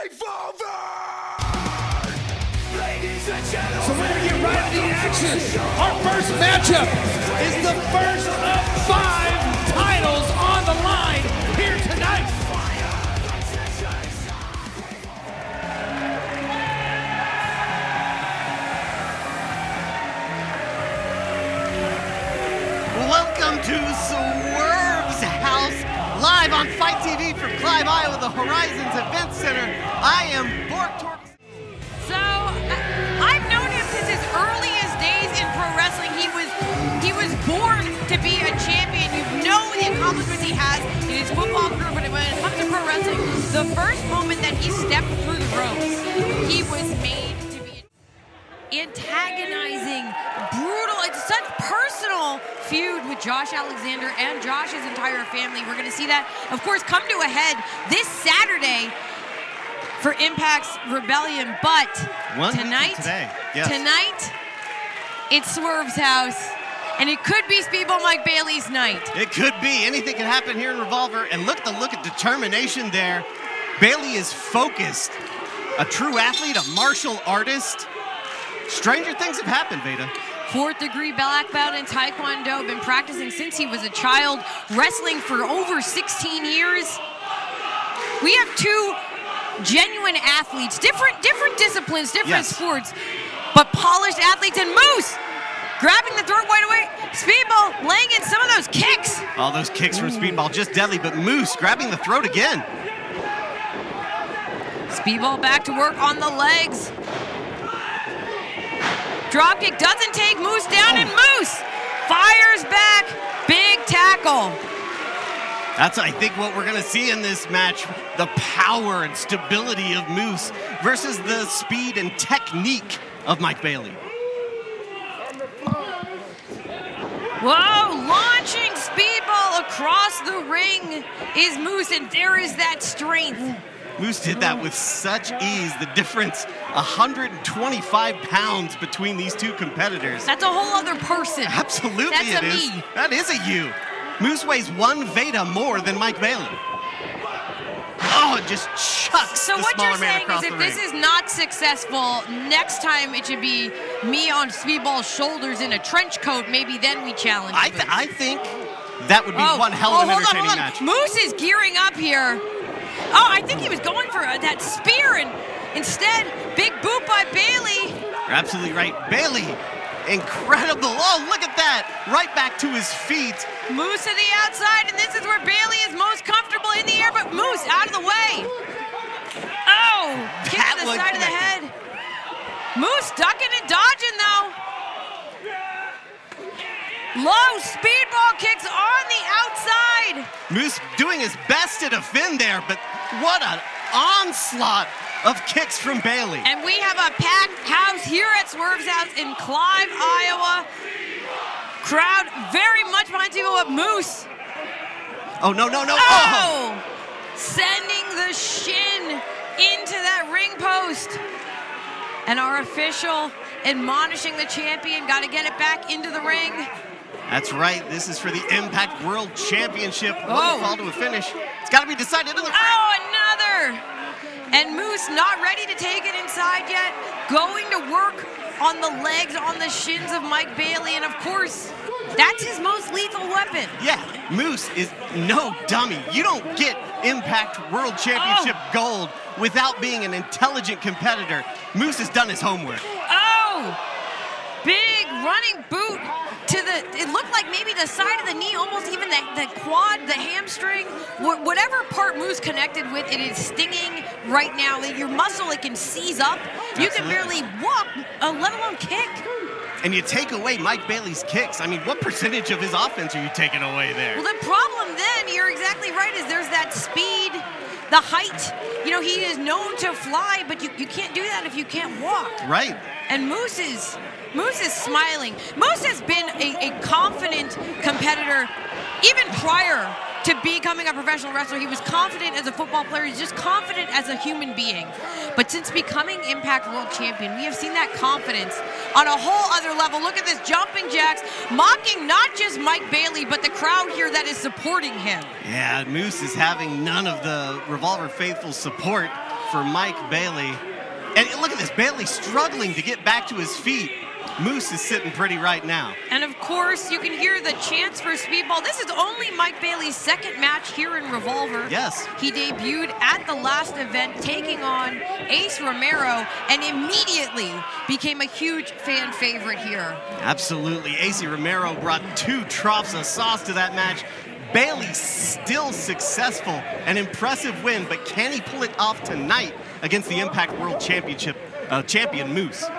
Revolver! So we're going to get right into the action. Our first matchup is the first of 5 titles on the line here tonight. Welcome to Swerve's house, live on Fight TV from Clive, Iowa, the Horizons Event Center. I am Bork. So, I've known him since his earliest days in pro wrestling. He was born to be a champion. You know the accomplishments he has in his football career, but when it comes to pro wrestling, the first moment that he stepped through the ropes, he was made to be antagonizing, brutal. It's such personal feud with Josh Alexander and Josh's entire family. We're going to see that, of course, come to a head this Saturday for Impact's Rebellion, but tonight, it's Swerve's house, and it could be Speedball Mike Bailey's night. It could be. Anything can happen here in Revolver, and look at determination there. Bailey is focused. A true athlete, a martial artist. Stranger things have happened, Veda. 4th degree black belt in Taekwondo, been practicing since he was a child, wrestling for over 16 years. We have 2 genuine athletes, different disciplines, different sports, but polished athletes. And Moose grabbing the throat right away. Speedball laying in some of those kicks. All those kicks from Speedball, just deadly, but Moose grabbing the throat again. Speedball back to work on the legs. Dropkick doesn't take Moose down, and Moose fires back. Big tackle. That's, I think, what we're going to see in this match. The power and stability of Moose versus the speed and technique of Mike Bailey. Whoa, launching Speedball across the ring is Moose, and there is that strength. Moose did that with such ease. The difference, 125 pounds between these 2 competitors. That's a whole other person. Absolutely. That's it is. me. That is a you. Moose weighs 1 Veda more than Mike Bailey. Oh, it just chucks so the what smaller you're man saying across is the if ring. this is not successful, next time it should be me on Speedball's shoulders in a trench coat. Maybe then we challenge Moose. I think that would be one hell of an entertaining match. Moose is gearing up here. Oh, I think he was going for that spear, and instead, big boot by Bailey. You're absolutely right. Bailey, incredible. Oh, look at that. Right back to his feet. Moose to the outside, and this is where Bailey is most comfortable in the air, but Moose out of the way. Oh, kick to the side of the head. Moose ducking and dodging, though. Low Speedball kicks on the outside. Moose doing his best to defend there, but what an onslaught of kicks from Bailey. And we have a packed house here at Swerve's house in Clive, Iowa. Crowd very much behind you up Moose. Oh, no. Oh! Sending the shin into that ring post. And our official admonishing the champion, got to get it back into the ring. That's right. This is for the Impact World Championship. One fall to a finish. It's got to be decided in the ring. Oh, another. And Moose not ready to take it inside yet. Going to work on the legs, on the shins of Mike Bailey. And, of course, that's his most lethal weapon. Yeah, Moose is no dummy. You don't get Impact World Championship gold without being an intelligent competitor. Moose has done his homework. Oh, big running boot to the, it looked like maybe the side of the knee, almost even the quad, the hamstring, whatever part Moose connected with, it is stinging right now. Your muscle, it can seize up. You can barely walk, let alone kick. And you take away Mike Bailey's kicks. I mean, what percentage of his offense are you taking away there? Well, the problem then, you're exactly right, is there's that speed, the height. You know, he is known to fly, but you can't do that if you can't walk. Right. And Moose is smiling. Moose has been a confident competitor even prior to becoming a professional wrestler. He was confident as a football player. He's just confident as a human being. But since becoming Impact World Champion, we have seen that confidence on a whole other level. Look at this, jumping jacks, mocking not just Mike Bailey, but the crowd here that is supporting him. Yeah, Moose is having none of the Revolver faithful support. for Mike Bailey. And look at this, Bailey struggling to get back to his feet. Moose is sitting pretty right now. And of course, you can hear the chants for Speedball. This is only Mike Bailey's second match here in Revolver. Yes. He debuted at the last event, taking on Ace Romero, and immediately became a huge fan favorite here. Absolutely. Ace Romero brought 2 troughs of sauce to that match. Bailey still successful. An impressive win, but can he pull it off tonight against the Impact World Championship champion Moose?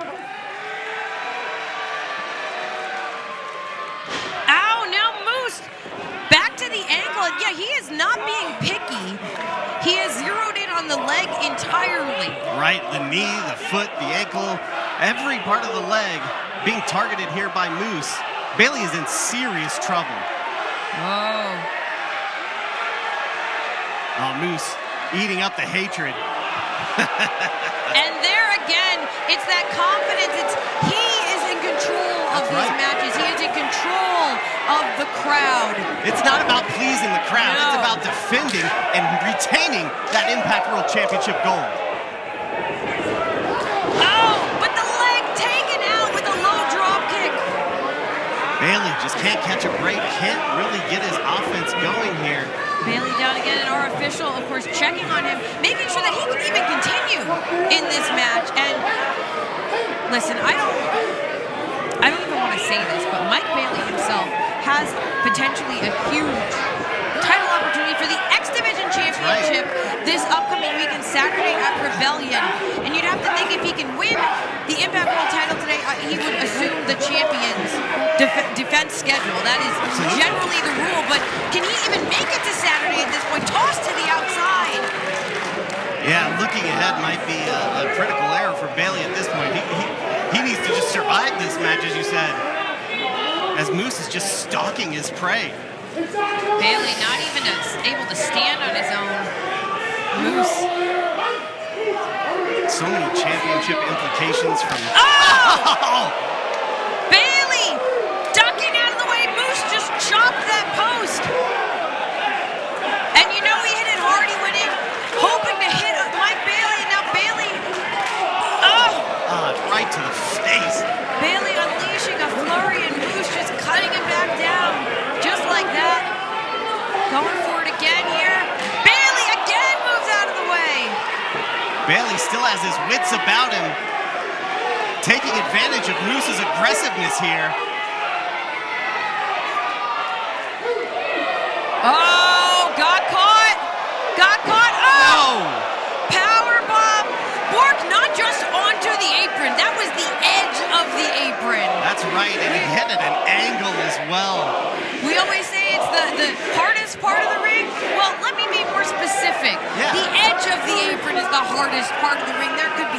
The ankle, and yeah, he is not being picky. He has zeroed in on the leg entirely. Right, the knee, the foot, the ankle, every part of the leg being targeted here by Moose. Bailey is in serious trouble. Oh. Oh, Moose eating up the hatred. And there again, it's that confidence. He is in control of these matches. He is in control of the crowd. It's not about pleasing the crowd. No. It's about defending and retaining that Impact World Championship gold. Oh, but the leg taken out with a low drop kick. Bailey just can't catch a break, can't really get his offense going here. Bailey down again, and our official, of course, checking on him, making sure that he can even continue in this match. And listen, I don't even want to say this, but Mike Bailey himself has potentially a huge title opportunity for the X Division Championship this upcoming weekend, Saturday at Rebellion. And you'd have to think if he can win the Impact World title today, he would assume the champion's defense schedule. That is generally the rule, but can he even make it to Saturday at this point? Tossed to the outside. Yeah, looking ahead might be a critical error for Bailey at this point. He needs to just survive this match, as you said, as Moose is just stalking his prey. Bailey not even able to stand on his own. Moose. So many championship implications from... Oh! Bailey ducking out of the way. Moose just chopped that post. And you know he hit it hard. He went in hoping to hit Mike Bailey. And now Bailey... right to the face. Bailey unleashing a flurry and Moose just cutting him back down. Just like that. Going for it again here. Bailey again moves out of the way. Bailey still has his wits about him, taking advantage of Moose's aggressiveness here. Oh, got caught. Got caught. Oh! No! Power bomb. Bork not just onto the apron. That was the edge of the apron. That's right, and he hit at an angle as well. We always say it's the hardest part of the ring. Well, let me be more specific. Yeah. The edge of the apron is the hardest part of the ring. There could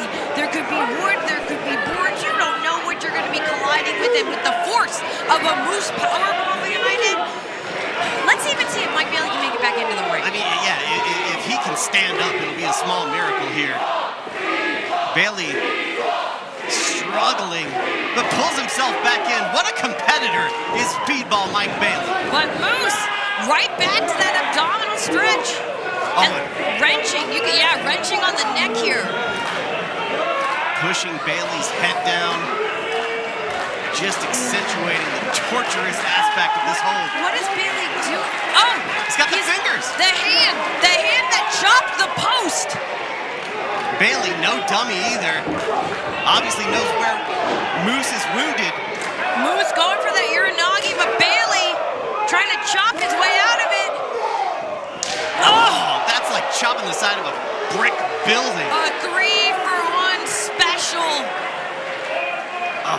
be wood, there could be boards. You don't know what you're going to be colliding with, and with the force of a Moose powerbomb behind it. Let's even see if Mike Bailey can make it back into the ring. I mean, yeah, if he can stand up, it'll be a small miracle here. Bailey struggling, but pulls himself back in. What a competitor is Speedball Mike Bailey. But Moose, right back to that abdominal stretch. And wrenching, wrenching on the neck here. Pushing Bailey's head down, just accentuating the torturous aspect of this hold. What is Bailey doing? Oh! He's got the fingers. The hand that chopped the post. Bailey, no dummy either. Obviously knows where Moose is wounded. Moose going for the Uranagi, but Bailey trying to chop his way out of it. Oh, that's like chopping the side of a brick building. A 3-for-1 special.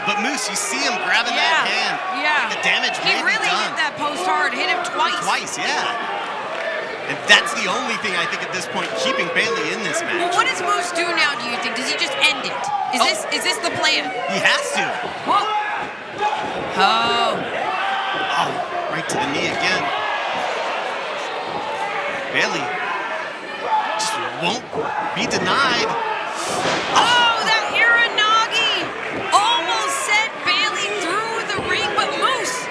But Moose, you see him grabbing that hand. Yeah. The damage He may really be done. hit that post hard. Hit him twice. Twice, yeah. And that's the only thing I think at this point keeping Bailey in this match. Well, what does Moose do now, do you think? Does he just end it? Is this the plan? He has to. Whoa. Oh. Oh, right to the knee again. Bailey just won't be denied. Oh, that Uranagi almost sent Bailey through the ring, but Moose,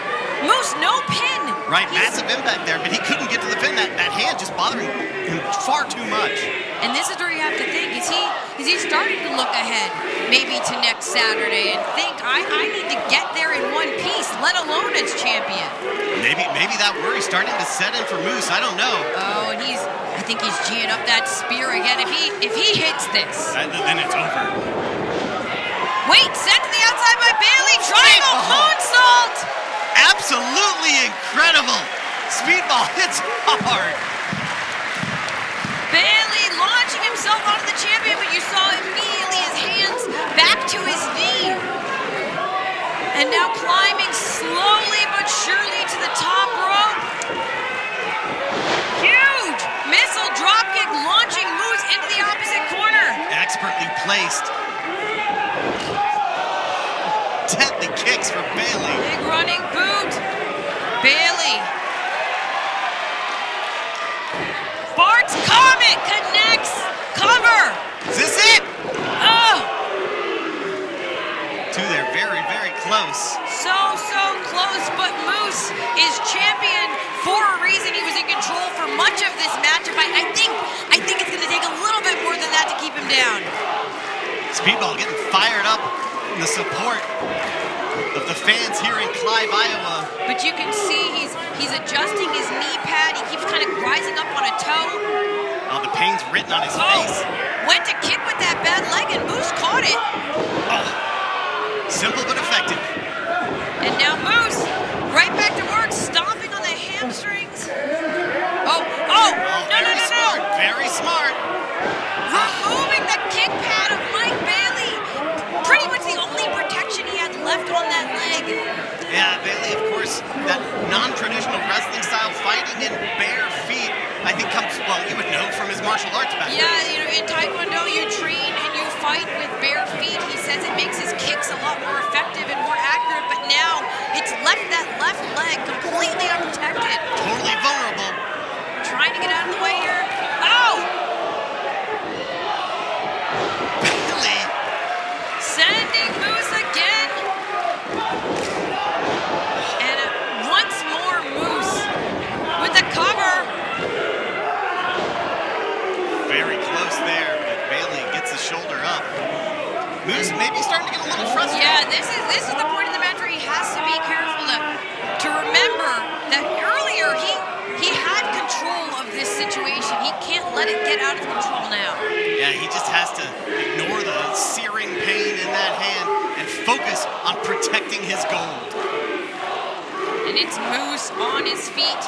no pin. Right, massive impact there, but he couldn't get to the pin. That hand just bothering him far too much. And this is where you have to think, is he starting to look ahead maybe to next Saturday and think, I need to get there in one piece, let alone as champion? Maybe that worry's starting to set in for Moose. I don't know. Oh, and I think he's geeing up that spear again. If he hits this, then it's over. Wait, sent to the outside by Bailey. Triangle moonsault. Absolutely incredible. Speedball hits hard. Bailey launching himself onto the champion, but you saw immediately his hands back to his knee. And now climbing slowly but surely to the top rope. Huge missile dropkick launching Moose into the opposite corner. Expertly placed. Deadly kicks for Bailey. Big running boot. Bailey. Bart's Comet connects. Cover. Is this it? Oh. Two there, very, very close. So close, but Moose is champion for a reason. He was in control for much of this matchup. I think it's going to take a little bit more than that to keep him down. Speedball getting fired up in the support of the fans here in Clive, Iowa. But you can see he's adjusting his knee pad. He keeps kind of rising up on a toe. Oh, the pain's written on his face. Went to kick with that bad leg, and Moose caught it. Oh, simple but effective. And now Moose, right back to work, stomping on the hamstrings. Oh, no. Smart, very smart. Removing the kick pad of Mike Bailey. Pretty much the only protection he had left on that leg. Yeah, Bailey, of course, that non-traditional wrestling style, fighting in bare feet, I think comes, well, you would know from his martial arts background. Yeah, in Taekwondo, you train and you fight with bare feet. He says it makes his kicks a lot more effective and more accurate, but now it's left that left leg completely unprotected. Totally vulnerable. Trying to get out of the way here. Oh! Bailey. Sending Moose again. And once more Moose with the cover. Very close there, but Bailey gets his shoulder up. Moose maybe starting to get a little frustrated. Yeah, this is the point of the match where he has to be careful to remember that earlier he had control of this situation. He can't let it get out of control now. Yeah, he just has to ignore the searing pain in that hand and focus on protecting his gold. And it's Moose on his feet,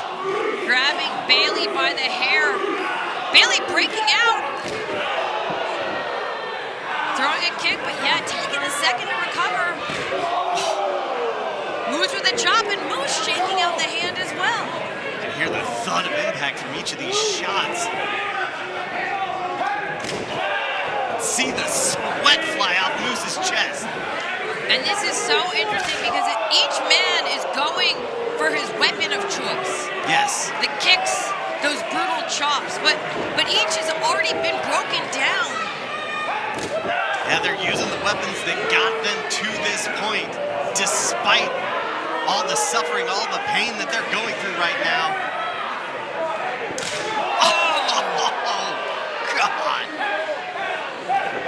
grabbing Bailey by the hair. Bailey breaking out. Throwing a kick, but yeah, taking a second to recover. Moose with a chop, and Moose shaking out the hand as well. You can hear the thud of impact from each of these shots. See the sweat fly off Moose's chest. And this is so interesting because each man is going for his weapon of choice. Yes. The kicks, those brutal chops, but each has already been broken down. Yeah, they're using the weapons that got them to this point, despite all the suffering, all the pain that they're going through right now. Oh, God.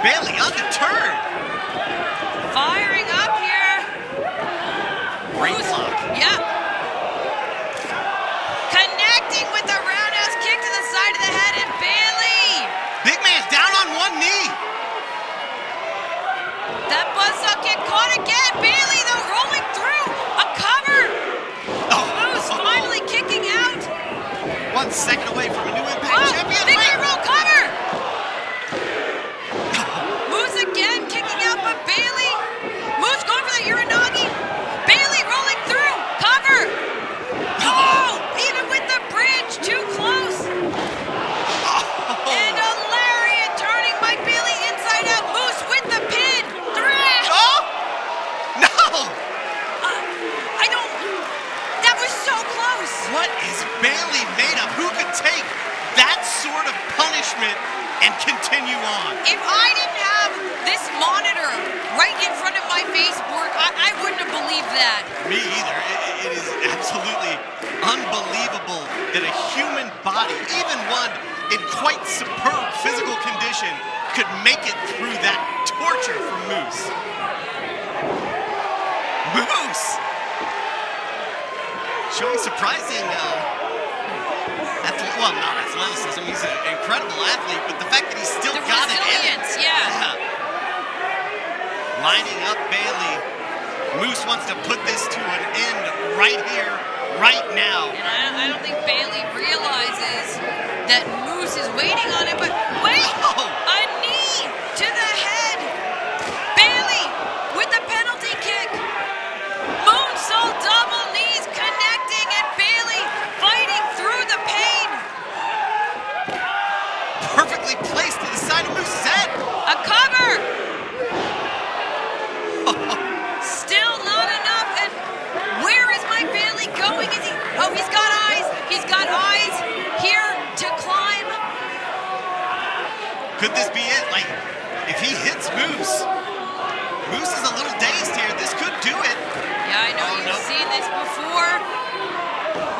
Bailey undeterred. Firing up here. Great block. Yeah. Connecting with the roundhouse kick to the side of the head, and Bailey. Big man down on one knee. That buzzsaw kick caught again. Bailey, though, rolling through. A cover. Moose finally kicking out. 1 second away from a new Impact champion. Big man roll cover. Moose again kicking out, but Bailey. Moose going for the Uranagi. Bailey rolling through. Cover. Oh, even with the bridge, too close. And a lariat turning Mike Bailey inside out. Moose with the pin. Oh! No! That was so close. What is Bailey made of? Who could take body, even one in quite superb physical condition, could make it through that torture from Moose. Moose! Showing surprising, well, not athleticism, he's an incredible athlete, but the fact that he's still got it in. Yeah. Lining up Bille. Moose wants to put this to an end right here, right now. And I don't think Bille realizes that Moose is waiting on it, but wait! A knee to the head! Bille with the penalty kick! Moonsault double knees connecting, and Bille fighting through the pain! Perfectly placed to the side of Moose's head! A cover! Still not enough, and where is Mike Bille going? Is he? Oh, he's got eyes! He's got eyes here to climb! Could this be it? Like, if he hits Moose, Moose is a little dazed here. This could do it. Yeah, I know you've seen this before.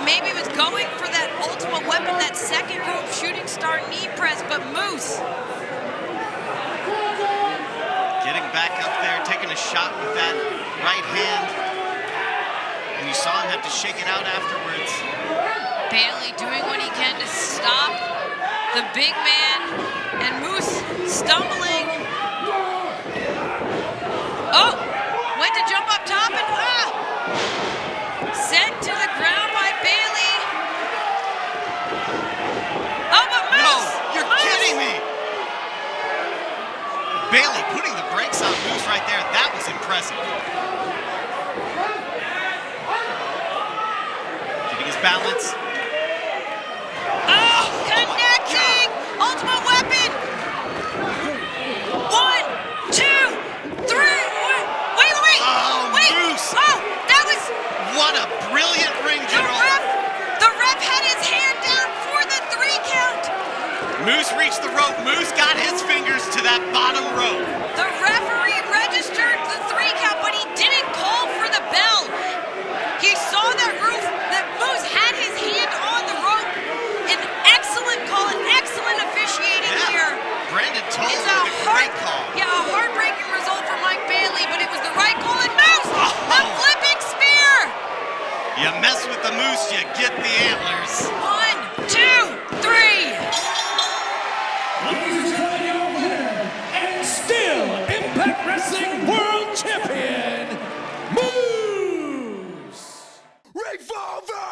Maybe he was going for that ultimate weapon, that second rope shooting star knee press, but Moose. Getting back up there, taking a shot with that right hand. And you saw him have to shake it out afterwards. Bille doing what he can to stop the big man, and Moose stumbling. Oh, went to jump up top and sent to the ground by Bille. Oh, but Moose! No, you're kidding me! Bille putting the brakes on Moose right there. That was impressive. Keeping his balance. Oh, connecting! Ultimate weapon! 1, 2, 3. Wait! Oh, wait! Moose! Oh, that was... What a brilliant ring general. The ref had his hand down for the 3 count. Moose reached the rope. Moose got his fingers to that bottom rope. The referee registered the 3 count, but he didn't call for the bell. He saw that Moose had his hand on the rope. An excellent call, an excellent officiating here. Brandon told It's him a great call. Yeah, a heartbreaking result for Mike Bille, but it was the right call. And Moose, the flipping spear. You mess with the Moose, you get the antlers. 1, 2, 3. Ladies and gentlemen, your winner, and still Impact Wrestling World Champion, Moose! Revolver!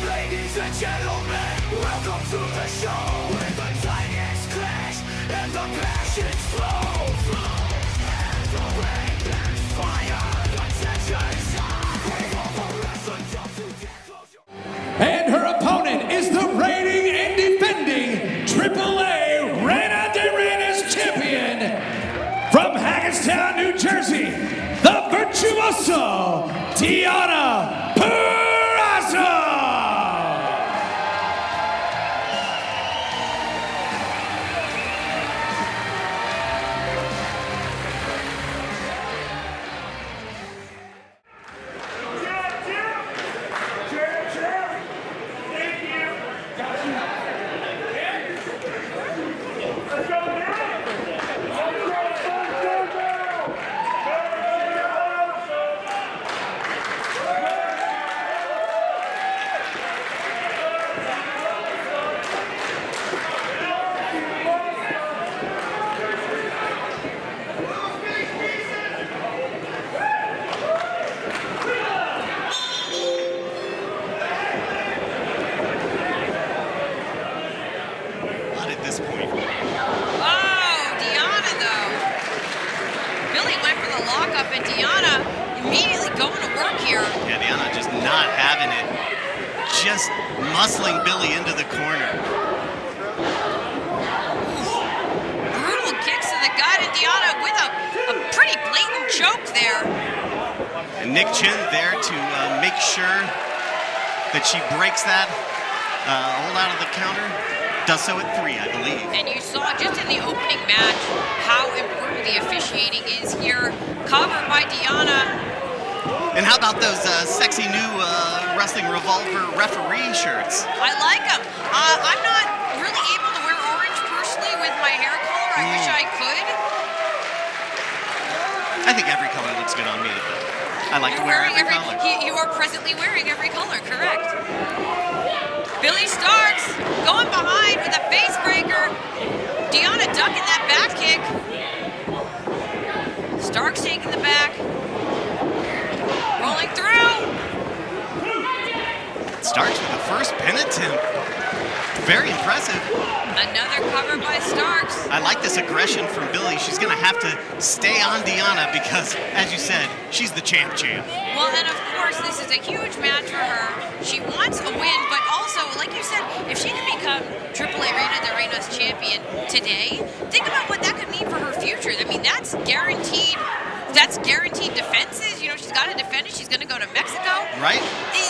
Ladies and gentlemen, welcome to the show where the titans clash and the passions flow. And the rain and fire, the tensions high. Revolver wrestling jump to get closer. And her opponent is the reigning and defending AAA Reina de Reinas champion from Hackettstown, New Jersey, the virtuoso Deonna Purrazzo. And Deonna immediately going to work here. Yeah, Deonna just not having it. Just muscling Bille into the corner. Brutal kicks to the gut, and Deonna with a pretty blatant choke there. And Nick Chin there to make sure that she breaks that hold out of the counter. Does so at 3, I believe. And you saw just in the opening match how important the officiating is here. Covered by Deonna. And how about those sexy new Wrestling Revolver referee shirts. I like them. I'm not really able to wear orange personally with my hair color. I wish I could. I think every color looks good on me. I like to wear every color. You are presently wearing every color, correct. Billie Starkz going behind with a face breaker. Deonna ducking that back kick. Starkz taking the back. Rolling through. Starkz with the first pin attempt. Very impressive. Another cover by Starkz. I like this aggression from Bille. She's going to have to stay on Deonna because, as you said, she's the champ. Well, and of course, this is a huge match for her. She wants a win, but also, like you said, if she can become AAA Reina de Reinas champion today, think about what that could mean for her future. I mean, that's guaranteed. That's guaranteed defenses. You know, she's got to defend it. She's going to go to Mexico. Right.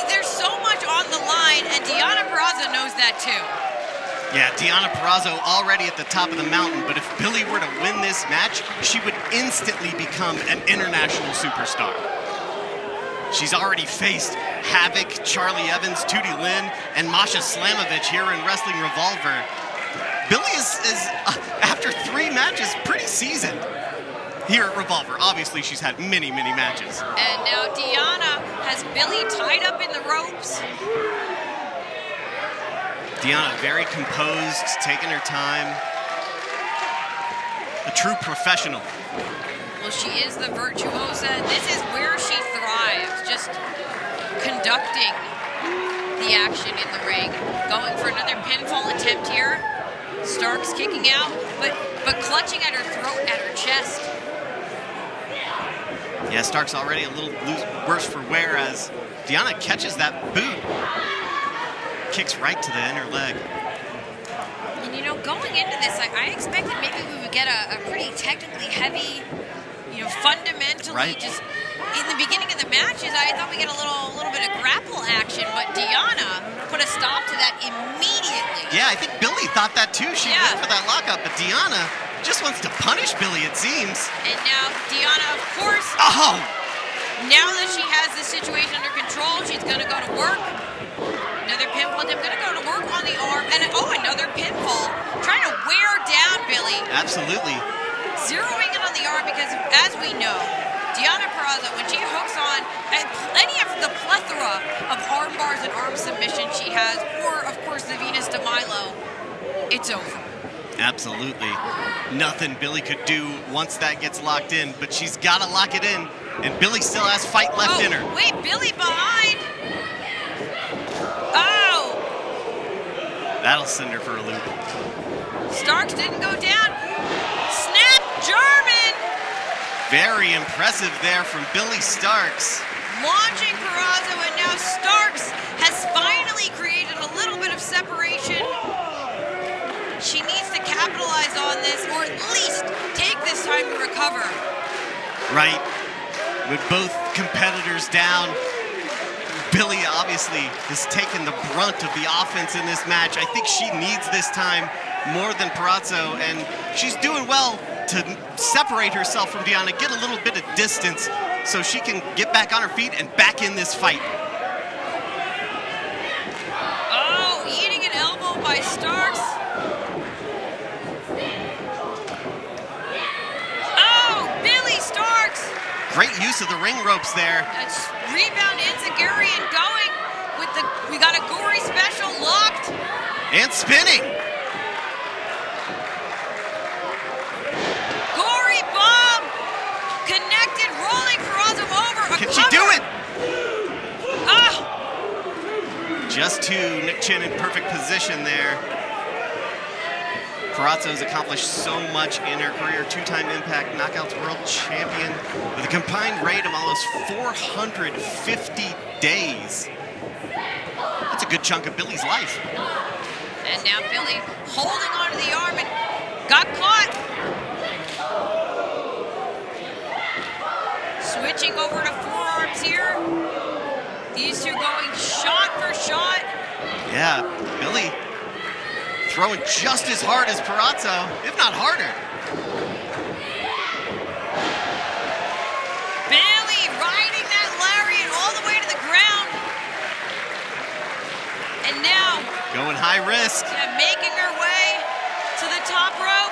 There's so much on the line, and Deonna Purrazzo knows that too. Yeah, Deonna Purrazzo already at the top of the mountain, but if Bille were to win this match, she would instantly become an international superstar. She's already faced Havoc, Charlie Evans, Tootie Lynn, and Masha Slamovich here in Wrestling Revolver. Bille is after 3 matches, pretty seasoned here at Revolver. Obviously, she's had many, many matches. And now Deonna has Bille tied up in the ropes. Deonna very composed, taking her time. A true professional. Well, she is the virtuosa. This is where she thrives, just conducting the action in the ring. Going for another pinfall attempt here. Starkz kicking out, but clutching at her throat, at her chest. Yeah, Starkz already a little worse for wear as Deonna catches that boot. Kicks right to the inner leg. And you know, going into this, I expected maybe we would get a pretty technically heavy, you know, fundamentally right. Just in the beginning of the matches, I thought we get a little bit of grapple action, but Deonna put a stop to that immediately. Yeah, I think Bille thought that too. She went for that lockup, but Deonna just wants to punish Bille, it seems. And now Deonna, of course, now that she has the situation under control, she's going to go to work. Another pinfall. I'm going to go to work on the arm. And another pinfall. Trying to wear down Bille. Absolutely. Zeroing in on the arm because, as we know, Deonna Purrazzo, when she hooks on any of the plethora of arm bars and arm submissions she has, or, of course, the Venus de Milo, it's over. Absolutely. Nothing Bille could do once that gets locked in, but she's got to lock it in. And Bille still has fight left in her. Wait, Bille behind. Oh! That'll send her for a loop. Starkz didn't go down. Snap German! Very impressive there from Bille Starkz. Launching Purrazzo, and now Starkz has finally created a little bit of separation. She needs to capitalize on this, or at least take this time to recover. Right. With both competitors down, Bille obviously has taken the brunt of the offense in this match. I think she needs this time more than Purrazzo, and she's doing well to separate herself from Deonna, get a little bit of distance so she can get back on her feet and back in this fight. Oh, eating an elbow by Starkz. Oh, Bille Starkz. Great use of the ring ropes there. That's rebound Enziguri and going with we got a gory special locked. And spinning. Gory bomb connected, rolling Purrazzo over. Can she do it? Ah! Just two. Nick Chin in perfect position there. Purrazzo's accomplished so much in her career. 2-time Impact Knockouts World Champion with a combined rate of almost 450 days. That's a good chunk of Bille's life. And now Bille holding onto the arm and got caught. Switching over to forearms here. These two going shot for shot. Yeah, Bille throwing just as hard as Purrazzo, if not harder. Bille riding that lariat all the way to the ground. Going high risk. Yeah, making her way to the top rope.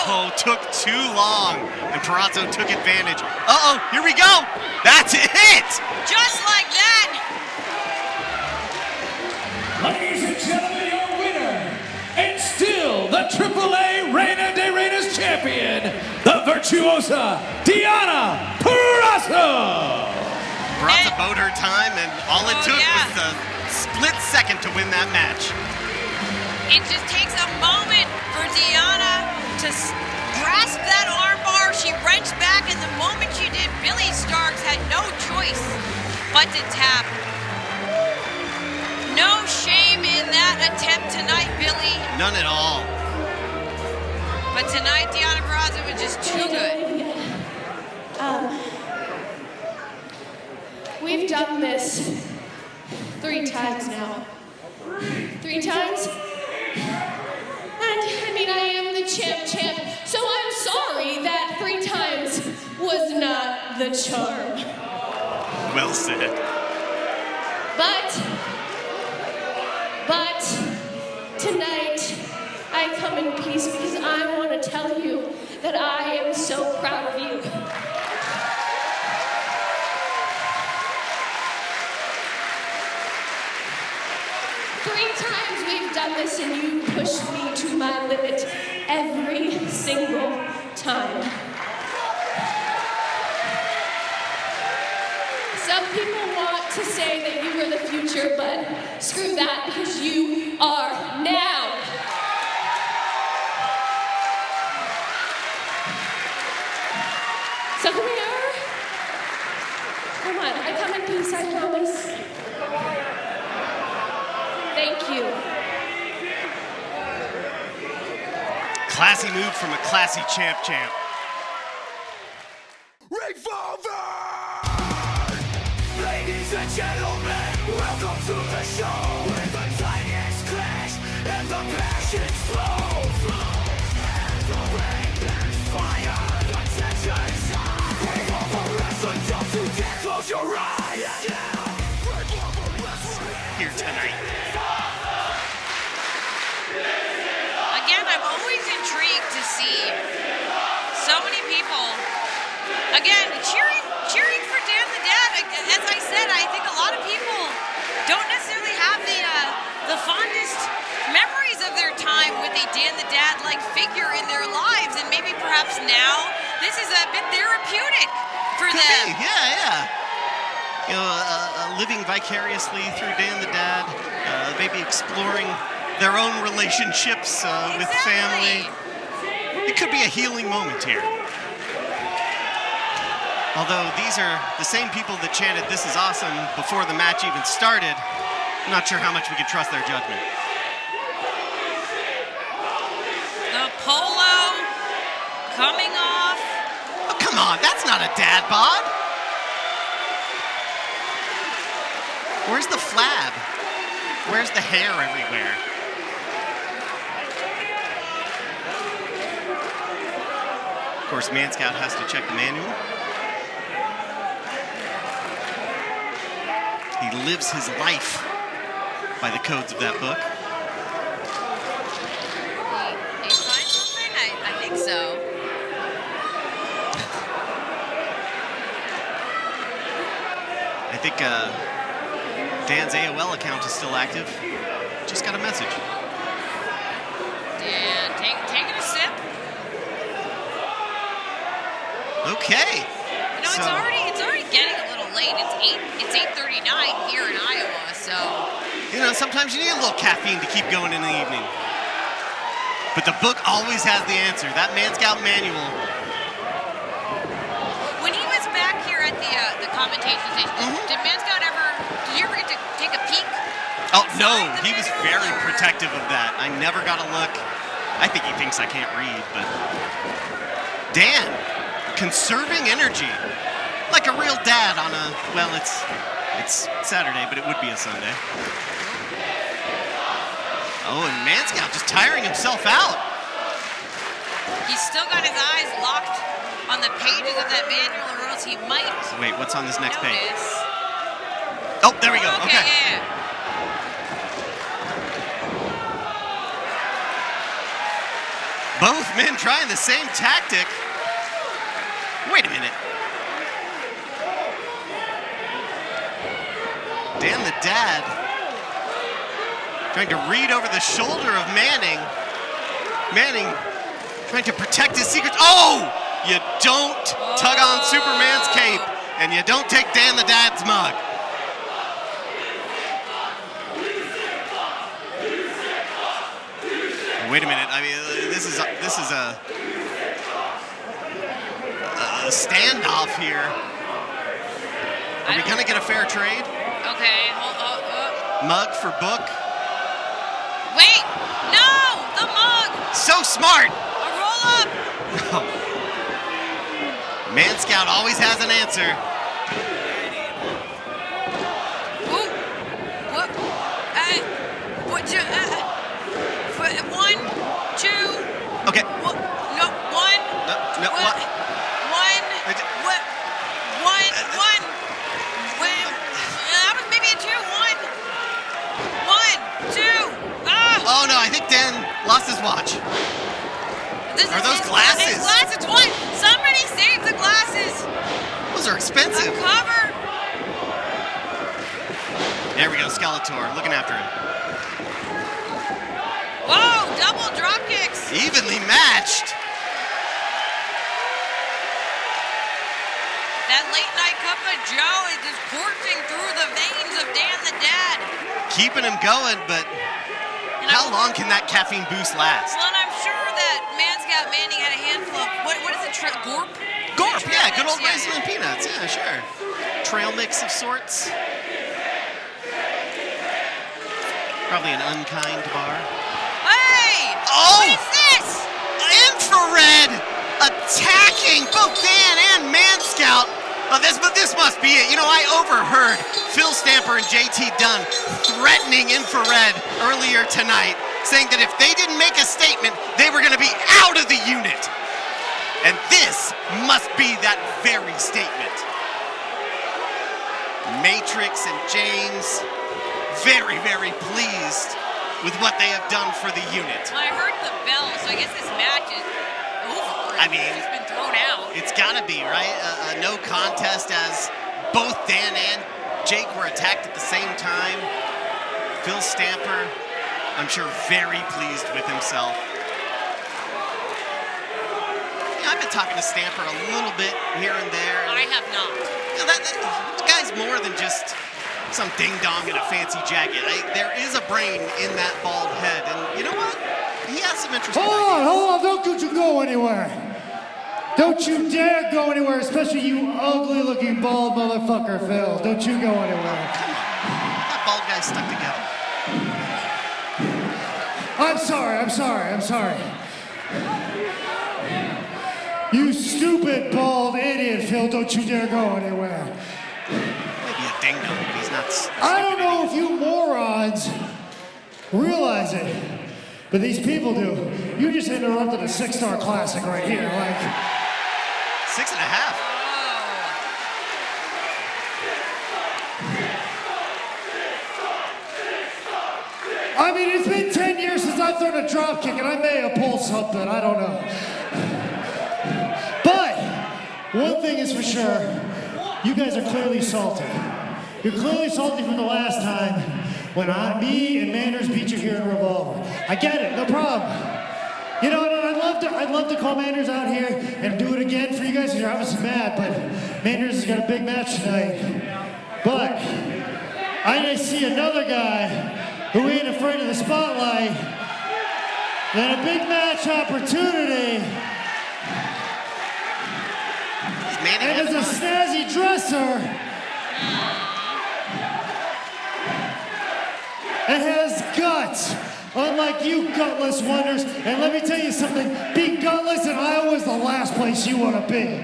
Oh, took too long, and Purrazzo took advantage. Uh-oh, here we go. That's it. Just like that. Ladies and gentlemen, your winner, and still the AAA Reina de Reinas champion, the virtuosa Deonna Purrazzo. Purrazzo bowed her time, and all it took was a split second to win that match. It just takes a moment for Deonna to grasp that armbar. She wrenched back, and the moment she did, Bille Starkz had no choice but to tap. No shame in that attempt tonight, Bille. None at all. But tonight, Deonna Purrazzo was just too good. We've done this 3 times now. 3 times? And I mean, I am the champ, so I'm sorry that 3 times was not the charm. Well said. But tonight, I come in peace because I want to tell you that I am so proud of you. Times we've done this and you pushed me to my limit every single time. Some people want to say that you were the future, but screw that because you are now. So come here. Come on, I come in peace, I promise. Thank you. Classy move from a classy champ. Revolver! Ladies and gentlemen, welcome to the show. Where the tiniest clash and the passions flow. And the rain and fire, the tensions high. Revolver wrestling, jump to death, close your eyes. Revolver wrestling. Here tonight. Again, I'm always intrigued to see so many people, again, cheering for Dan the Dad. As I said, I think a lot of people don't necessarily have the fondest memories of their time with a Dan the Dad-like figure in their lives, and maybe perhaps now this is a bit therapeutic for them. Yeah. You know, living vicariously through Dan the Dad, maybe exploring their own relationships with family. It could be a healing moment here. Although these are the same people that chanted "This is awesome" before the match even started, I'm not sure how much we can trust their judgment. The polo coming off. Oh, come on, that's not a dad bod. Where's the flab? Where's the hair everywhere? Of course, Manscout has to check the manual. He lives his life by the codes of that book. They find something? I think so. I think Dan's AOL account is still active. Just got a message. Dan, taking a sip. Okay. You know, it's already getting a little late. It's 8:39 here in Iowa, so. You know, sometimes you need a little caffeine to keep going in the evening. But the book always has the answer. That Manscout manual. When he was back here at the commentation station, did Manscout did you ever get to take a peek? Oh, no, he was very protective of that. I never got a look. I think he thinks I can't read, but Dan, conserving energy. Like a real dad on a, well, it's Saturday, but it would be a Sunday. Oh, and Manscout just tiring himself out. He's still got his eyes locked on the pages of that manual, or else he might Wait, what's on this next page? notice. Oh, there we go. Okay. Yeah. Both men trying the same tactic. Wait a minute. Dan the Dad trying to read over the shoulder of Manning. Manning trying to protect his secrets. Oh! You don't tug on Superman's cape, and you don't take Dan the Dad's mug. Wait a minute. I mean, this is a standoff here. Are we gonna get a fair trade? Okay. Mug for book. Wait! No! The mug! So smart. A roll up! Manscout always has an answer. Ooh. What? One, two. Okay. No, one. No, what? One. One. That was maybe a 2. 1, 2. Ah! Oh no, I think Dan lost his watch. Are those glasses? His glasses. What? Somebody save the glasses. Those are expensive. A cover. There we go, Skeletor looking after him. Whoa! Double drop kicks. Evenly matched. That late night cup of Joe is just coursing through the veins of Dan the Dad. Keeping him going, but how long can that caffeine boost last? Well, and I'm sure that Manscout Manning had a handful of, what is it, Gorp? Gorp, Trail yeah, good old mix, raisin and peanuts, yeah, sure. Trail mix of sorts. Probably an unkind bar. Hey! Oh! What is this? Infrared attacking both Dan and Manscout. Oh, this must be it. You know, I overheard Phil Stamper and JT Dunn threatening Infrared earlier tonight, saying that if they didn't make a statement, they were going to be out of the unit. And this must be that very statement. Matrix and James, very, very pleased with what they have done for the unit. Well, I heard the bell, so I guess this match is over. I mean, it's been thrown out. It's gotta be, right? A no contest as both Dan and Jake were attacked at the same time. Phil Stamper, I'm sure, very pleased with himself. Yeah, I've been talking to Stamper a little bit here and there. I have not. You know, the guy's more than just some ding-dong in a fancy jacket. There is a brain in that bald head, and you know what? He has some interesting ideas. Hold on, don't you go anywhere. Don't you dare go anywhere, especially you ugly-looking bald motherfucker, Phil. Don't you go anywhere. Come on. That bald guy's stuck together. I'm sorry. You stupid bald idiot, Phil. Don't you dare go anywhere. Maybe a ding-dong, but he's not. I don't know if you morons realize it, but these people do. You just interrupted a 6-star classic right here, like. 6.5. I mean, it's been 10 years since I've thrown a drop kick, and I may have pulled something. I don't know. But one thing is for sure, you guys are clearly salty. You're clearly salty from the last time when me and Manders beat you here in Revolver. I get it, no problem. You know, I'd love to call Manders out here and do it again for you guys because you're obviously mad, but Manders has got a big match tonight. But I see another guy who ain't afraid of the spotlight, then a big match opportunity. And as a snazzy dresser, it has guts, unlike you gutless wonders. And let me tell you something, being gutless in Iowa is the last place you want to be.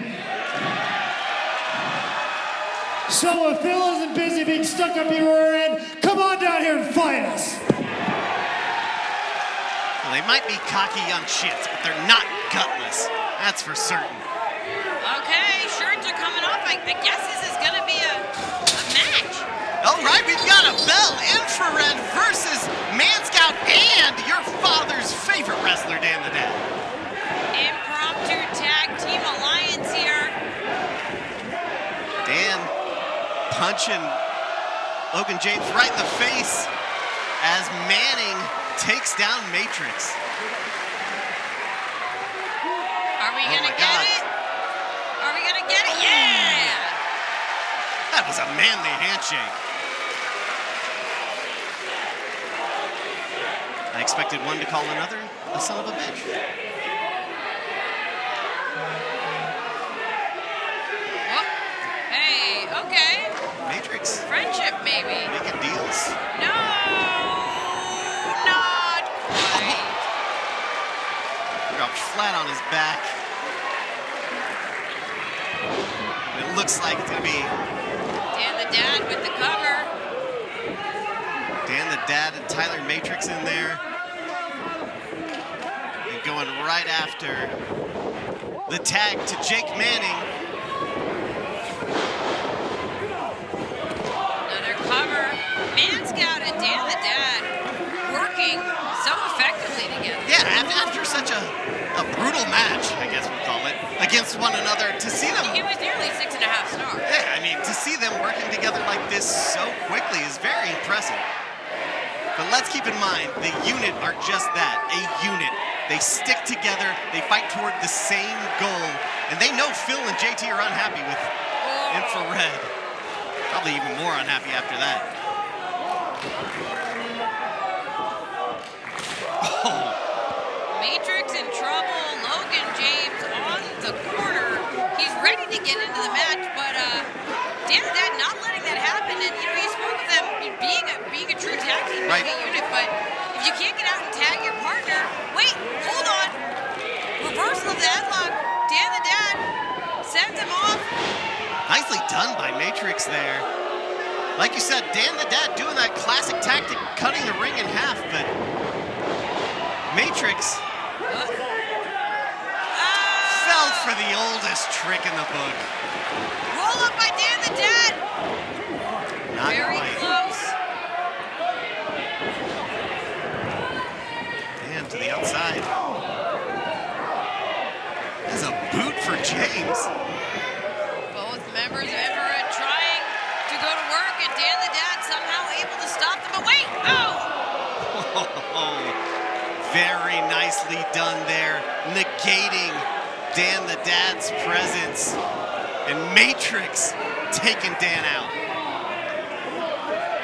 So if Phil isn't busy being stuck up your rear end, come on down here and fight us. Well, they might be cocky young shits, but they're not gutless. That's for certain. Okay, shirts are coming off. I I guess this is gonna be a match. All right, we've got a Belle Infrared versus Manscout and your father's favorite wrestler, Dan the Dad. Impromptu tag team alliance here. Dan punching Logan James right in the face as Manning takes down Matrix. Are we Oh gonna my get God. it? Are we gonna get it? Yeah! That was a manly handshake. I expected one to call another a son of a bitch. Oh, hey, okay. Matrix Friendship, maybe. making deals. No, not quite. Dropped flat on his back. It looks like it's gonna be Dan the Dad with the cover. Dan the Dad and Tyler Matrix in there. And going right after the tag to Jake Manning. Another cover. Manscout and Dan the Dad working so effectively together. Yeah, after such a brutal match, I guess we'll call it, against one another, to see them, It was nearly 6.5 stars. yeah, I mean, to see them working together like this so quickly is very impressive. But let's keep in mind, the unit are just that, a unit. They stick together, they fight toward the same goal, and they know Phil and JT are unhappy with Infrared. Probably even more unhappy after that. Oh, Matrix in trouble. Logan James on the corner. He's ready to get into the match, but Dan the Dad not letting that happen. And you know, he spoke of them being a true tag team, Right. being a unit. But if you can't get out and tag your partner, wait, hold on. Reversal of the headlock. Dan the Dad sends him off. nicely done by Matrix there. Like you said, Dan the Dad doing that classic tactic, cutting the ring in half, but Matrix fell for the oldest trick in the book. Roll up by Dan the Dad. Not Very quite. close. Dan to the outside. There's a boot for James. Both members of Infrared trying to go to work, and Dan the Dad somehow able to stop them. But wait, Very nicely done there, negating Dan the Dad's presence, and Matrix taking Dan out.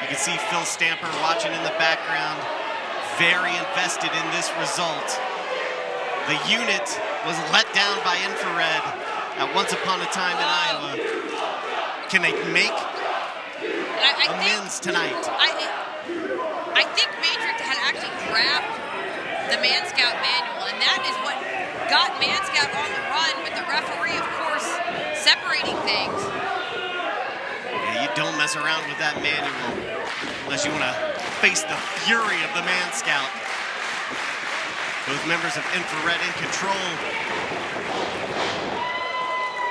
You can see Phil Stamper watching in the background, very invested in this result. The unit was let down by Infrared at Once Upon a Time in Iowa. Can they make amends tonight? I think Matrix had actually grabbed the Manscout manual, and that is what got Manscout on the run, with the referee, of course, separating things. Yeah, you don't mess around with that manual unless you want to face the fury of the Manscout. Both members of Infrared in control.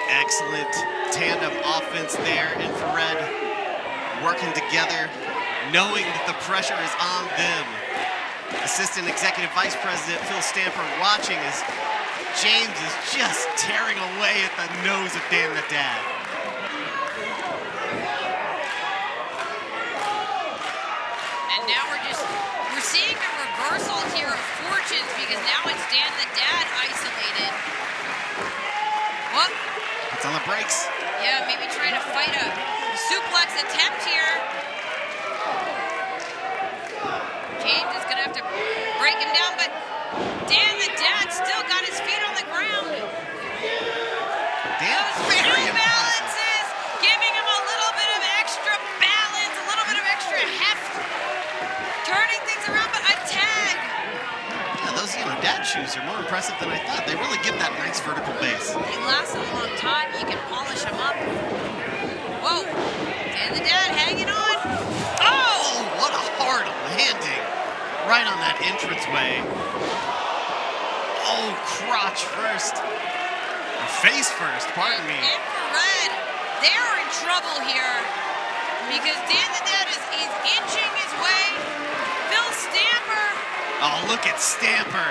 Excellent tandem offense there. Infrared working together, knowing that the pressure is on them. Assistant Executive Vice President Phil Stamper watching as James is just tearing away at the nose of Dan the Dad. And now we're seeing a reversal here of fortunes, because now it's Dan the Dad isolated. Whoop. It's on the brakes. Yeah, maybe trying to fight a suplex attempt here. James is gonna have to break him down, but Dan the Dad still got his feet on the ground. Dan, Those very new impressive. balances, giving him a little bit of extra balance, a little bit of extra heft, turning things around, but a tag. Yeah, those Dad shoes are more impressive than I thought. They really give that nice vertical base. They last a long time. You can polish them up. Whoa, Dan the Dad hanging on. Oh, what a hard landing. Right on that entranceway. Oh, crotch first. Or face first, pardon me. Infrared They're in trouble here because Dan the Dad is inching his way. Bill Stamper. Oh, look at Stamper.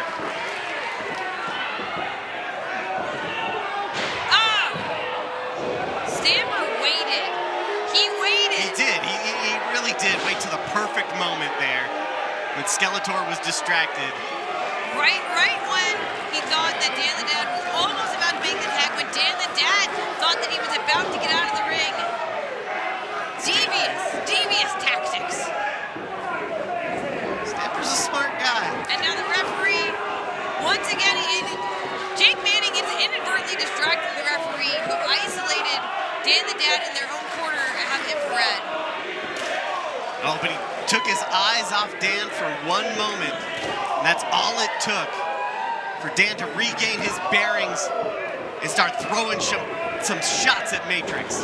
Oh! Stamper waited. He waited. He did. He really did wait to the perfect moment there when Skeletor was distracted. Right when he thought that Dan the Dad was almost about to make the tag, when Dan the Dad thought that he was about to get out of the ring. Devious tactics. Stamper's a smart guy. And now the referee, once again, Jake Manning is inadvertently distracting the referee who isolated Dan the Dad in their own corner and have infrared. Oh, but he took his eyes off Dan for one moment. And that's all it took for Dan to regain his bearings and start throwing some shots at Matrix.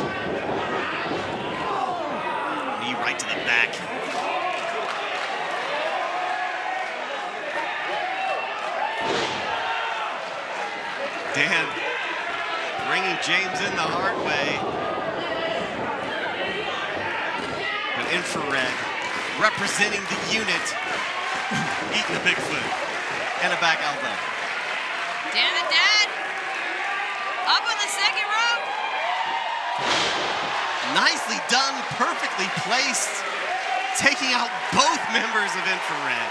Knee right to the back. Dan bringing James in the hard way. But Infrared representing the unit, eating a big foot and a back elbow. Dan the Dad up on the second rope. Nicely done, perfectly placed, taking out both members of Infrared.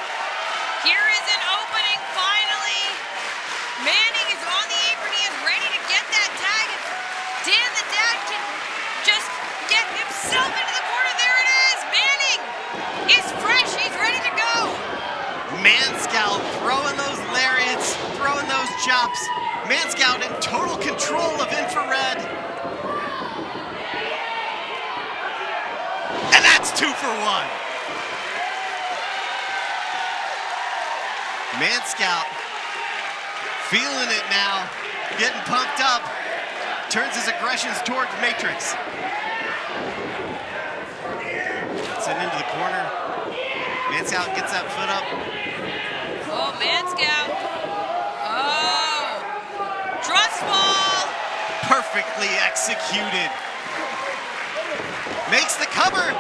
Here is an opening finally. Manning is on the apron. He is ready to get that tag. Dan the Dad can just get himself into the corner. There it is. Manning is fresh. He's ready to go. Manscout throwing those lariats, throwing those chops. Manscout in total control of Infrared. And that's 2 for 1. Manscout feeling it now, getting pumped up, turns his aggressions towards Matrix. Gets it into the corner. Manscout gets that foot up. Oh, Manscout. Oh. Trust fall. Perfectly executed. Makes the cover,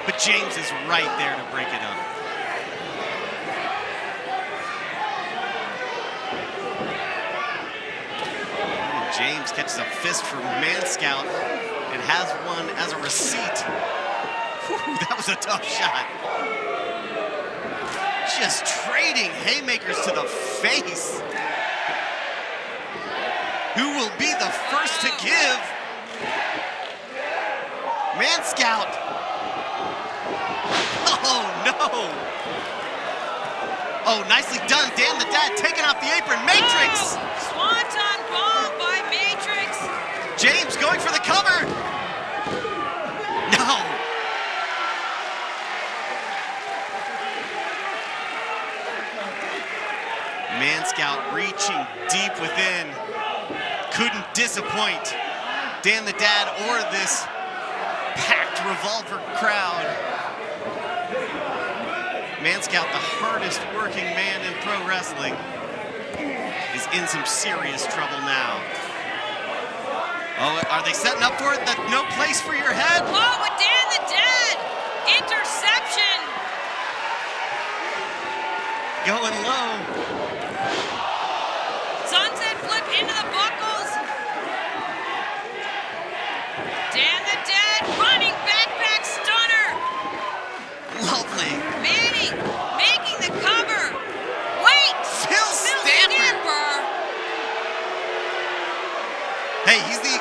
but James is right there to break it up. James catches a fist from Manscout and has one as a receipt. Whew, that was a tough shot. Just trading haymakers to the face. Who will be the first to give? Manscout. Oh, no. Oh, nicely done. Dan the Dad taking off the apron. Matrix. Oh, Swanton bomb by Matrix. James going for the cover. No. Manscout reaching deep within. Couldn't disappoint Dan the Dad or this packed Revolver crowd. Manscout, the hardest working man in pro wrestling, is in some serious trouble now. Oh, are they setting up for it? No place for your head? Oh, but Dan the Dad. Interception. Going low. Sunset flip into the buckles. Dan the Dad running backpack stunner. Lovely. Manning making the cover. Wait. Phil Stamper. Hey, he's the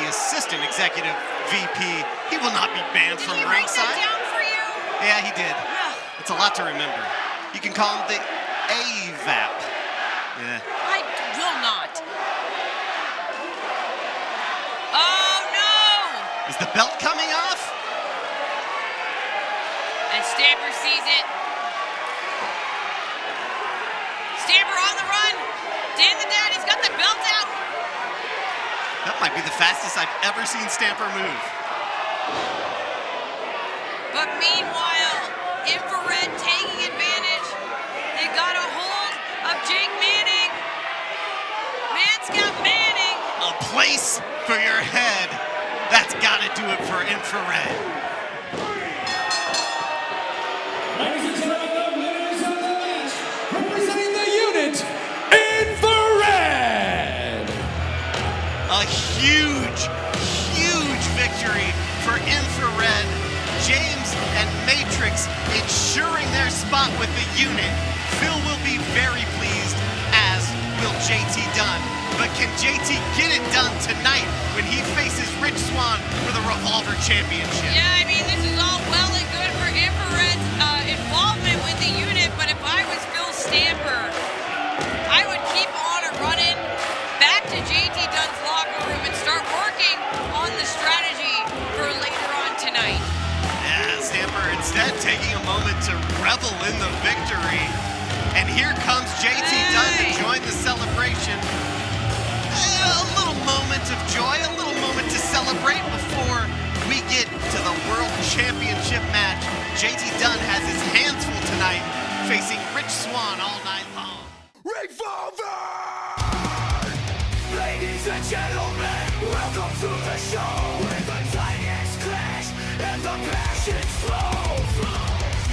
the assistant executive VP. He will not be banned from Did he write ringside. that down for you? Yeah, he did. It's a lot to remember. You can call him the AVAP. Yeah. I will not. Oh, no! Is the belt coming off? And Stamper sees it. Stamper on the run. Dan the Dad, he's got the belt out. That might be the fastest I've ever seen Stamper move. But meanwhile, Infrared taking advantage. They got a hold of Jake Manning. Manscout Manning. A place for your head. That's gotta do it for Infrared. Ladies and gentlemen, the winners of the match, representing the unit, Infrared. A huge, huge victory for Infrared. James and Matrix ensuring their spot with the unit. Phil will be very pleased, as will JT Dunn. But can JT get it done tonight when he faces Rich Swann for the Revolver Championship? Yeah, I mean, this is all well and good for Infrared's involvement with the unit, but if I was Phil Stamper, I would keep on running back to JT Dunn's locker room and start working on the strategy for later on tonight. Yeah, Stamper instead taking a moment to revel in the victory. And here comes JT Dunn to join the celebration. A little moment of joy, a little moment to celebrate before we get to the World Championship match. JT Dunn has his hands full tonight, facing Rich Swann all night long. Revolver! Ladies and gentlemen, welcome to the show where the titans clash and the passions flow.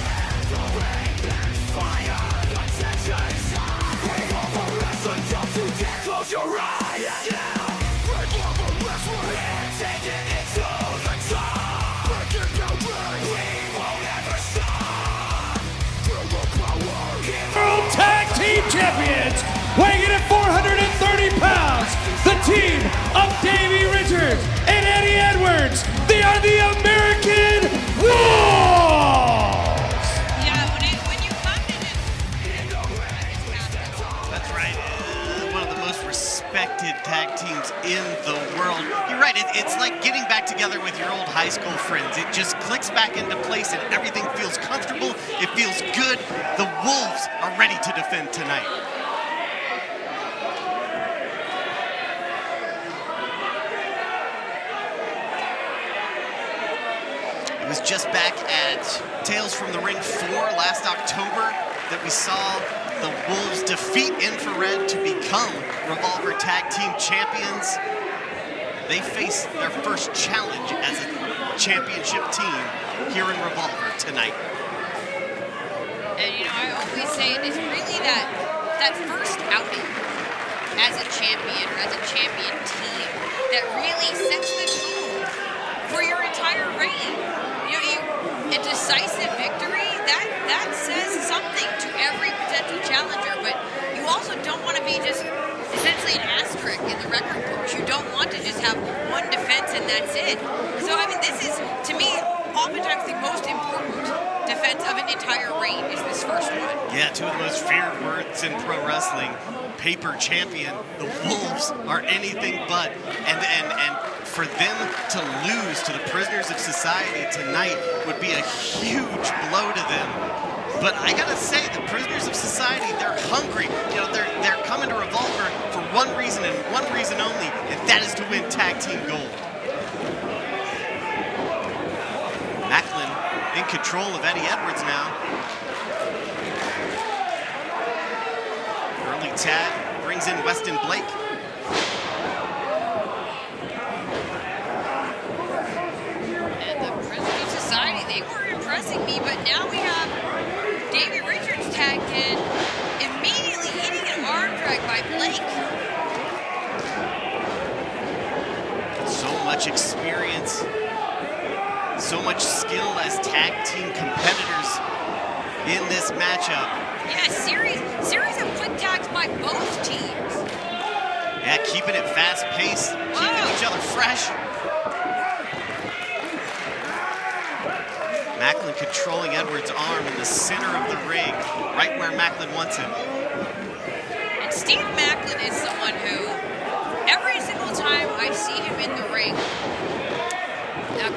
And the rain and fire, the tensions high. Revolver wrestling jump to death, close your eyes. Revolver wrestling, we're taking it to the top. Breaking the ring, we won't ever stop. Feel the power. World Tag Team Champions, weighing in at 430 pounds, the team of Davey Richards and Eddie Edwards. They are the American Wolves! Yeah, when you come to this... That's right. One of the most respected tag teams in the world. You're right. It's like getting back together with your old high school friends. It just clicks back into place and everything feels comfortable. It feels good. The Wolves are ready to defend tonight. It was just back at Tales from the Ring 4 last October that we saw the Wolves defeat Infrared to become Revolver Tag Team Champions. They face their first challenge as a championship team here in Revolver tonight. And you know, I always say it's really that first outing as a champion or as a champion team that really sets the tone for your entire reign. You know, a decisive victory, that says something to every potential challenger, but you also don't want to be just essentially an asterisk in the record books. You don't want to just have one defense and that's it. So, I mean, this is, to me, oftentimes the most important defense of an entire reign is this first one. Yeah, two of the most feared words in pro wrestling. Paper champion. The Wolves are anything but. And for them to lose to the Prisoners of Society tonight would be a huge blow to them. But I gotta say, the Prisoners of Society, they're hungry. You know, they're coming to Revolver for one reason and one reason only, and that is to win tag team gold. Maclin in control of Eddie Edwards now. Early tag brings in Westin Blake. And the Prisoners of Society, they were impressing me, but now we have Davey Richards tagged in, immediately eating an arm drag by Blake. So much experience, so much skill as tag team competitors in this matchup. Yeah, series of quick tags by both teams. Yeah, keeping it fast-paced, keeping each other fresh. Maclin controlling Edwards' arm in the center of the ring, right where Maclin wants him. And Steve Maclin is someone who, every single time I see him in the ring,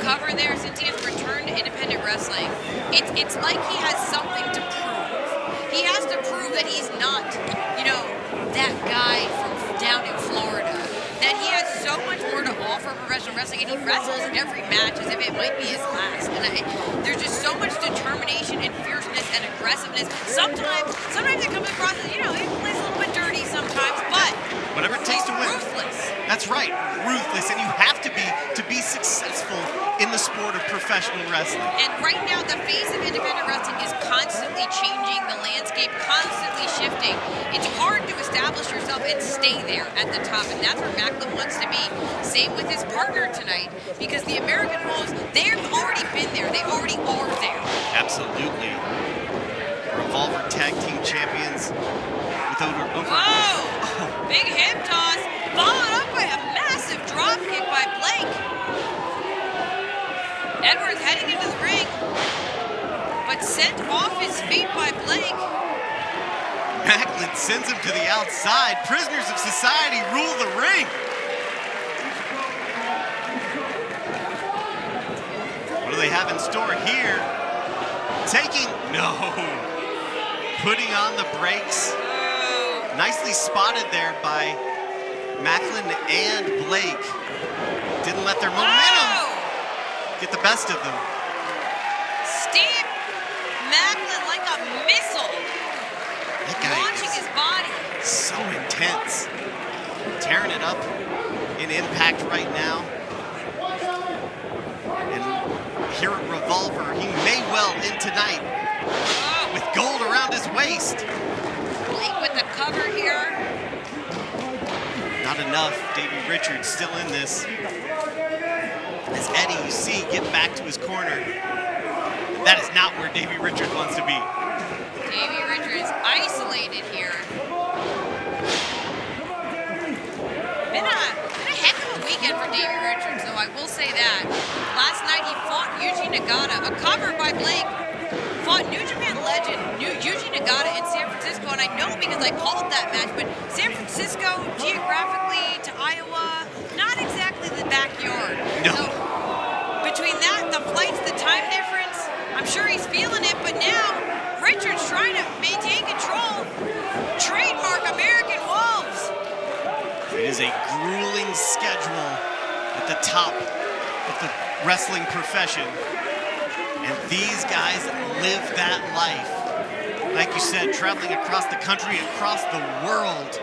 cover there since he has returned to independent wrestling, it's like he has something to prove. He has to prove that he's not, you know, that guy from down in Florida. That he has so much more to offer professional wrestling, and he wrestles every match as if it might be his last. And there's just so much determination and fierceness and aggressiveness. Sometimes it comes across as, you know, he plays a little bit dirty sometimes, but whatever it takes to win. Ruthless. That's right, ruthless, and you have to be successful in the sport of professional wrestling. And right now, the face of independent wrestling is constantly changing the landscape, constantly shifting. It's hard to establish yourself and stay there at the top, and that's where Maclin wants to be. Same with his partner tonight, because the American Wolves, they've already been there. They already are there. Absolutely. Revolver Tag Team Champions with over. Whoa! Big hip toss, followed up by a massive drop kick by Blake. Edwards heading into the ring, but sent off his feet by Blake. Maclin sends him to the outside. Prisoners of society rule the ring. What do they have in store here? Putting on the brakes. Nicely spotted there by Maclin and Blake. Didn't let their momentum get the best of them. Steve Maclin like a missile. That guy Launching his body. so intense. Tearing it up in Impact right now. And here at Revolver, he may well end tonight with gold around his waist. Blake with the cover here. Not enough. Davey Richards still in this. As Eddie, you see, get back to his corner. That is not where Davey Richards wants to be. Davey Richards isolated here. Been a heck of a weekend for Davey Richards, though, I will say that. Last night he fought Yuji Nagata, a cover by Blake. Fought New Japan legend Yuji Nagata in San Francisco, and I know because I called that match, but San Francisco, geographically to Iowa, not exactly the backyard. No. So between that, the flights, the time difference, I'm sure he's feeling it, but now Richards trying to maintain control. Trademark American Wolves. It is a grueling schedule at the top of the wrestling profession. And these guys live that life. Like you said, traveling across the country, across the world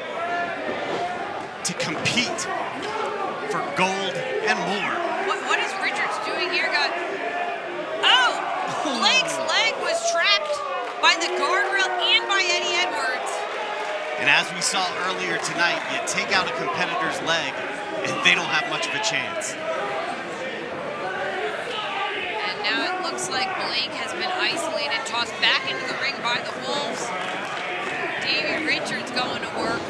to compete for gold and more. What is Richards doing here, God? Oh! Blake's leg was trapped by the guardrail and by Eddie Edwards. And as we saw earlier tonight, you take out a competitor's leg and they don't have much of a chance. Now it looks like Blake has been isolated, tossed back into the ring by the Wolves. Davey Richards going to work.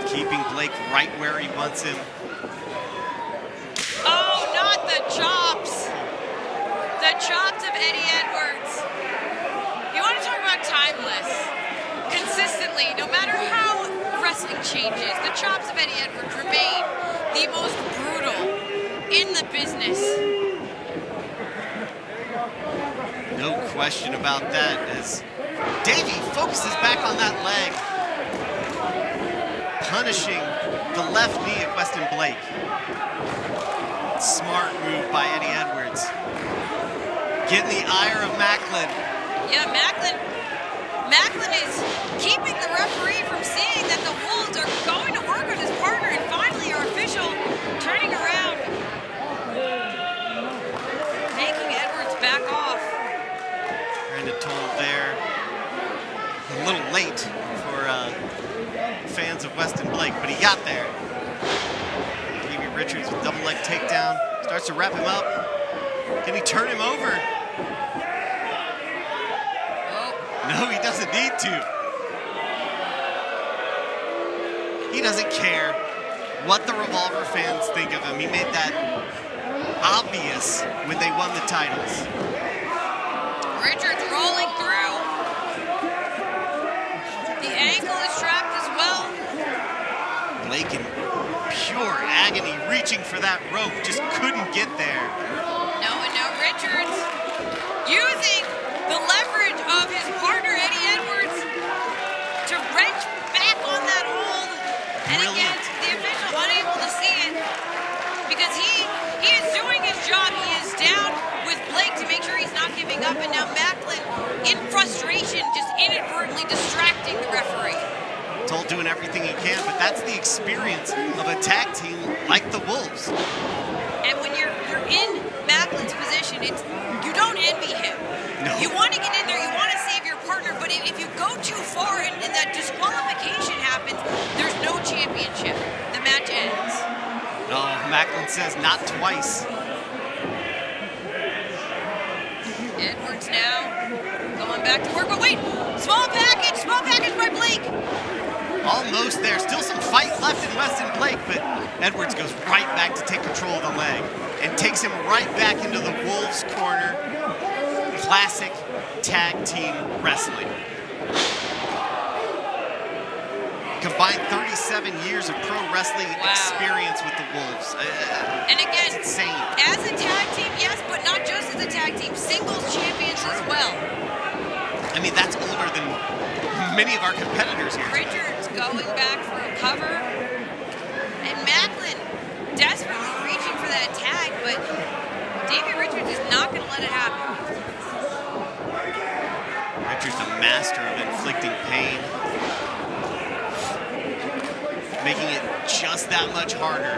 Keeping Blake right where he wants him. Oh, not the chops. The chops of Eddie Edwards. You want to talk about timeless? Consistently, no matter how wrestling changes, the chops of Eddie Edwards remain the most brutal in the business. No question about that, as Davey focuses back on that leg, punishing the left knee of Westin Blake. Smart move by Eddie Edwards. Getting the ire of Maclin. Yeah, Maclin is keeping the referee from seeing that the Wolves are going to work on his partner, and finally our official turning around, making Edwards back off. Brandon told there, a little late for fans of Westin Blake, but he got there. Davey Richards with double leg takedown, starts to wrap him up. Can he turn him over? No, he doesn't need to. He doesn't care what the Revolver fans think of him. He made that obvious when they won the titles. Richards rolling through. The ankle is trapped as well. Blake in pure agony, reaching for that rope, just couldn't get there. No, and now Richards using the leverage of his partner, Eddie Edwards, to wrench back on that hold. And again, the official unable to see it because he is doing his job. He is down with Blake to make sure he's not giving up. And now Maclin, in frustration, just inadvertently distracting the referee. Told to doing everything he can, but that's the experience of a tag team like the Wolves. And when you're in Maclin's position, you don't envy him. No. You want to get in there, you want to save your partner, but if you go too far and that disqualification happens, there's no championship. The match ends. No, Maclin says not twice. Edwards now going back to work, but wait, small package by Blake. Almost there, still some fight left in Westin Blake, but Edwards goes right back to take control of the leg and takes him right back into the Wolves corner. Classic tag team wrestling. Combined 37 years of pro wrestling experience with the Wolves. And again, it's insane. As a tag team, yes, but not just as a tag team, singles champions as well. I mean, that's older than many of our competitors here. Richards going back for a cover. And Maclin desperately reaching for that tag, but Davey Richards is not going to let it happen. Richards, a master of inflicting pain. Making it just that much harder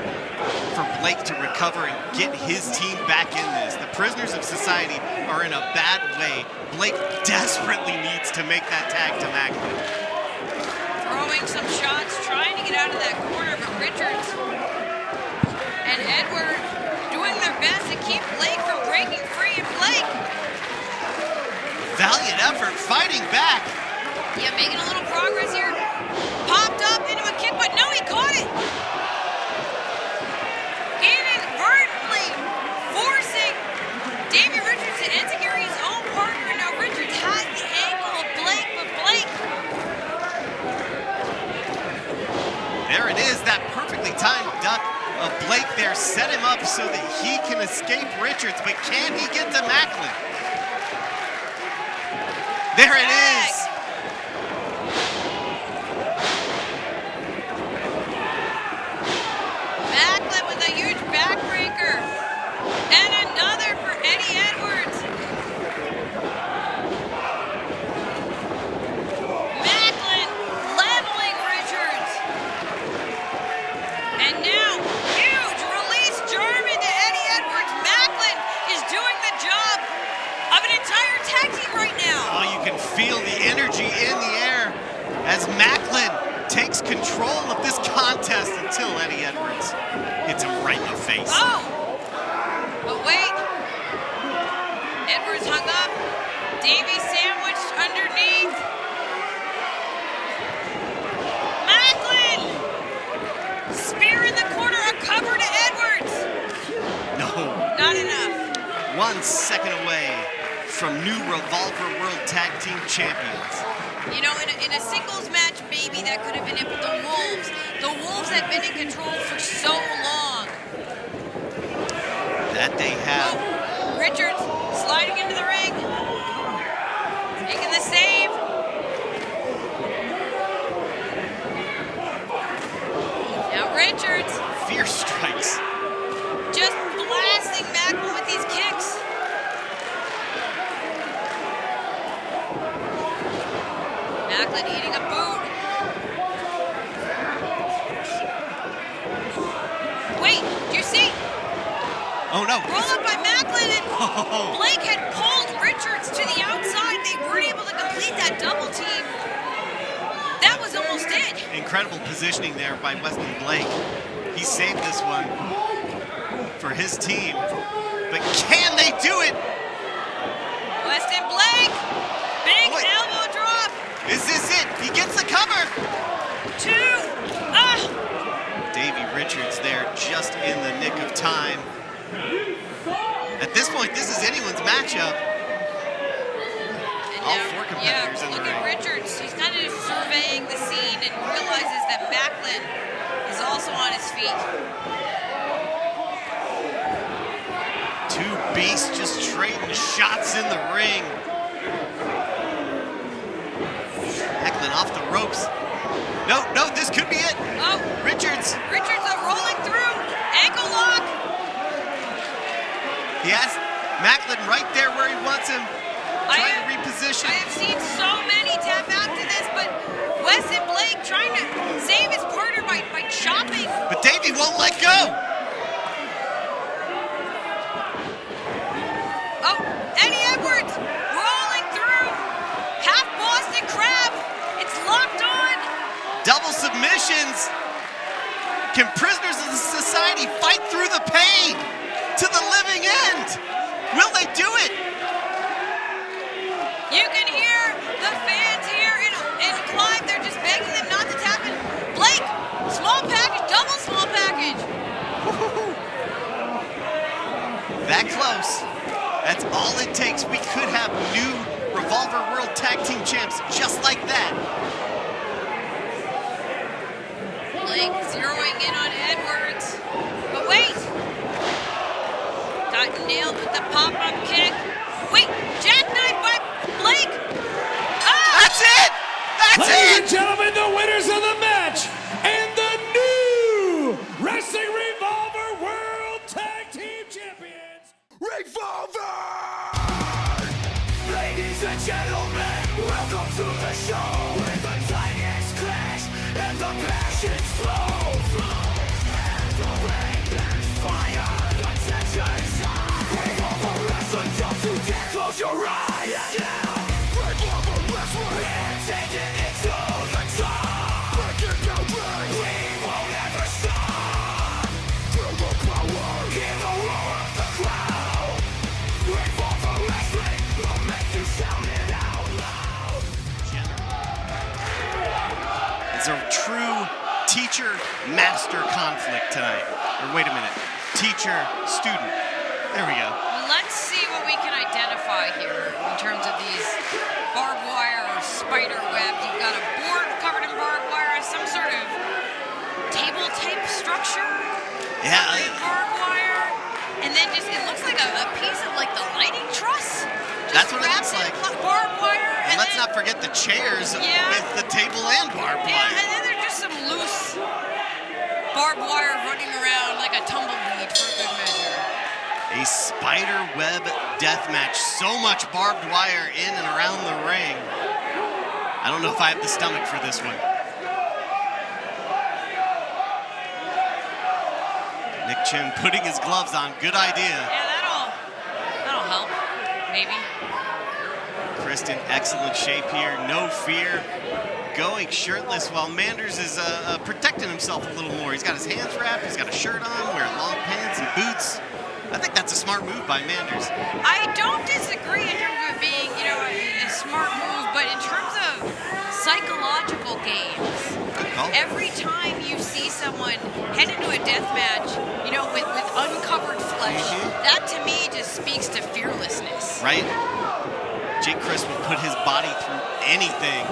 for Blake to recover and get his team back in this. The prisoners of society are in a bad way. Blake desperately needs to make that tag to Maclin. Throwing some shots, trying to get out of that corner, but Richards and Edward doing their best to keep Blake from breaking free. And Blake, valiant effort, fighting back. yeah, making a little progress here. Popped up into a kick, but no, he caught it. Inadvertently forcing Davey Richards to enziguri his own partner. Now Richards has the ankle of Blake, but Blake. There it is, that perfectly timed duck of Blake there set him up so that he can escape Richards, but can he get to Maclin? There it is. Maclin with a huge backbreaker. And another for Eddie Edwards. Maclin leveling Richards. And now, huge release German to Eddie Edwards. Maclin is doing the job of an entire tag team right now. Oh, you can feel the energy in the air as Maclin takes control of this contest until Eddie Edwards hits him right in the face. Oh! But wait. Edwards hung up. Davey sandwiched underneath. Maclin! Spear in the corner, a cover to Edwards. No. Not enough. 1 second away from new Revolver World Tag Team Champions. You know, in a singles match, maybe that could have been it, but the Wolves had been in control for so long. That they have. Oh, Richards sliding into the ring. Making the save. Now Richards. Fierce strikes. Just blasting Maclin with these kicks. Maclin eating a boot. Wait, do you see? Oh no. Roll up by Maclin, and Blake had pulled Richards to the outside. They weren't able to complete that double team. That was almost it. Incredible positioning there by Westin Blake. He saved this one for his team. But can they do it? Westin Blake, big elbow drop. Is this it? He gets the cover. 2. Davey Richards there just in the nick of time. At this point, this is anyone's matchup. All 4 competitors in the look ring. at Richards. He's kind of just surveying the scene and realizes that Maclin is also on his feet. 2 beasts just trading shots in the ring. Maclin off the ropes. No, this could be it. Oh, Richards. Richards rolling through. Ankle lock. He has Maclin right there where he wants him. Trying to reposition. I have seen so many tap out to this, but Westin Blake trying to won't let go. Oh, Eddie Edwards rolling through. Half Boston Crab. It's locked on. Double submissions. Can prisoners of the society fight through the pain to the living end? Will they do it? You can hear the fans here in Clive. They're just begging them not to tap in. Blake, small package, double small package. That close. That's all it takes. We could have new Revolver World Tag Team Champs just like that. Blake zeroing in on Edwards. But wait! Got nailed with the pop-up kick. Wait, jackknife by Blake! Ah! That's it! That's Ladies it! and gentlemen, the winners of the match and the new Wrestling Revolver World Tag Team Champions, Revolver! Ladies and gentlemen, welcome to the show. With the tiniest clash and the passions flow. And the rain and fire, the tensions high. Revolver wrestling, jump to death, close your eyes. Yeah. Revolver wrestling, and taking it to the top. Breaking down ranks, we won't ever stop. Feel the power, hear the roar of the crowd. Revolver wrestling will make you shout it out loud. It's a true teacher-master conflict tonight. Or wait a minute, teacher-student. There we go. Let's see what we can identify here in terms of these barbed wire or spider webs. You've got a board covered in barbed wire, some sort of table tape structure. Yeah. covered in barbed wire. And then just, it looks like a piece of like the lighting truss. That's what it looks like. Barbed wire. And let's not forget the chairs with the table and barbed Yeah, wire. and then there's just some loose barbed wire running around like a tumbleweed for good measure. A spider web death match. So much barbed wire in and around the ring. I don't know if I have the stomach for this one. Nick Chin putting his gloves on. Good idea. Yeah, that'll help. Maybe. Crist in excellent shape here. No fear. Going shirtless while Manders is protecting himself a little more. He's got his hands wrapped. He's got a shirt on, wearing long pants and boots. I think that's a smart move by Manders. I don't disagree in terms of it being, a smart move, but in terms of psychological games, every time you see someone head into a death match, with uncovered flesh, that to me just speaks to fearlessness. Right? Jake Crist will put his body through anything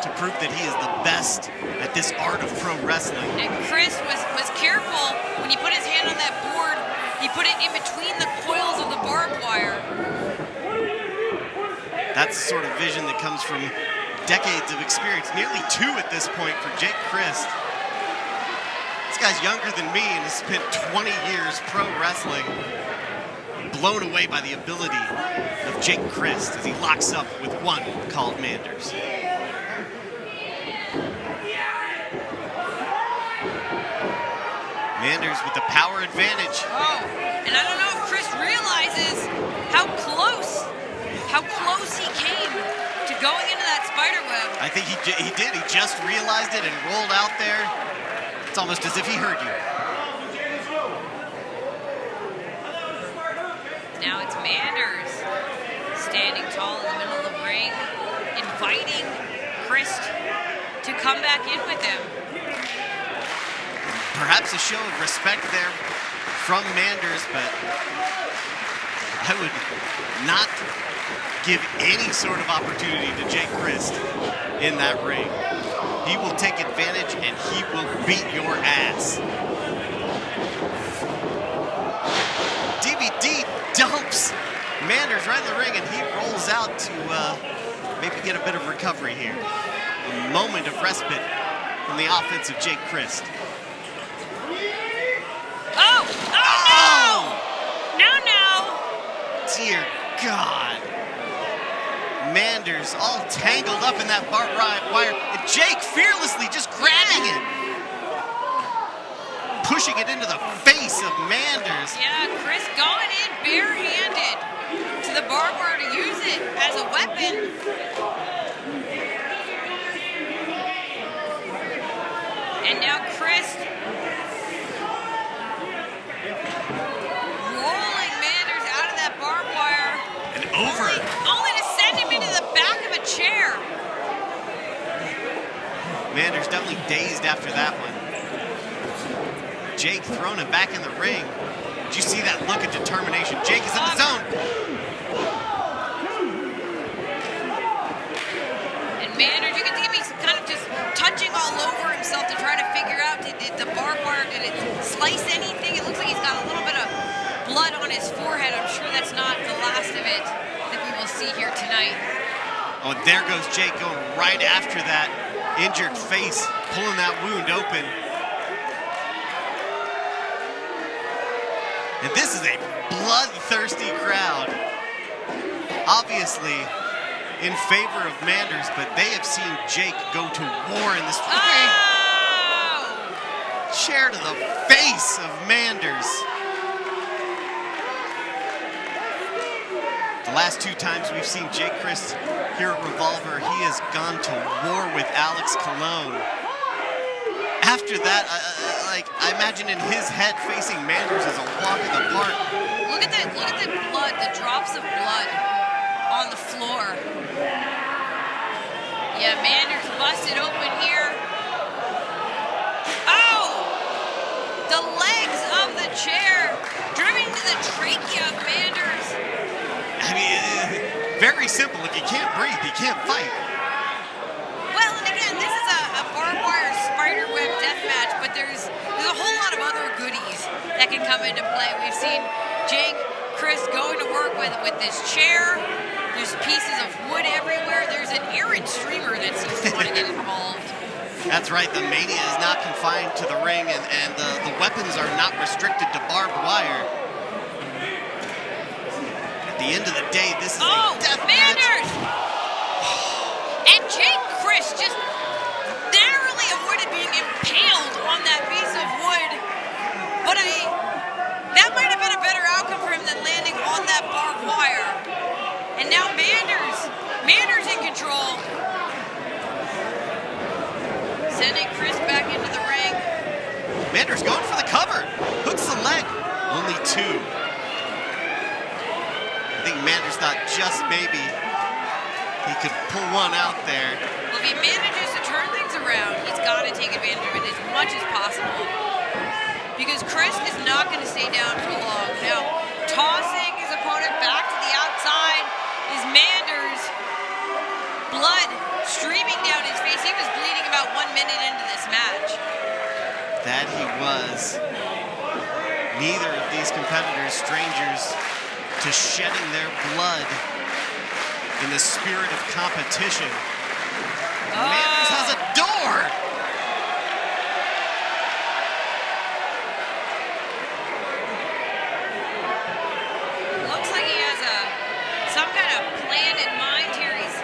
to prove that he is the best at this art of pro wrestling. And Crist was careful when he put his hand on that board. He put it in between the coils of the barbed wire. That's the sort of vision that comes from decades of experience. Nearly 2 at this point for Jake Crist. This guy's younger than me and has spent 20 years pro wrestling. Blown away by the ability of Jake Crist as he locks up with one called Manders. Manders with the power advantage. Oh, and I don't know if Crist realizes how close he came to going into that spider web. I think he did. He just realized it and rolled out there. It's almost as if he heard you. Now it's Manders standing tall in the middle of the ring, inviting Crist to come back in with him. Perhaps a show of respect there from Manders, but I would not give any sort of opportunity to Jake Crist in that ring. He will take advantage and he will beat your ass. DVD dumps Manders right in the ring and he rolls out to maybe get a bit of recovery here. A moment of respite from the offense of Jake Crist. Oh no! No! Dear God. Manders all tangled up in that barbed wire. And Jake fearlessly just grabbing it. pushing it into the face of Manders. Yeah, Crist going in barehanded to the barbed wire to use it as a weapon. And now Crist rolling Manders out of that barbed wire. And over. Only to send him into the back of a chair. Manders definitely dazed after that one. Jake throwing him back in the ring. Did you see that look of determination? Jake is in the zone. And Manders, you can see him, he's kind of just touching all over himself to try to figure out, did the barbed wire, did it slice anything? It looks like he's got a little bit of blood on his forehead. I'm sure that's not the last of it that we will see here tonight. Oh, there goes Jake going right after that injured face, pulling that wound open. And this is a bloodthirsty crowd. Obviously in favor of Manders, but they have seen Jake go to war in this ring. Chair to the face of Manders. The last 2 times we've seen Jake Crist here at Revolver, he has gone to war with Alex Colon. After that, I imagine in his head facing Manders is a walk in the park. Look at the blood, the drops of blood on the floor. Yeah, Manders busted open here. Oh! The legs of the chair driven into the trachea of Manders. I mean, very simple. If you can't breathe, you can't fight. Well, and again, this is a barbed wire spiderweb death match, but there's a whole lot of other goodies that can come into play. We've seen Jake Crist going to work with this chair. There's pieces of wood everywhere. There's an errant streamer that seems to want to get involved. That's right. The Mania is not confined to the ring, and the weapons are not restricted to barbed wire. At the end of the day, this is a death Manders! match. And Jake Crist just narrowly avoided being impaled on that piece of wood. But that might have been a better outcome for him than landing on that barbed wire. And now Manders in control. Sending Crist back into the ring. Manders going for the cover. Hooks the leg. Only 2. I think Manders thought just maybe he could pull one out there. Well, if he manages to turn things around, he's got to take advantage of it as much as possible. Because Crist is not going to stay down for long. Now, tossing his opponent back to the outside is Manders. Blood streaming down his face. He was bleeding about 1 minute into this match. That he was. Neither of these competitors strangers to shedding their blood in the spirit of competition. Manders has a door. Looks like he has some kind of plan in mind here. He's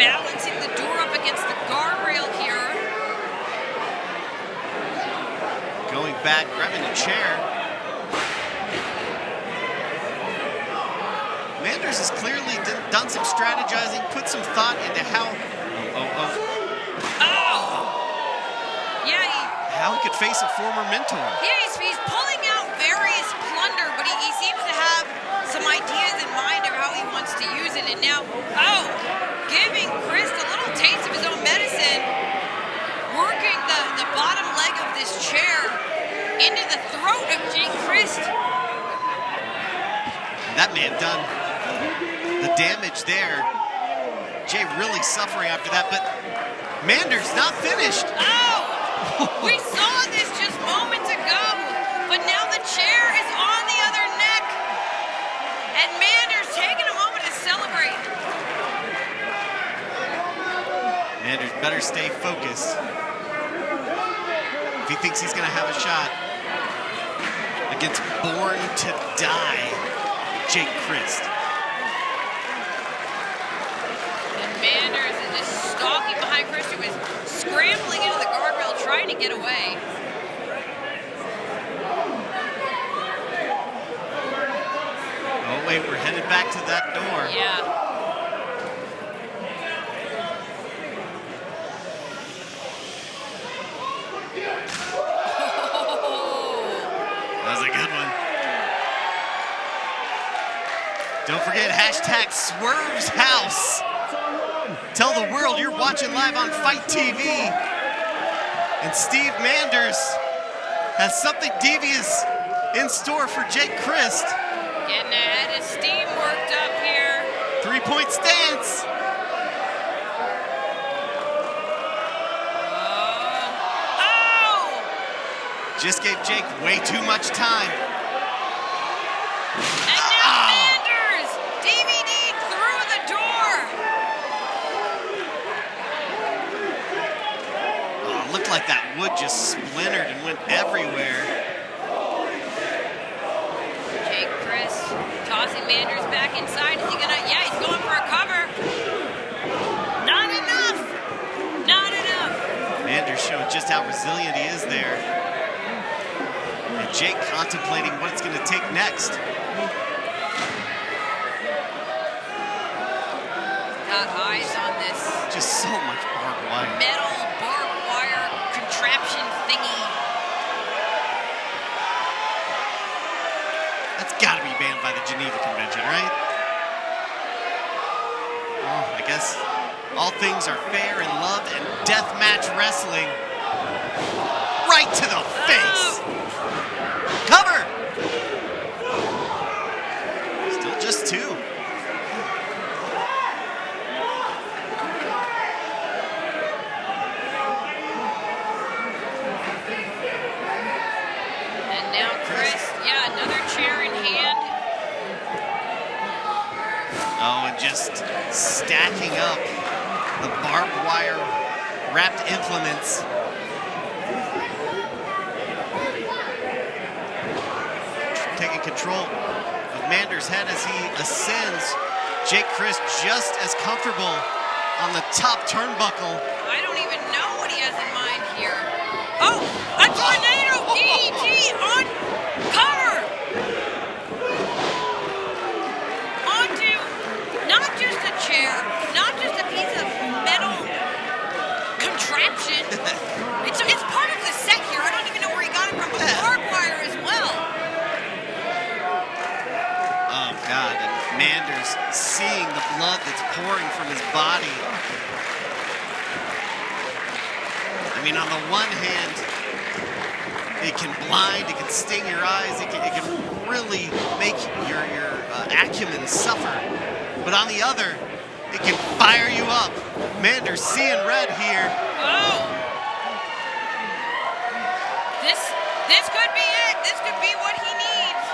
balancing the door up against the guardrail here. Going back, grabbing a chair. Manders has clearly done some strategizing, put some thought into how how he could face a former mentor. Yeah, he's pulling out various plunder, but he seems to have some ideas in mind of how he wants to use it. And now, giving Crist a little taste of his own medicine, working the bottom leg of this chair into the throat of Jake Crist. That may have done the damage there. Jay really suffering after that, but Manders not finished. We saw this just moments ago, but now the chair is on the other neck, and Manders taking a moment to celebrate. Manders better stay focused if he thinks he's gonna have a shot against Born to Die, Jake Crist. And Manders is just stalking behind Crist, who is scrambling into the guardrail, trying to get away. wait, we're headed back to that door. Yeah. That was a good one. Don't forget, hashtag Swerve's House. Tell the world you're watching live on Fight TV. And Steve Manders has something devious in store for Jake Crist. Getting ahead of steam worked up here. 3-point stance. Oh! Just gave Jake way too much time. And now Manders! DVD through the door! Oh, it looked like that wood just splintered and went everywhere. Jake Crist tossing Manders back inside. Is he gonna? Yeah, he's going for a cover. Not enough! Not enough! Manders showing just how resilient he is there. And Jake contemplating what it's going to take next. Got eyes on this Just so much barbed wire. metal barbed wire contraption thingy. That's got to be banned by the Geneva Convention, right? Oh, I guess all things are fair in love and deathmatch wrestling. Right to the face. Cover. Still just two. And now Crist, yeah, another chair in hand. Oh, and just stacking up the barbed wire wrapped implements. Taking control of Manders' head as he ascends. Jake Crist just as comfortable on the top turnbuckle. I don't even know what he has in mind here. Oh, a tornado DDT on cover. Onto not just a chair, not just a piece of metal contraption. It's part of the set here. I don't even know where he got it from, but barbed wire as well. Oh, God. And Manders seeing the blood that's pouring from his body. I mean, on the one hand, it can blind, it can sting your eyes, it can really make your acumen suffer. But on the other, it can fire you up. Manders seeing red here. Oh! This could be it. This could be what he needs.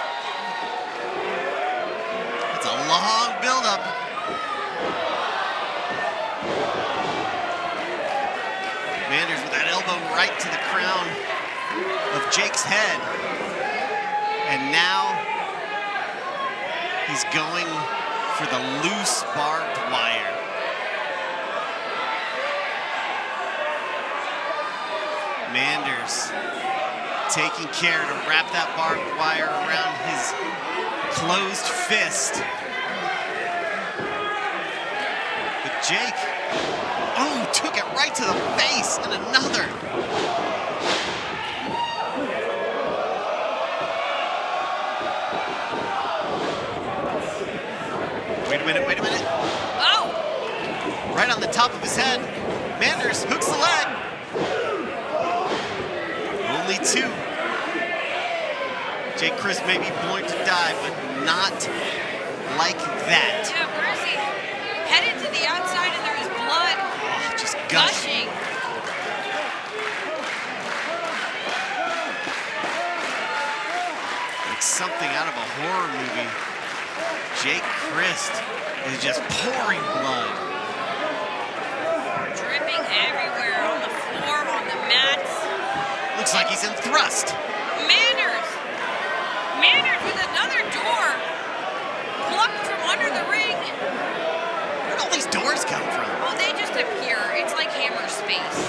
It's a long buildup. Manders with that elbow right to the crown of Jake's head. And now he's going for the loose barbed wire. Manders taking care to wrap that barbed wire around his closed fist. But Jake, oh, took it right to the face, and another. Wait a minute, wait a minute. Oh! Right on the top of his head. Manders hooks the leg. Only two. Jake Crist may be born to die, but not like that. Yeah, where is he? Headed to the outside and there is blood Just gushing. Like something out of a horror movie. Jake Crist is just pouring blood. Dripping everywhere on the floor, on the mats. Looks like he's in thrust. Manders with another door plucked from under the ring. Where'd all these doors come from? Oh, they just appear. It's like Hammer Space.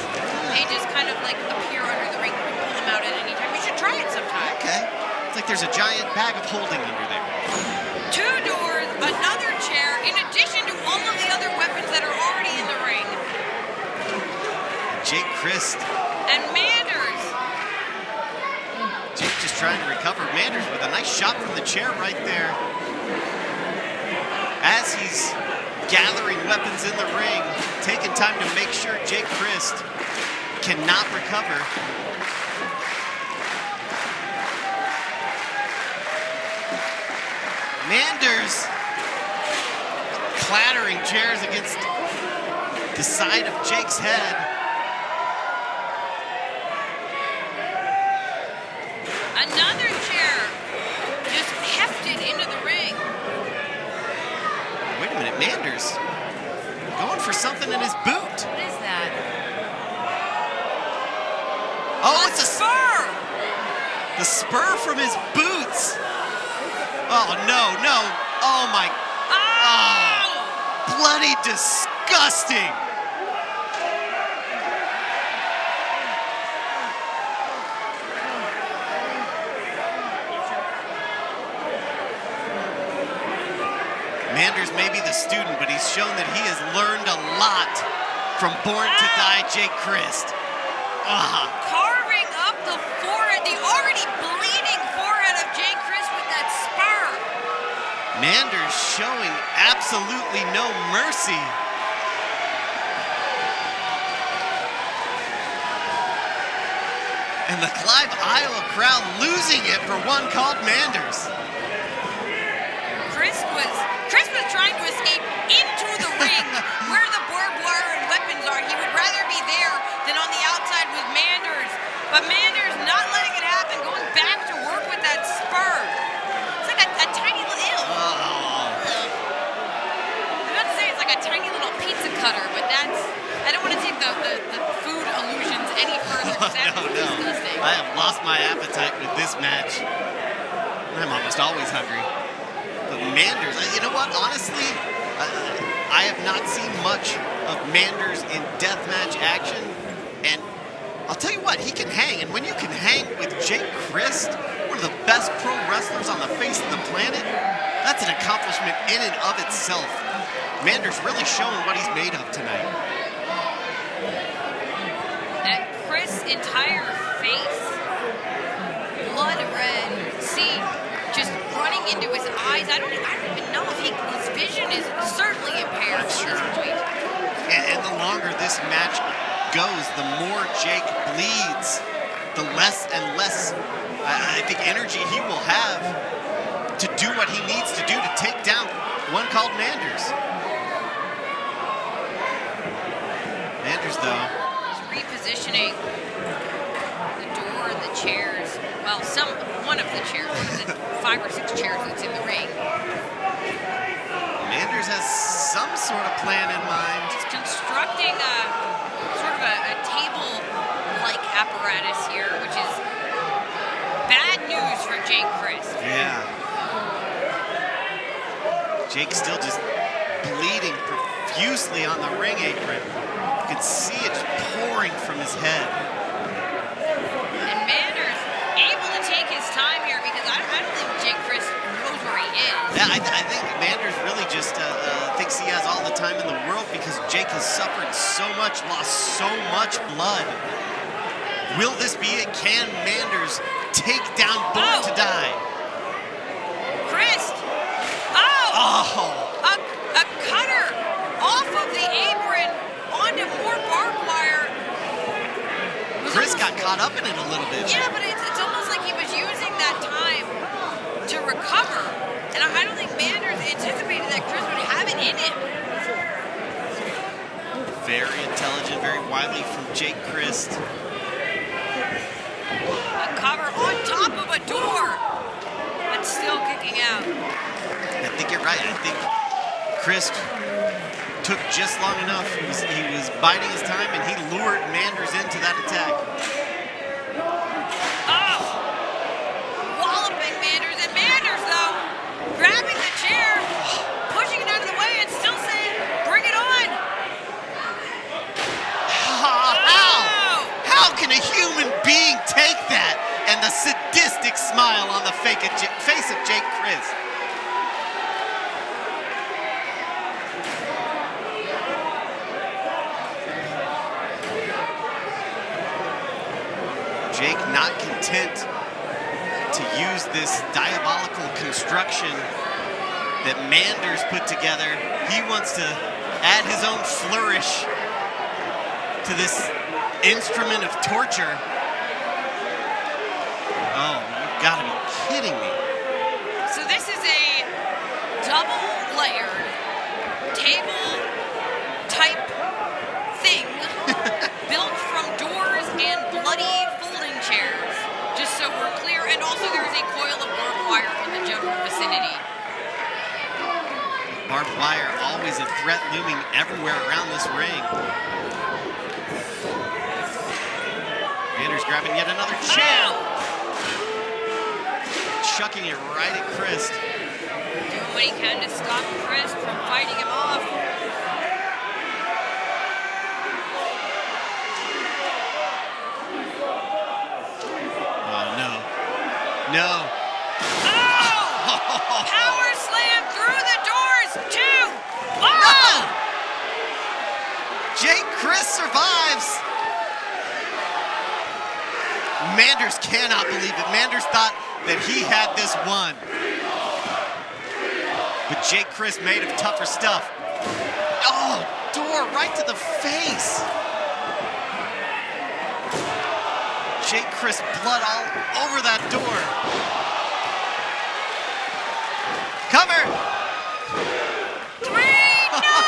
They just kind of like appear under the ring. You can pull them out at any time. You should try it sometime. Okay. It's like there's a giant bag of holding under there. Two doors. Jake Crist. And Manders. Jake just trying to recover. Manders with a nice shot from the chair right there. As he's gathering weapons in the ring, taking time to make sure Jake Crist cannot recover. Manders clattering chairs against the side of Jake's head. Another chair just hefted into the ring. Wait a minute, Manders going for something in his boot. What is that? Oh, it's a spur! The spur from his boots. Oh, no, no. Oh, my. Oh, bloody disgusting. Manders may be the student, but he's shown that he has learned a lot from Born to Die Jake Crist. Carving up the forehead, the already bleeding forehead of Jake Crist with that spur. Manders showing absolutely no mercy. And the Clive, Iowa crowd losing it for one called Manders. Crist was trying to escape into the ring where the barbed wire and weapons are. He would rather be there than on the outside with Manders. But Manders not letting it happen, going back to work with that spur. It's like a tiny little, I'm about to say it's like a tiny little pizza cutter, but I don't want to take the food illusions any further. No. Disgusting. I have lost my appetite with this match. I'm almost always hungry. But Manders, you know what? Honestly, I have not seen much of Manders in deathmatch action. And I'll tell you what, he can hang. And when you can hang with Jake Crist, one of the best pro wrestlers on the face of the planet, that's an accomplishment in and of itself. Manders really showing what he's made of tonight. That Crist's entire face, blood red. You can see just running into his eyes. I don't even know if his vision is certainly impaired at this point. And the longer this match goes, the more Jake bleeds, the less and less, I think, energy he will have to do what he needs to do to take down one called Manders. Manders, though, he's repositioning the door and the chairs. Well, one of the chairs, one of the 5 or 6 chairs that's in the ring. Manders has some sort of plan in mind. He's constructing a table-like apparatus here, which is bad news for Jake Crist. Yeah. Jake still just bleeding profusely on the ring apron. You can see it just pouring from his head. And Manders able to take his time here because I don't think Jake Crist knows where he is. Yeah, I think Manders really just thinks he has all the time in the world because Jake has suffered so much, lost so much blood. Will this be it? Can Manders take down Born to Die? Crist! A cutter off of the apron onto more barbed wire. Crist got caught up in it a little bit. Yeah, but it's almost like he was using that time to recover. And I don't think Manders anticipated that Crist would have it in him. Very intelligent, very wily from Jake Crist. A cover on top of a door, but still kicking out. I think you're right. I think Crist took just long enough. He was biding his time, and he lured Manders into that attack. Oh! Walloping Manders, and Manders, though, grabbing the chair, pushing it out of the way, and still saying, bring it on! How can a human being take that? And the sadistic smile on the face of Jake Crist. Jake not content to use this diabolical construction that Manders put together. He wants to add his own flourish to this instrument of torture. Oh, you've got to be kidding me. So this is a double-layered table-type thing built from doors and bloody folding chairs, just so we're clear. And also there's a coil of barbed wire in the general vicinity. Barbed wire, always a threat looming everywhere around this ring. Manders grabbing yet another chair. Chucking it right at Crist. Doing what he can to stop Crist from fighting him off. Oh, no. No. Oh! Power slam through the doors. 2. Oh! Jake Crist survives. Manders cannot believe it. Manders thought that he had this won. But Jake Crist made of tougher stuff. Oh, door right to the face. Jake Crist, blood all over that door. Cover. 3, no!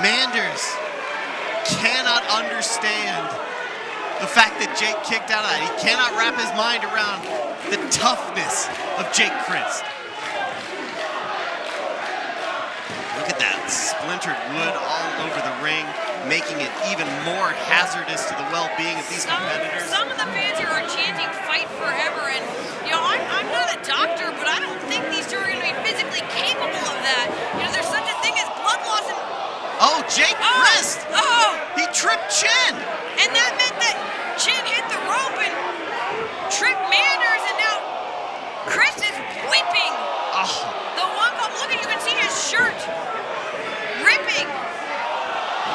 Manders cannot understand the fact that Jake kicked out of that. He cannot wrap his mind around the toughness of Jake Crist. Look at that splintered wood all over the ring, making it even more hazardous to the well-being of these competitors. Some of the fans here are chanting "Fight forever," and I'm not a doctor, but I don't think these two are going to be physically capable of that. There's such a thing as blood loss. Oh, Jake Crist! Oh! He tripped Chin! And that meant that Chin hit the rope and tripped Manders, and now Crist is whipping. Oh. The one come, look at, you can see his shirt ripping.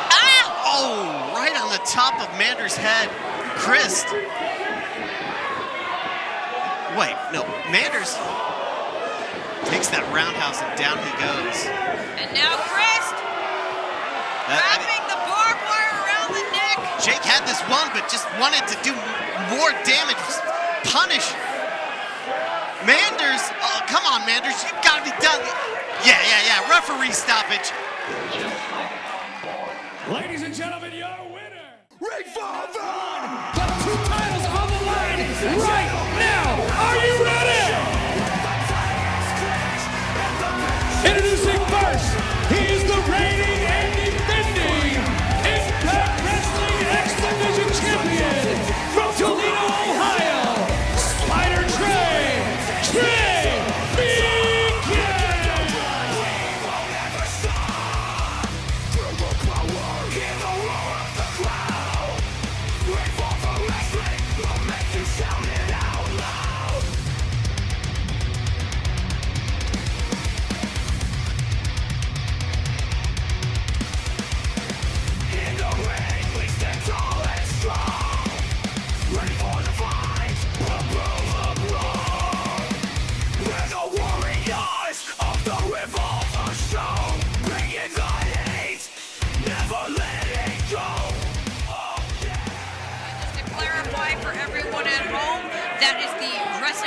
Ah! Oh, right on the top of Manders' head. Crist. Wait, no, Manders takes that roundhouse and down he goes. And now Crist wrapping the barbed wire around the neck. Jake had this one, but just wanted to do more damage, just punish Manders. Oh, come on, Manders, you've got to be done. Yeah, referee stoppage. Ladies and gentlemen, your winner, Revolver! got 2 titles on the line right now. Are you ready? Introducing first, he is the reigning and defending Impact Wrestling X Division Champion from Toledo, Ohio, Spider Trey Miguel.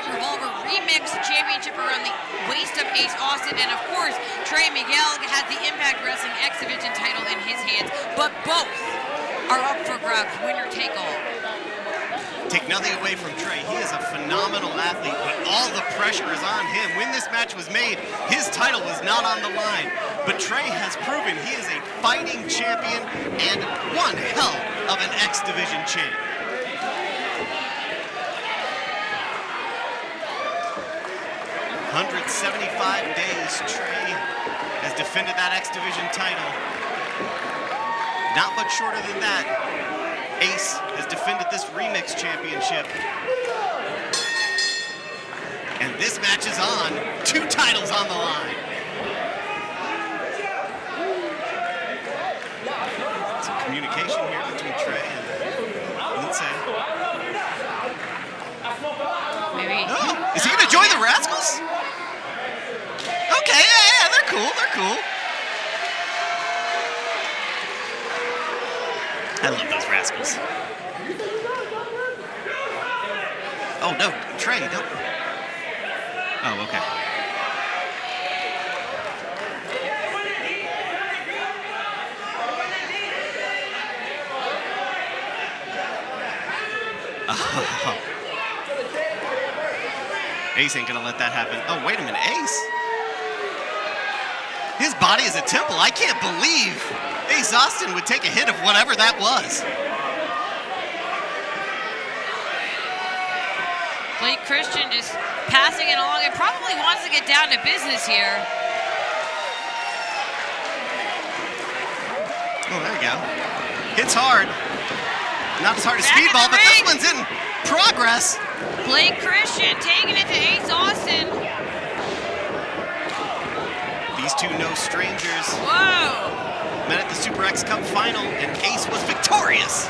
Revolver Remix Championship around the waist of Ace Austin, and of course, Trey Miguel has the Impact Wrestling X Division title in his hands, but both are up for grabs, winner take all. Take nothing away from Trey. He is a phenomenal athlete, but all the pressure is on him. When this match was made, his title was not on the line. But Trey has proven he is a fighting champion and one hell of an X Division champ. "175 days, Trey has defended that X Division title. Not much shorter than that, Ace has defended this Remix Championship. And this match is on. 2 titles on the line. Some communication here between Trey and Lince. Maybe. Oh, is he gonna join the Rascals? Okay, yeah, they're cool. I love those Rascals. Oh no, Trey, don't. Oh, okay. Oh. Ace ain't gonna let that happen. Oh, wait a minute, Ace? His body is a temple. I can't believe Ace Austin would take a hit of whatever that was. Blake Christian just passing it along and probably wants to get down to business here. Oh, there you go. Hits hard. Not as hard as Back in Speedball, the but this ring. one's in progress. Blake Christian taking it to Ace Austin. These two no strangers. Whoa. Met at the Super X Cup final, and Ace was victorious.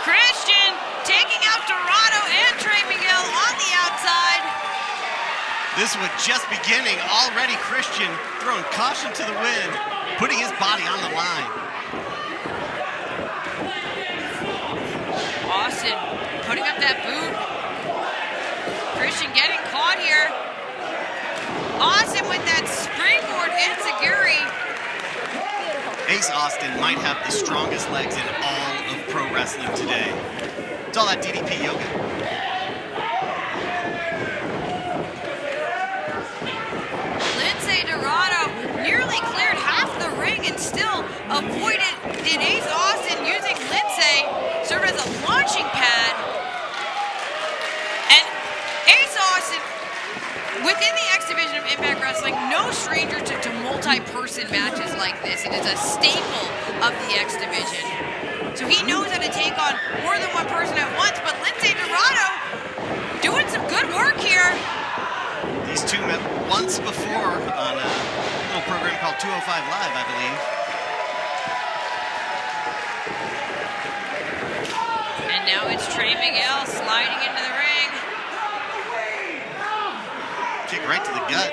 Christian taking out Dorado and Trey Miguel on the outside. This was just beginning. Already Christian throwing caution to the wind, putting his body on the line. Austin putting up that boot. Christian getting caught here. Austin with that springboard enziguri. Ace Austin might have the strongest legs in all of pro wrestling today. It's all that DDP yoga. Lince Dorado nearly cleared half the ring and still avoided Ace Austin using Lince, served as a launching pad. And Ace Austin, within the X Division of Impact Wrestling, no stranger to multi-person matches like this. It is a staple of the X Division. So he knows how to take on more than one person at once, but Lince Dorado doing some good work here. These two met once before on a little program called 205 Live, I believe. And now it's Trey Miguel sliding into the ring. Kick right to the gut.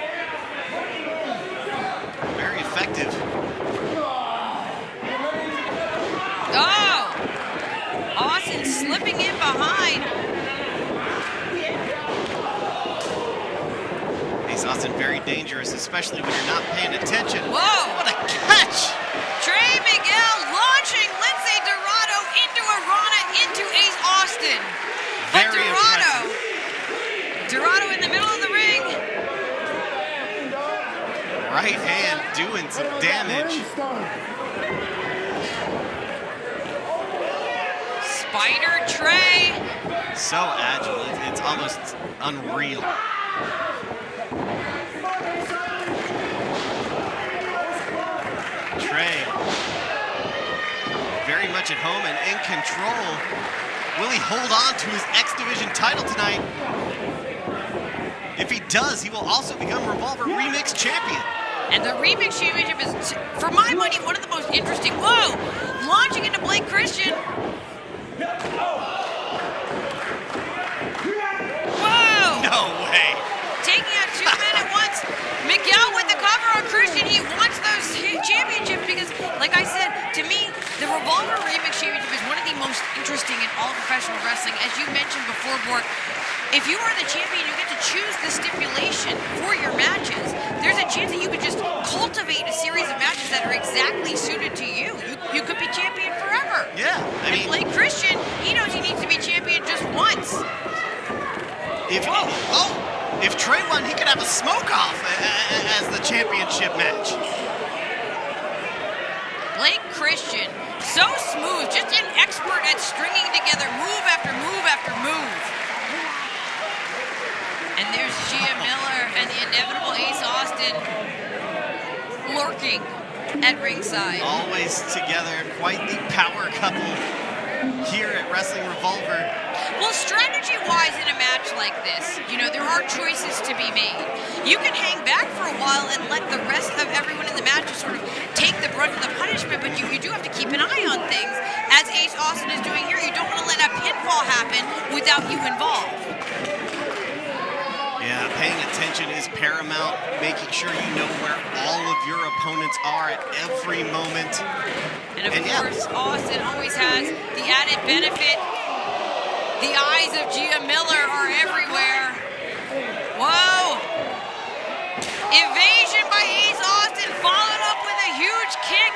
Very effective. Oh! Austin slipping in behind. Ace Austin very dangerous, especially when you're not paying attention. Whoa! What a catch! Trey Miguel launching Lince Dorado into a Rana into Ace Austin. But Very Dorado in the middle of the ring. Right hand doing some damage. Spider Trey. So agile, it's almost unreal. Trey, very much at home and in control. Will he hold on to his X Division title tonight? If he does, he will also become Revolver Remix Champion. And the Remix Championship is, for my money, one of the most interesting. Whoa! Launching into Blake Christian. Whoa! No way. Taking out two men at once. Miguel with the cover on Christian. He wants those championships because, like I said, to me, the Revolver Remix Championship is one of the most interesting in all professional wrestling. As you mentioned before, Bork, if you are the champion, you get to choose the stipulation for your matches. There's a chance that you could just cultivate a series of matches that are exactly suited to you. You could be champion forever. Yeah, I mean, And Blake Christian, he knows he needs to be champion just once. if Trey won, he could have a smoke-off as the championship match. Blake Christian, so smooth, just an expert at stringing together move after move after move. And there's Gia Miller and the inevitable Ace Austin lurking at ringside. Always together, quite the power couple here at Wrestling Revolver. Well, strategy-wise in a match like this, you know, there are choices to be made. You can hang back for a while and let the rest of everyone in the match just sort of all happen without you involved. Yeah, paying attention is paramount, making sure you know where all of your opponents are at every moment. And of course, Austin always has the added benefit. The eyes of Gia Miller are everywhere. Whoa! Evasion by Ace Austin, followed up with a huge kick.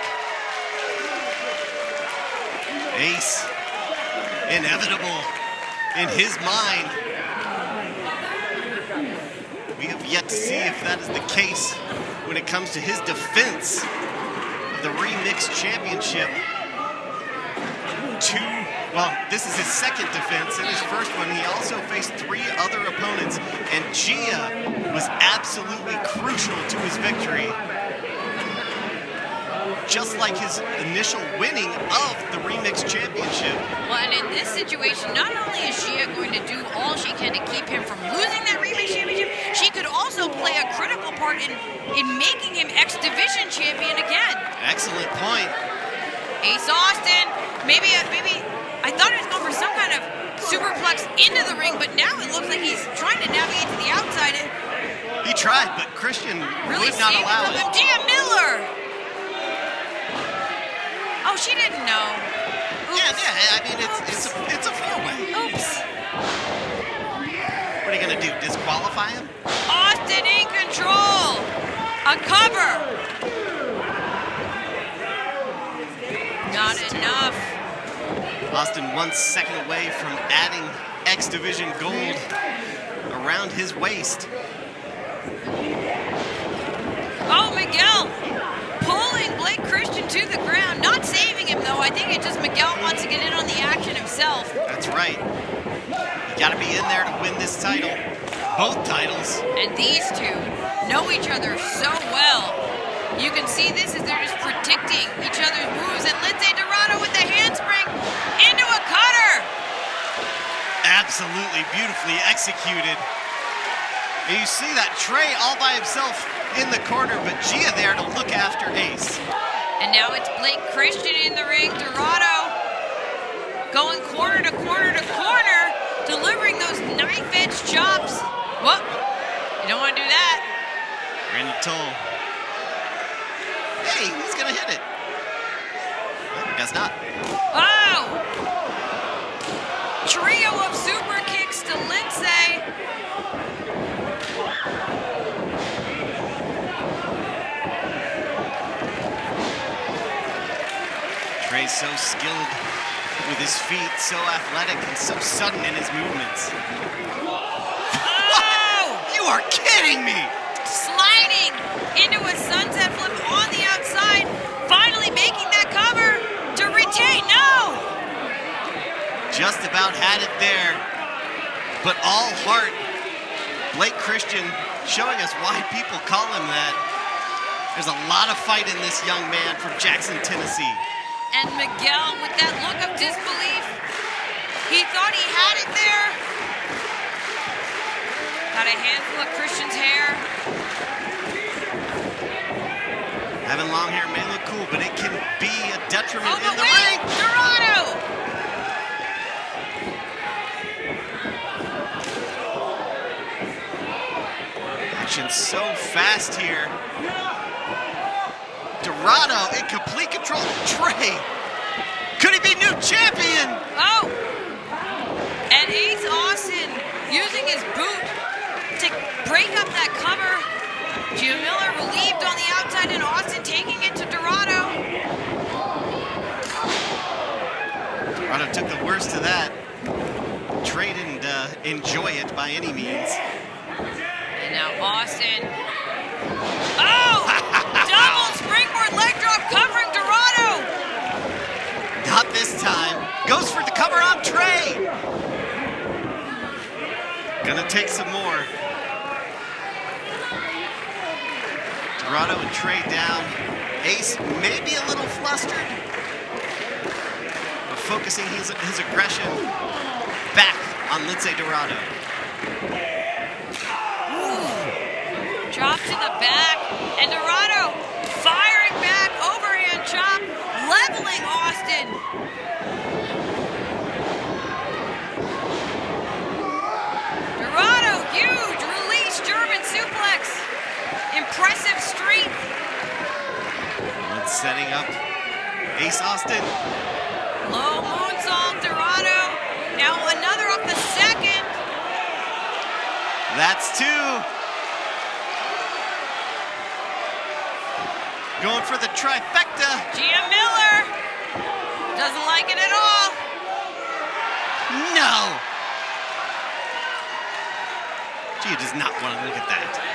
Ace, inevitable in his mind. We have yet to see if that is the case when it comes to his defense of the Remix Championship. This is his second defense. In his first one, he also faced 3 other opponents, and Gia was absolutely crucial to his victory. Just like his initial winning of the Remix Championship. Well, and in this situation, not only is Gia going to do all she can to keep him from losing that Remix Championship, she could also play a critical part in making him X Division champion again. Excellent point. Ace Austin, maybe I thought he was going for some kind of superplex into the ring, but now it looks like he's trying to navigate to the outside. He tried, but Christian Really would not allow it. Gia Miller! Oh, she didn't know. Oops. Yeah, I mean, it's a 4-way. Oops. What are you going to do, disqualify him? Austin in control. A cover. Not enough. Austin 1 second away from adding X Division gold around his waist. Oh, Miguel pulling Blake Christian to the ground. Not saving him, though. I think it's just Miguel wants to get in on the action himself. That's right. You got to be in there to win this title. Both titles. And these two know each other so well. You can see this as they're just predicting each other's moves. And Lince Dorado with the handspring into a cutter. Absolutely beautifully executed. And you see that Trey all by himself in the corner, but Gia there to look after Ace. And now it's Blake Christian in the ring. Dorado going corner to corner to corner, delivering those knife-edge chops. Whoa, you don't want to do that. Randy Toll. Hey, he's gonna hit it. Well, I guess not. Wow! Trio of super kicks to Lince. Trey's so skilled with his feet, so athletic, and so sudden in his movements. Oh! You are kidding me! Sliding into a sunset flip on the outside, finally making that cover to retain. No! Just about had it there, but all heart. Blake Christian showing us why people call him that. There's a lot of fight in this young man from Jackson, Tennessee. And Miguel with that look of disbelief. He thought he had it there. Got a handful of Christian's hair. Having long hair may look cool, but it can be a detriment Oh, in the wait! ring. Dorado! Action so fast here. Dorado in complete control. Trey, could he be new champion? Oh! And Ace Austin using his boot to break up that cover. Gia Miller relieved on the outside and Austin taking it to Dorado. Dorado took the worst of that. Trey didn't enjoy it by any means. And now Austin. Oh! Double springboard leg drop covering Dorado. Not this time. Goes for the cover on Trey. Gonna take some more. Dorado and Trey down. Ace maybe a little flustered, but focusing his aggression back on Lince Dorado. Drop to the back, and Dorado firing back, overhand chop, leveling Austin. impressive strength. Lince setting up Ace Austin. Low moonsault, Dorado. Now another off the second. That's two. Going for the trifecta. Gia Miller doesn't like it at all. No. Gia does not want to look at that.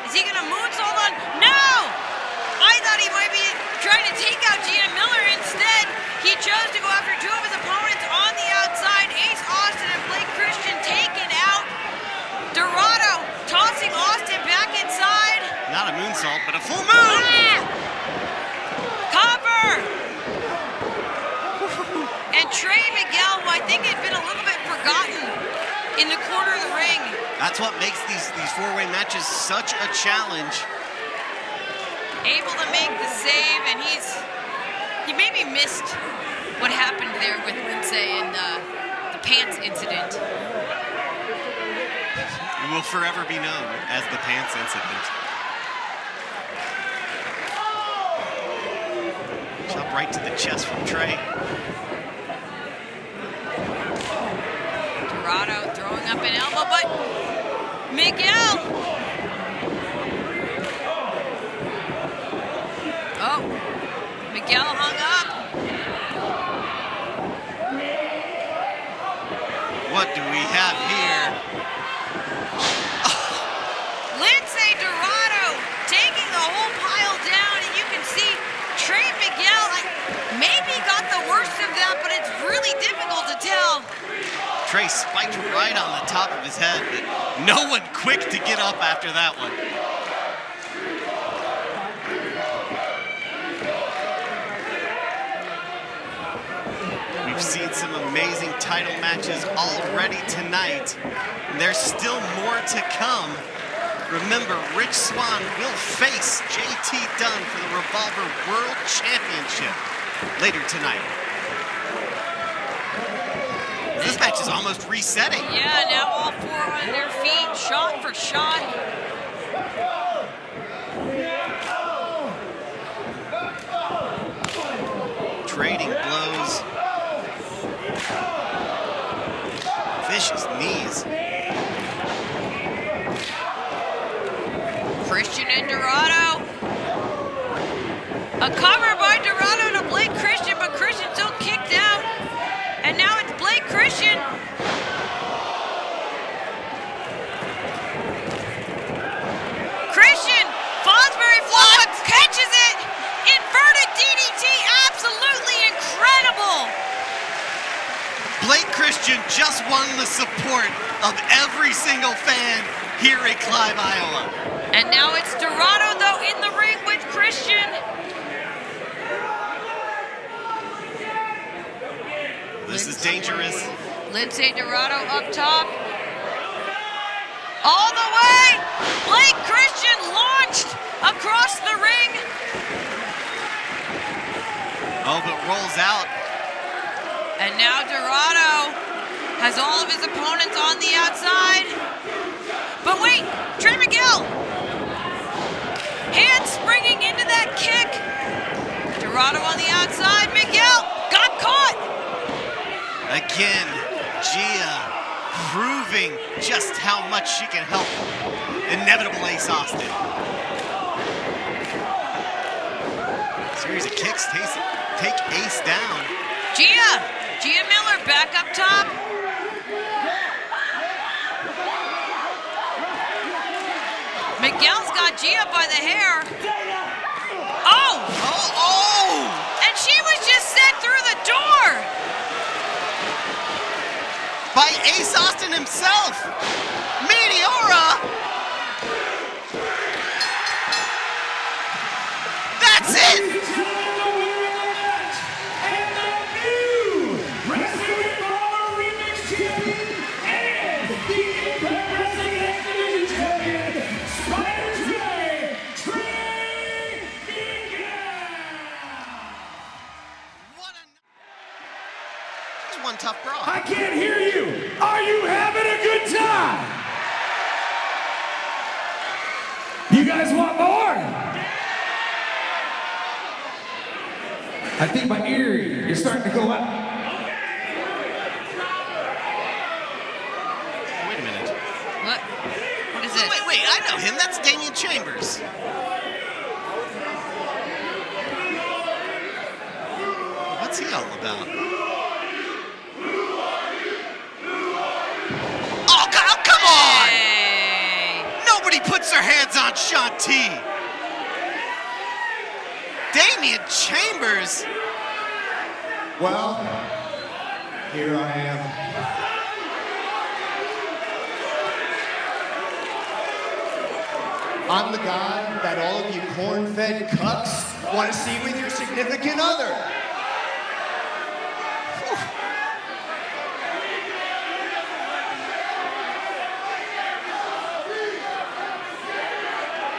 Is he gonna moonsault on? No! I thought he might be trying to take out Gia Miller. Instead, he chose to go after two of his opponents on the outside. Ace Austin and Blake Christian taken out. Dorado tossing Austin back inside. Not a moonsault, but a full moon. Ah! Copper! And Trey Miguel, who I think had been a little bit forgotten in the corner of the ring. That's what makes these four-way matches such a challenge. Able to make the save, and he maybe missed what happened there with Lince and the pants incident. It will forever be known as the pants incident. Jump right to the chest from Trey. Dorado throwing up an elbow, but Miguel. Oh, Miguel hung up. What do we have here? Lince Dorado taking the whole pile down, and you can see Trey Miguel maybe got the worst of that, but it's really difficult to tell. Trey spiked right on the top of his head, but no one quick to get up after that one. We've seen some amazing title matches already tonight, and there's still more to come. Remember, Rich Swann will face JT Dunn for the Revolver World Championship later tonight. This match is almost resetting. Yeah, now all four on their feet, shot for shot. Trading blows. Vicious knees. Christian and Dorado. A cover by Dorado to Blake Christian, but Christian still kicked out. And now it's Blake Christian. Christian, Fosbury flop, catches it. Inverted DDT, absolutely incredible. Blake Christian just won the support of every single fan here at Clive, Iowa. And now it's Dorado, though, in the ring with Christian. This is dangerous. Lince Dorado up top. All the way! Blake Christian launched across the ring. Oh, but rolls out. And now Dorado has all of his opponents on the outside. But wait, Trey Miguel. Hand springing into that kick. Dorado on the outside. Miguel got caught. Again, Gia proving just how much she can help inevitable Ace Austin. Series of kicks take Ace down. Gia Miller back up top. Miguel's got Gia by the hair. Oh! And she was just sent through the door. By Ace Austin himself. Meteora. That's it. Tough brawl. I can't hear you. Are you having a good time? guys want more? I think my ear is starting to go out. Wait a minute. What? What is it? Wait, I know him. That's Damian Chambers. What's he all about? Oh, God, come on! Hey. Nobody puts their hands on Sean T. Damian Chambers. Well, here I am. I'm the guy that all of you corn-fed cucks want to see with your significant other.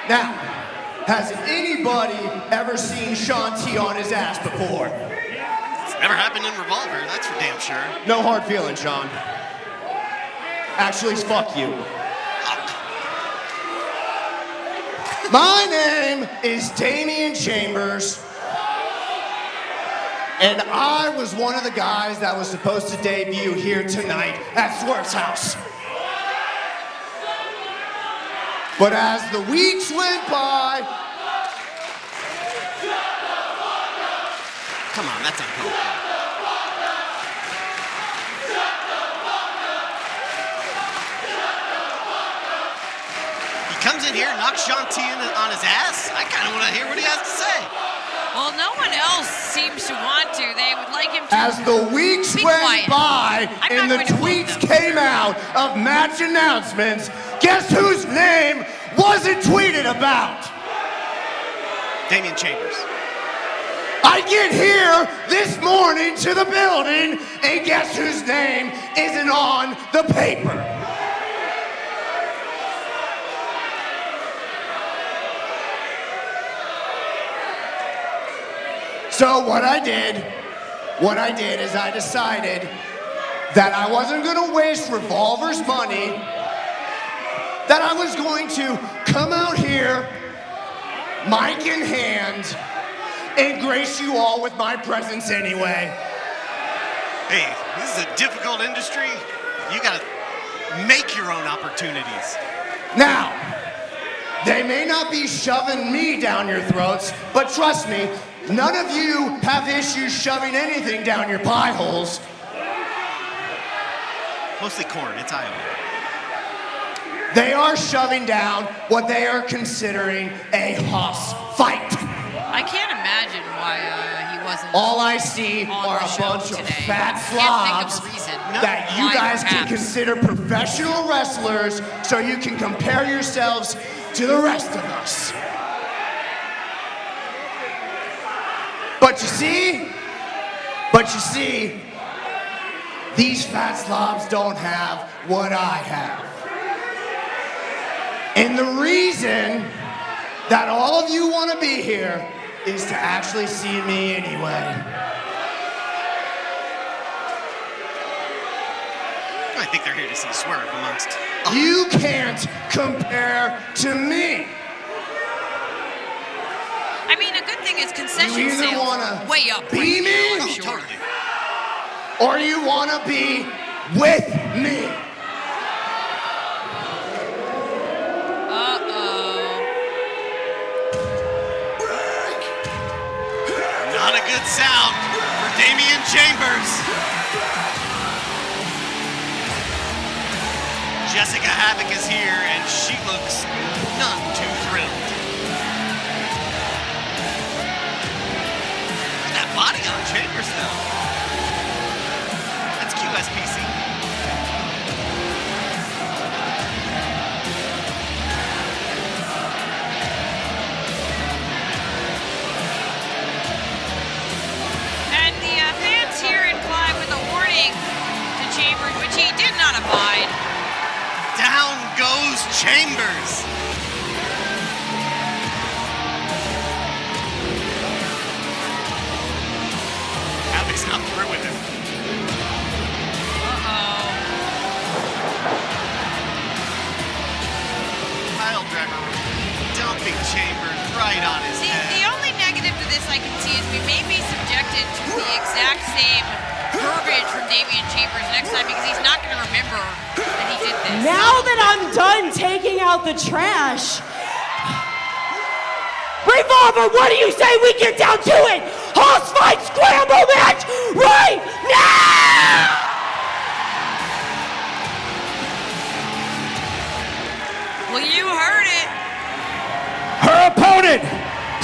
Now, has anybody ever seen Sean T on his ass before? It's never happened in Revolver, that's for damn sure. No hard feelings, Sean. Actually, fuck you. My name is Damian Chambers, and I was one of the guys that was supposed to debut here tonight at Swerve's house. But as the weeks went by, Come on, that's uncalled for. He comes in here, knocks Sean T on his ass. I kind of want to hear what he has to say. Well, no one else seems to want to. They would like him to. as the weeks Be went quiet. by I'm and the not going to quote tweets them. came out of match announcements, guess whose name wasn't tweeted about? Damian Chambers. I get here this morning to the building, and guess whose name isn't on the paper? So what I did is I decided that I wasn't gonna waste Revolver's money, that I was going to come out here, mic in hand, and grace you all with my presence anyway. Hey, this is a difficult industry. You gotta make your own opportunities. Now, they may not be shoving me down your throats, but trust me, none of you have issues shoving anything down your pie holes. Mostly corn, it's Iowa. They are shoving down what they are considering a hoss fight. I can't imagine why he wasn't. All I see on are the a show bunch today. of fat Can't slobs think of a reason. that you Why, guys can perhaps. consider professional wrestlers so you can compare yourselves to the rest of us. But you see, these fat slobs don't have what I have. And the reason that all of you want to be here is to actually see me anyway. I think they're here to see Swerve amongst. You can't compare to me. I mean, a good thing is concession You either sales wanna are way up. be right me? now, I'm Oh, sure. totally. Or you want to be with me. Not a good sound for Damian Chambers. Jessica Havoc is here, and she looks none too thrilled. Look at that body on Chambers, though. That's QSPC. And the fans here in Clive with a warning to Chambers, which he did not abide. Down goes Chambers. Havoc's not through with him. Pile driver. Dumping Eliminating Chamber right on his See, head. the only negative to this I can see is we may be subjected to the exact same verbiage from Damian Chambers next time because he's not going to remember that he did this. Now that I'm done taking out the trash, Revolver, what do you say we get down to it? Hoss fight scramble match right now! Well, you heard it. Her opponent,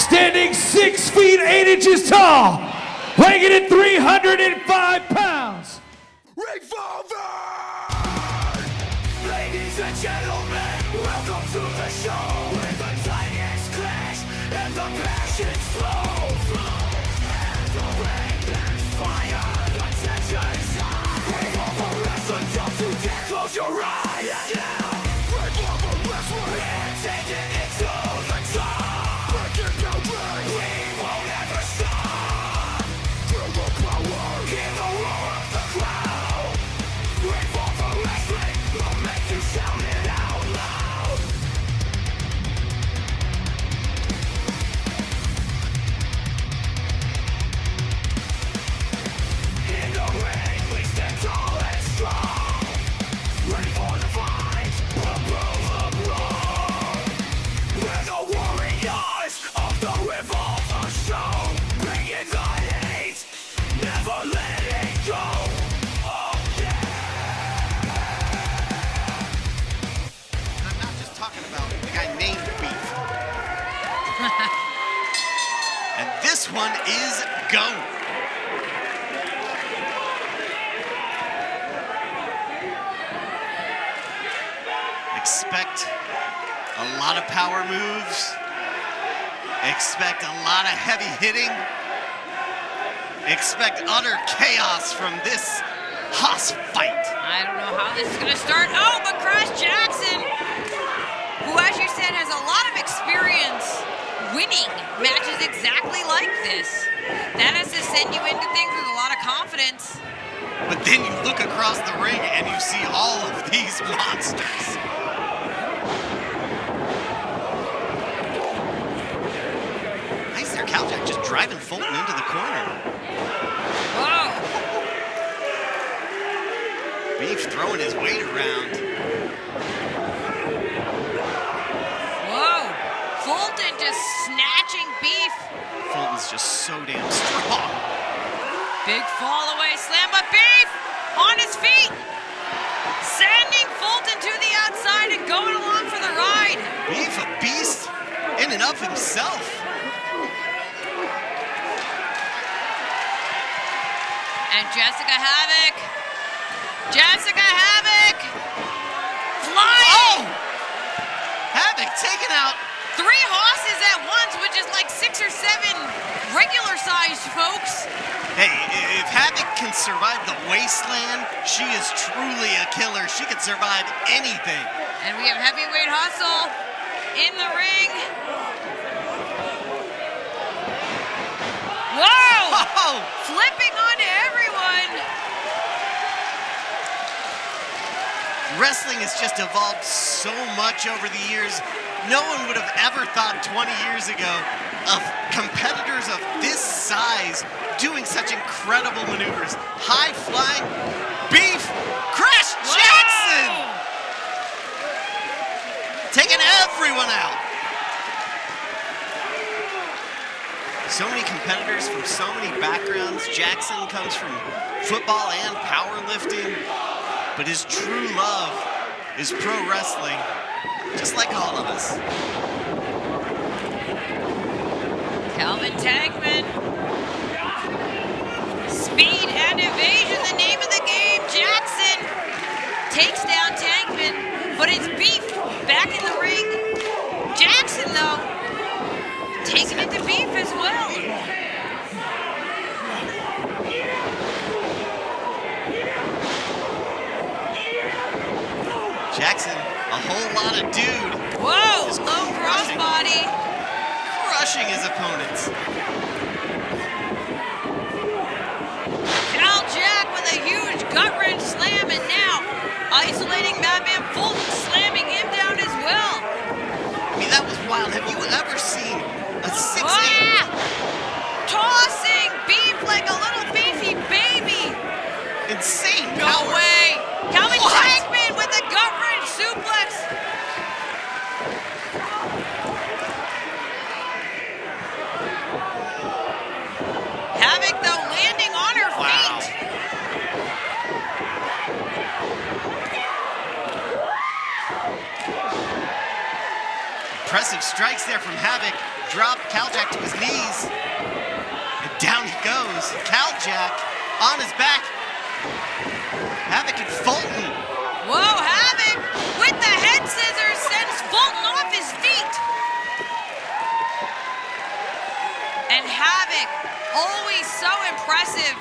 standing 6 feet 8 inches tall, weighing in at 305 pounds. Revolver! Ladies and gentlemen, welcome to the show where the titans clash and the passions flow. And the rain and fire, the tensions. Revolver wrestling jump to death, close your eyes. Revolver wrestling, we're taking it to the top. Breaking the ring, we won't ever stop. Feel the power, hear the roar of the crowd. Revolver wrestling will make you shout it out loud. In the ring, we stand tall and strong. Ready for the fight, above the brawl. We're the warriors of the Revolver show. Bringing the hate, never letting go. Oh yeah. I'm not just talking about the guy named Beef. And this one is go. Expect a lot of power moves. Expect a lot of heavy hitting. Expect utter chaos from this Haas fight. I don't know how this is going to start. Oh, but Chris Jackson, who, as you said, has a lot of experience winning matches exactly like this. That has to send you into things with a lot of confidence. But then you look across the ring and you see all of these monsters. Why is there Cowjack just driving Fulton into the corner? Whoa. Beef throwing his weight around. Whoa. Fulton just snatching Beef. Fulton's just so damn strong. Big fall away slam, but Beef on his feet. Sending Fulton to the outside and going along for the ride. Beef, a beast in and of himself. And Jessica Havoc. Jessica Havoc. Flying. Oh! Havoc taking out. 3 hosses at once, which is like 6 or 7 regular-sized folks. Hey, if Havoc can survive the wasteland, she is truly a killer. She can survive anything. And we have heavyweight hustle in the ring. Whoa! Oh! Flipping onto everyone. Wrestling has just evolved so much over the years. No one would have ever thought 20 years ago of competitors of this size doing such incredible maneuvers. High flying Beef Chris Jackson! Taking everyone out. So many competitors from so many backgrounds. Jackson comes from football and powerlifting, but his true love is pro wrestling, just like all of us. Calvin Tankman. Speed and evasion, the name of the game. Jackson takes down Tankman, but it's Beef back in the ring. Jackson, though, taking it to Beef as well. Jackson, a whole lot of dude. Whoa, Just low crossbody. Crushing his opponents. Cal Jack with a huge gut wrench slam, and now isolating Madman Fulton, slamming him down as well. I mean, that was wild. Have you ever seen a 6'8"? Tossing Beef like a little beefy baby. Insane No power. way. Calvin What? Tankman with the gut wrench suplex. Havoc, though, landing on her Wow. feet. Impressive strikes there from Havoc. Drop Caljack to his knees. And down he goes. Caljack on his back. Havoc and Fulton. Whoa, Havoc with the head scissors sends Fulton off his feet. And Havoc, always so impressive.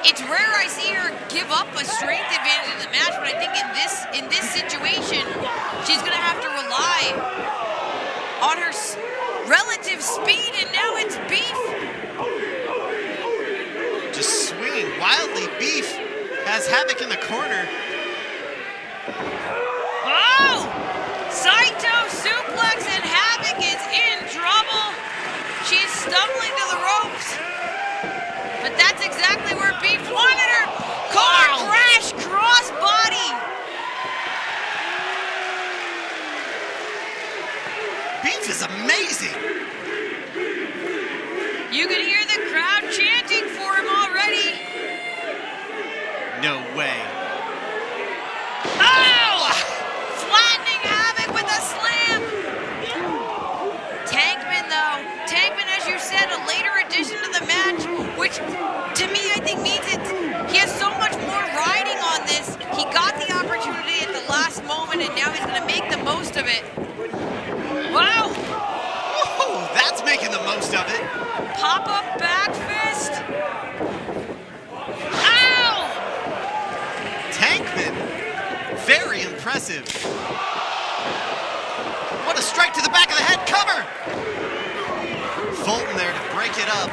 It's rare I see her give up a strength advantage in the match, but I think in this situation, she's gonna have to rely on her relative speed, and now it's Beef. Just swinging wildly. Beef has Havoc in the corner. Oh! Saito suplex, and Havoc is in trouble. She's stumbling to the ropes. But that's exactly where Beef wanted her. Car crash, cross body. Beef is amazing. You can hear the crowd chanting for him already. No way. Oh! Flattening Havoc with a slam. Tankman, though. Tankman, as you said, a later addition to the match, which to me I think means he has so much more riding on this. He got the opportunity at the last moment, and now he's going to make the most of it. Wow! Whoa, that's making the most of it. Pop-up back fist. Ow! Tankman, very impressive. What a strike to the back of the head, cover! Fulton there to break it up.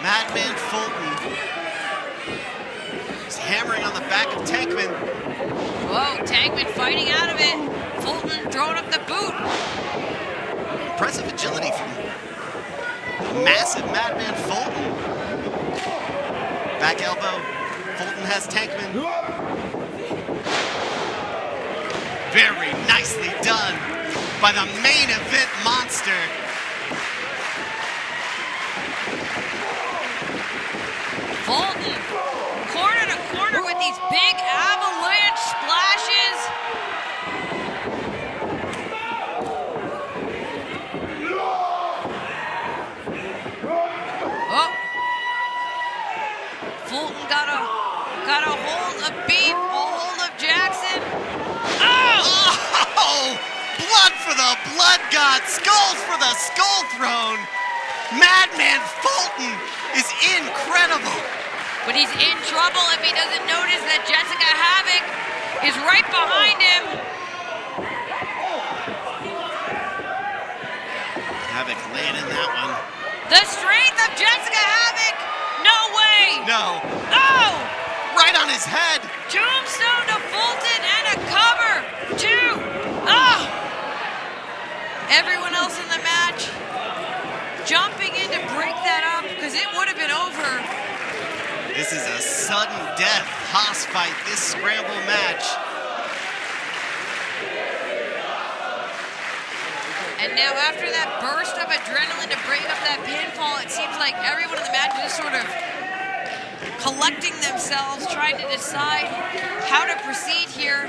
Madman Fulton is hammering on the back of Tankman. Whoa, Tankman fighting out of it. Fulton throwing up the boot. Impressive agility from massive Madman Fulton. Back elbow. Fulton has Tankman. Very nicely done by the main event monster. Fulton, corner to corner with these big avalanche splashes. Oh, Fulton got a hold of Beef, a hold of Jackson. Oh! Blood for the blood god, skulls for the skull throne. Madman Fulton is incredible. But he's in trouble if he doesn't notice that Jessica Havoc is right behind him. Havoc laying in that one. The strength of Jessica Havoc. No way. No. Oh! Right on his head. Tombstone to Fulton and a cover. 2. Oh! Everyone else in the match jumping in to break that up because it would have been over. This is a sudden death hoss fight, this Scramble match. And now after that burst of adrenaline to break up that pinfall, it seems like everyone in the match is just sort of collecting themselves, trying to decide how to proceed here.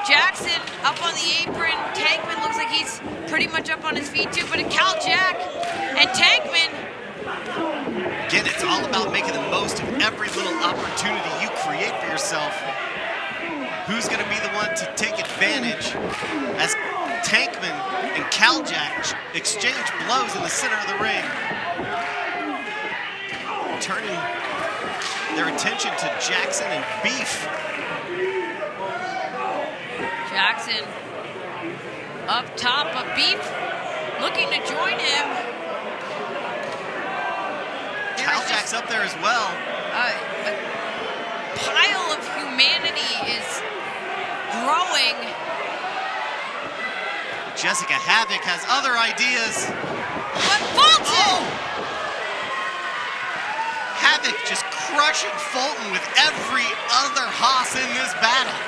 Jackson up on the apron. Tankman looks like he's pretty much up on his feet too, but Cal Jack and Tankman. Again, it's all about making the most of every little opportunity you create for yourself. Who's going to be the one to take advantage as Tankman and Caljack exchange blows in the center of the ring, turning their attention to Jackson and Beef. Jackson up top of Beef, looking to join him. Caljack's up there as well. A pile of humanity is growing. Jessica Havoc has other ideas. But Fulton! Havoc just crushing Fulton with every other Haas in this battle.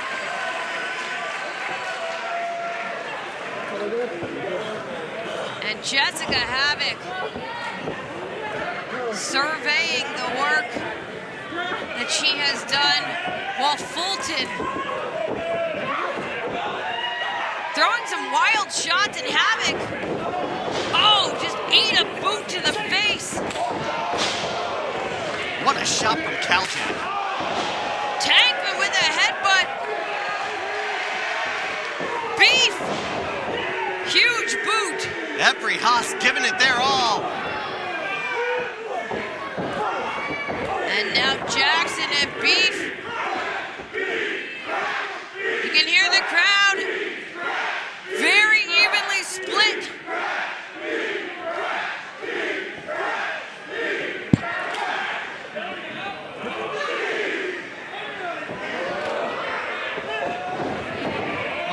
And Jessica Havoc surveying the work that she has done, while Fulton throwing some wild shots, and Havoc, oh, just ate a boot to the face. What a shot from Caljack. Tankman with a headbutt. Beef, huge boot. Every Haas giving it their all. And now Jackson and Beef. You can hear the crowd very evenly split.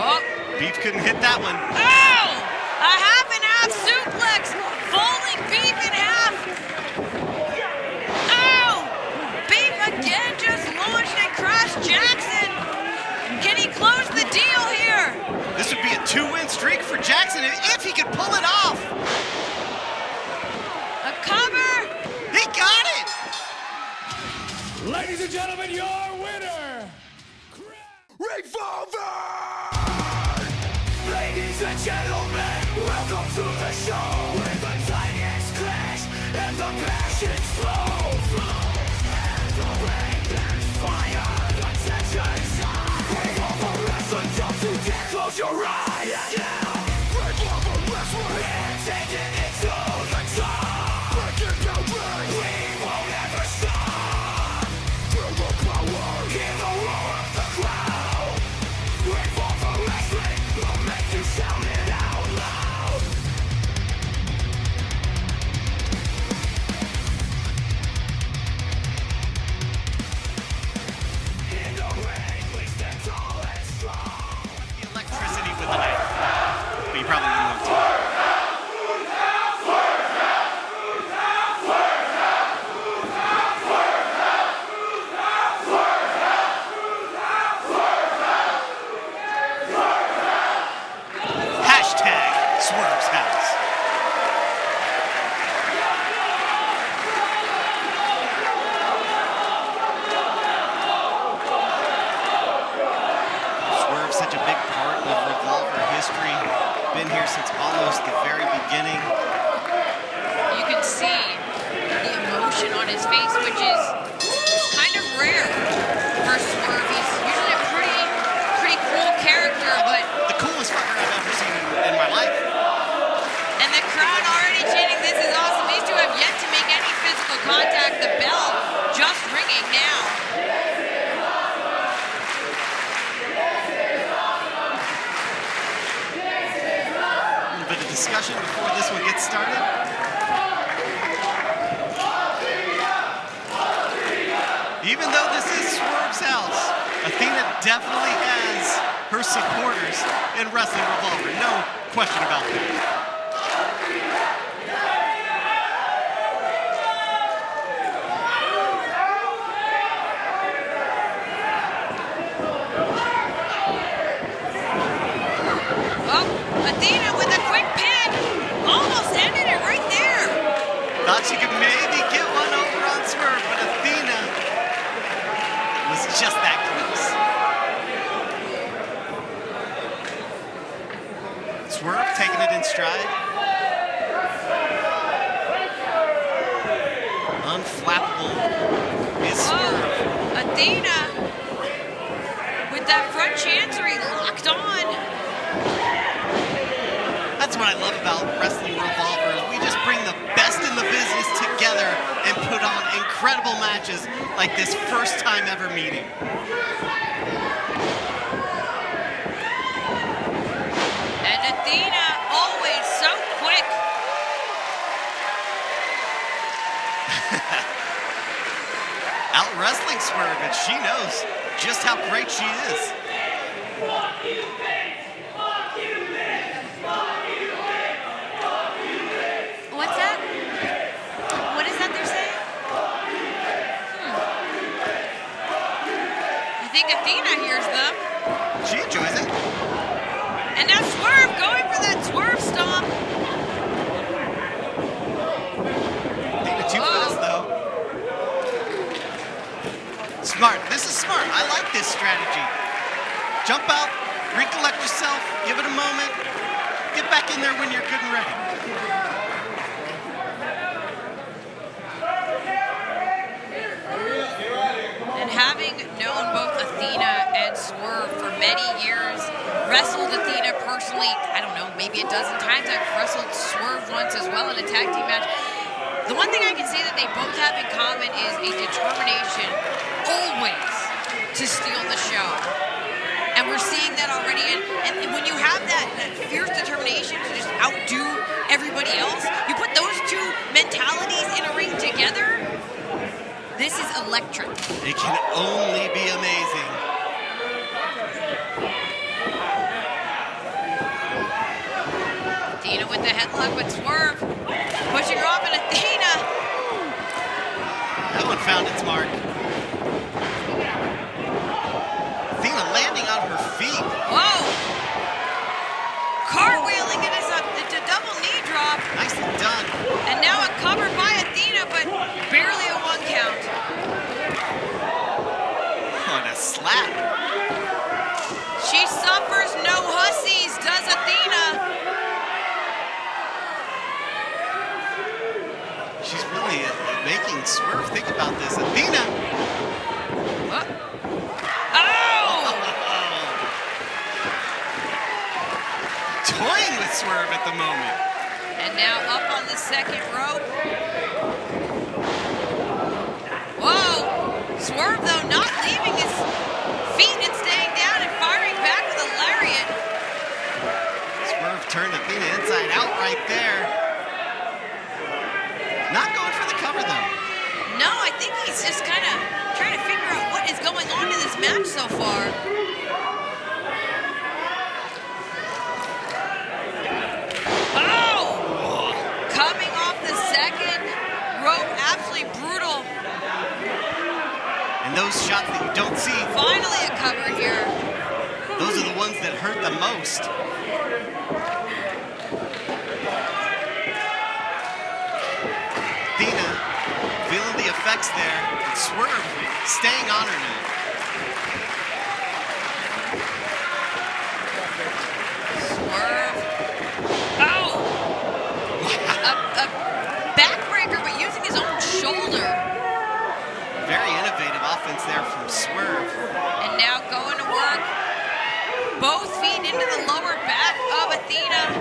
Oh. Beef couldn't hit that one. Oh! A half and half suplex, folding Beef in half. Oh! Beef again just launched and crashed Jackson. Can he close the deal here? This would be a 2-win streak for Jackson if he could pull it off. A cover. He got it! Ladies and gentlemen, your winner, Revolver! Ladies and gentlemen, welcome to the show where the titans clash and the passions flow. And the rain and fire, the tensions high. Revolver wrestling, jump to death, close your eyes. Yeah. Revolver wrestling, and taking it to the top. Breaking boundaries, we won't ever stop. Feel the power, hear the roar of the crowd. Revolver wrestling will make you shout it out loud. In the ring, we stand tall and strong. The electricity with the knife. But you probably wouldn't want to. Hashtag Swerve's House. Swerve's such a big part of Revolver history. Been here since almost the very beginning. You can see the emotion on his face, which is kind of rare for Swerve. He's usually a pretty cool character, but The coolest fucker I've ever seen in my life. and the crowd already chanting, "This is awesome." These two have yet to make any physical contact. The bell just ringing now. A little bit of discussion before this one gets started. Even though this is Swerve's house, Athena definitely has her supporters in Wrestling Revolver. No question about that. Oh, Athena with a quick pin. Almost ended it right there. Thought she could maybe get one over on Swerve, but Athena was just that close. Swerve taking it in stride. Unflappable is Swerve. Oh, Athena with that front chancery locked on. That's what I love about Wrestling Revolver. We just bring the best in the business together and put on incredible matches like this first time ever meeting. And Athena always so quick. Out wrestling Swerve, and she knows just how great she is. Fuck you, man! Fuck you, man! Fuck Athena hears them. She enjoys it. And now Swerve going for that Swerve stomp. Athena too fast, though. Smart. This is smart. I like this strategy. Jump out, recollect yourself, give it a moment, get back in there when you're good and ready. And having known both Athena and Swerve for many years, wrestled Athena personally, I don't know, maybe a dozen times. I've wrestled Swerve once as well in a tag team match. The one thing I can say that they both have in common is a determination always to steal the show. And we're seeing that already. And when you have that fierce determination to just outdo everybody else, you put those two mentalities in a ring together, this is electric. It can only be amazing. Athena with the headlock, but Swerve pushing her off, and Athena. That one found its mark. Athena landing on her feet. Whoa! Cartwheeling it is a double knee drop. Nicely done. And now a cover by Athena, but barely a 1 count. Oh, and a slap. She suffers no hussies, does Athena. She's really making Swerve think about this. Athena. Oh! Toying with Swerve at the moment. And now up on the second rope. Whoa! Swerve, though, not leaving his feet and staying down and firing back with a lariat. Swerve turned Athena inside out right there. Not going for the cover, though. No, I think he's just kind of trying to figure out what is going on in this match so far. Oh! Coming off the second rope, absolutely brutal. And those shots that you don't see, Finally a cover here. those are the ones that hurt the most. Athena feeling the effects there. And Swerve staying on her now. Swerve. Oh! A backbreaker, but using his own shoulder. Very innovative offense there from Swerve. And now going to work. Both feet into the lower back of Athena.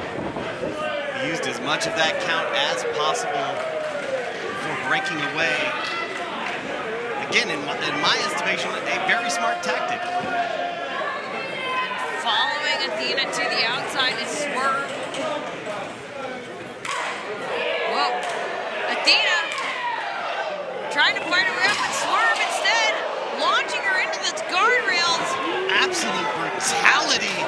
He used as much of that count as possible before breaking away. Again, in my estimation, a very smart tactic. Following Athena to the outside is Swerve. Whoa. Athena trying to fight around, but Swerve instead launching her into the guardrails. Absolute brutality.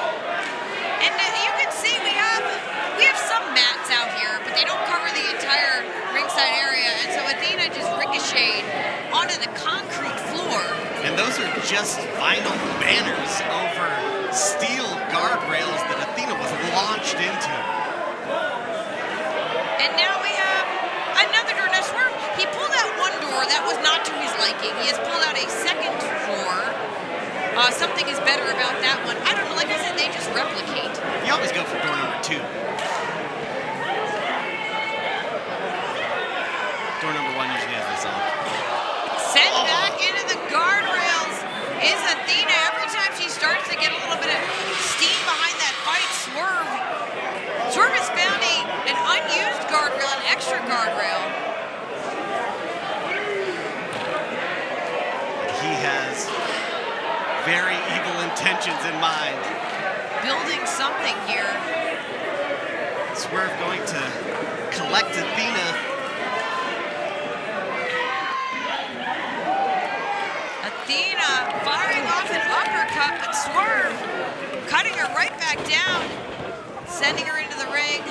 And you can see we have some mats out here, but they don't cover the entire ringside area. And so Athena just ricocheted onto the concrete floor. And those are just vinyl banners over steel guardrails that Athena was launched into. And now we have another door. Now Swerve, he pulled out one door that was not to his liking. He has pulled out a second door. Something is better about that one. I don't know, like I said, they just replicate. You always go for door number 2. Door number 1 usually has this on. Sent back into the guardrails is Athena. Every time she starts to get a little bit of steam behind that fight, Swerve has found an unused guardrail, an extra guardrail. He has very evil intentions in mind. Building something here. Swerve going to collect Athena. Athena firing off an uppercut, but Swerve cutting her right back down, sending her into the ring.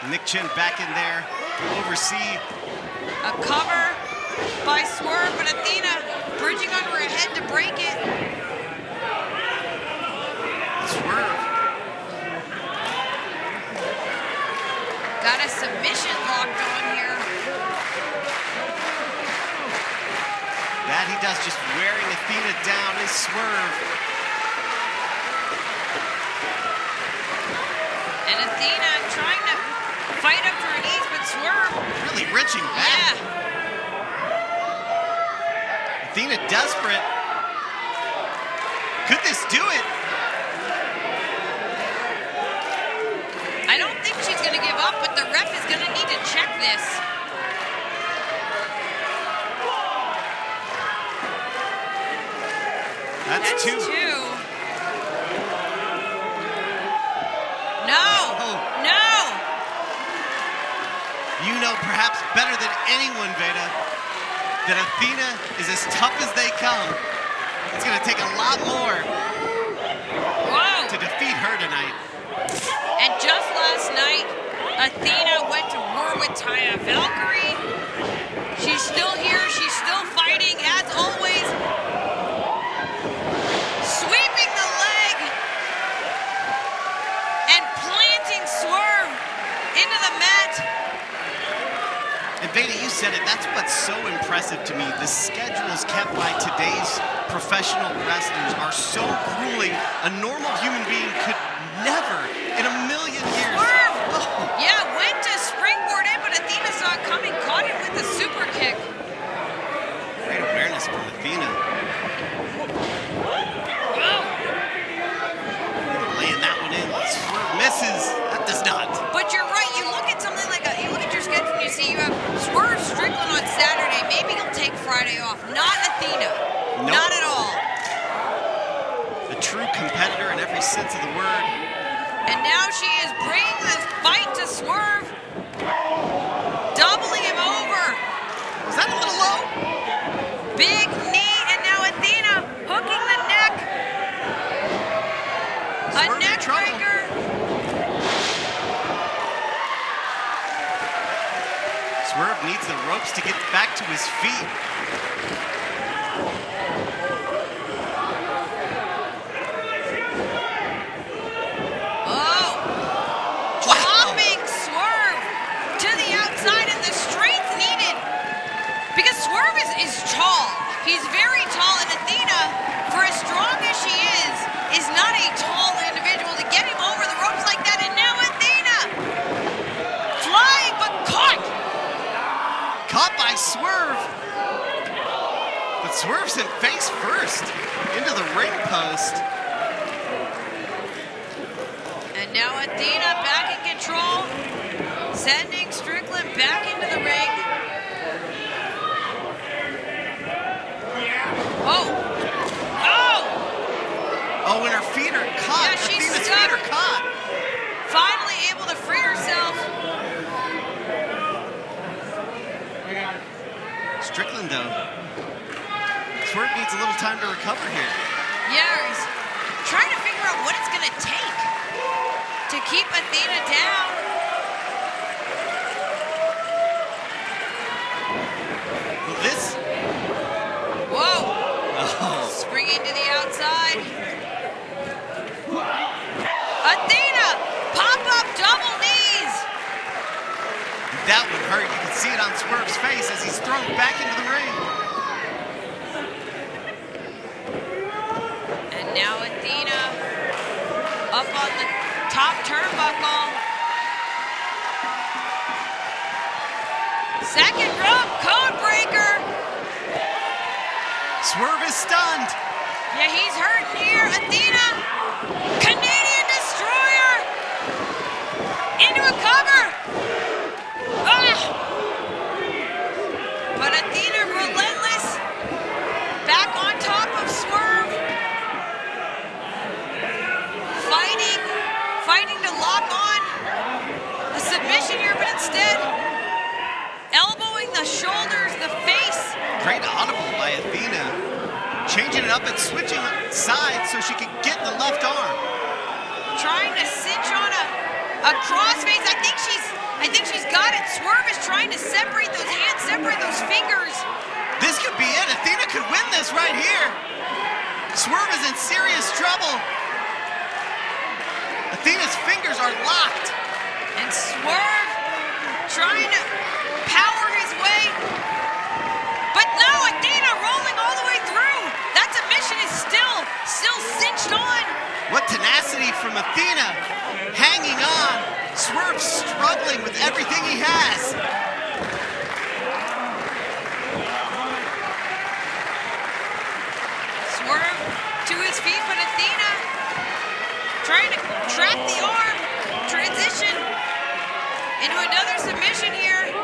Nick Chin back in there to oversee. A cover by Swerve, but Athena bridging under her head to break it. Got a submission locked on here. That he does, just wearing Athena down is Swerve. And Athena trying to fight up to her knees, but Swerve. Really reaching back. Yeah. Athena desperate. Could this do it? I don't think she's going to give up, but the ref is going to need to check this. That's two. No. Oh. No. You know perhaps better than anyone, Veda, that Athena is as tough as they come. It's going to take a lot more to defeat her tonight. And just last night, Athena went to war with Taya Valkyrie. She's still here. She's still fighting, as always. Sweeping the leg and planting Swerve into the mat. And Veda, you said it, that's what's so impressive to me. The schedules kept by today's professional wrestlers are so grueling. A normal human being could never in a million years. Swerve! Yeah, went to springboard in, but Athena saw it coming, caught it with a super kick. Great awareness from Athena. Laying that one in. Swerve misses. That does not. But you're right. You look at something like you look at your schedule and you see you have Swerve Strickland on Saturday. Maybe he'll take Friday off. Not Athena. Nope. Not at all. A true competitor in every sense of the word. And now she is bringing this fight to Swerve. Doubling him over. Was that a little low? Big knee, and now Athena hooking the neck. A neck breaker. Swerve needs the ropes to get back to his feet. Oh, dropping Swerve to the outside, and the strength needed. Because Swerve is tall. He's very tall, and Athena, for as strong as she is not a tall individual to get him over the ropes like that. And now Athena flying, but caught. Caught by Swerve. But Swerve sent face first into the ring post. And now Athena back in control, sending Strickland back into the ring. Oh, and her feet are caught. Yeah, she's Athena's stuck. feet are caught. Finally able to free herself. Strickland, though. Swerve needs a little time to recover here. Yeah, he's trying to figure out what it's going to take to keep Athena down. Well, this... Whoa. Oh. Springing to the outside. Athena, pop-up double knees. That would hurt. You can see it on Swerve's face as he's thrown back into the ring. And now Athena up on the top turnbuckle. Second rope code breaker. Swerve is stunned. Yeah, he's hurting here. Athena, Canadian Destroyer, into a cover. But Athena relentless, back on top of Swerve. Fighting to lock on a submission here, but instead elbowing the shoulders, the face. Great audible by Athena. Changing it up and switching sides so she can get the left arm. Trying to cinch on a crossface. I think she's got it. Swerve is trying to separate those hands, separate those fingers. This could be it. Athena could win this right here. Swerve is in serious trouble. Athena's fingers are locked. And Swerve trying to power his way. But no, Athena rolling all the way through. That submission is still cinched on. What tenacity from Athena, hanging on. Swerve struggling with everything he has. Swerve to his feet, but Athena trying to trap the arm, transition into another submission here.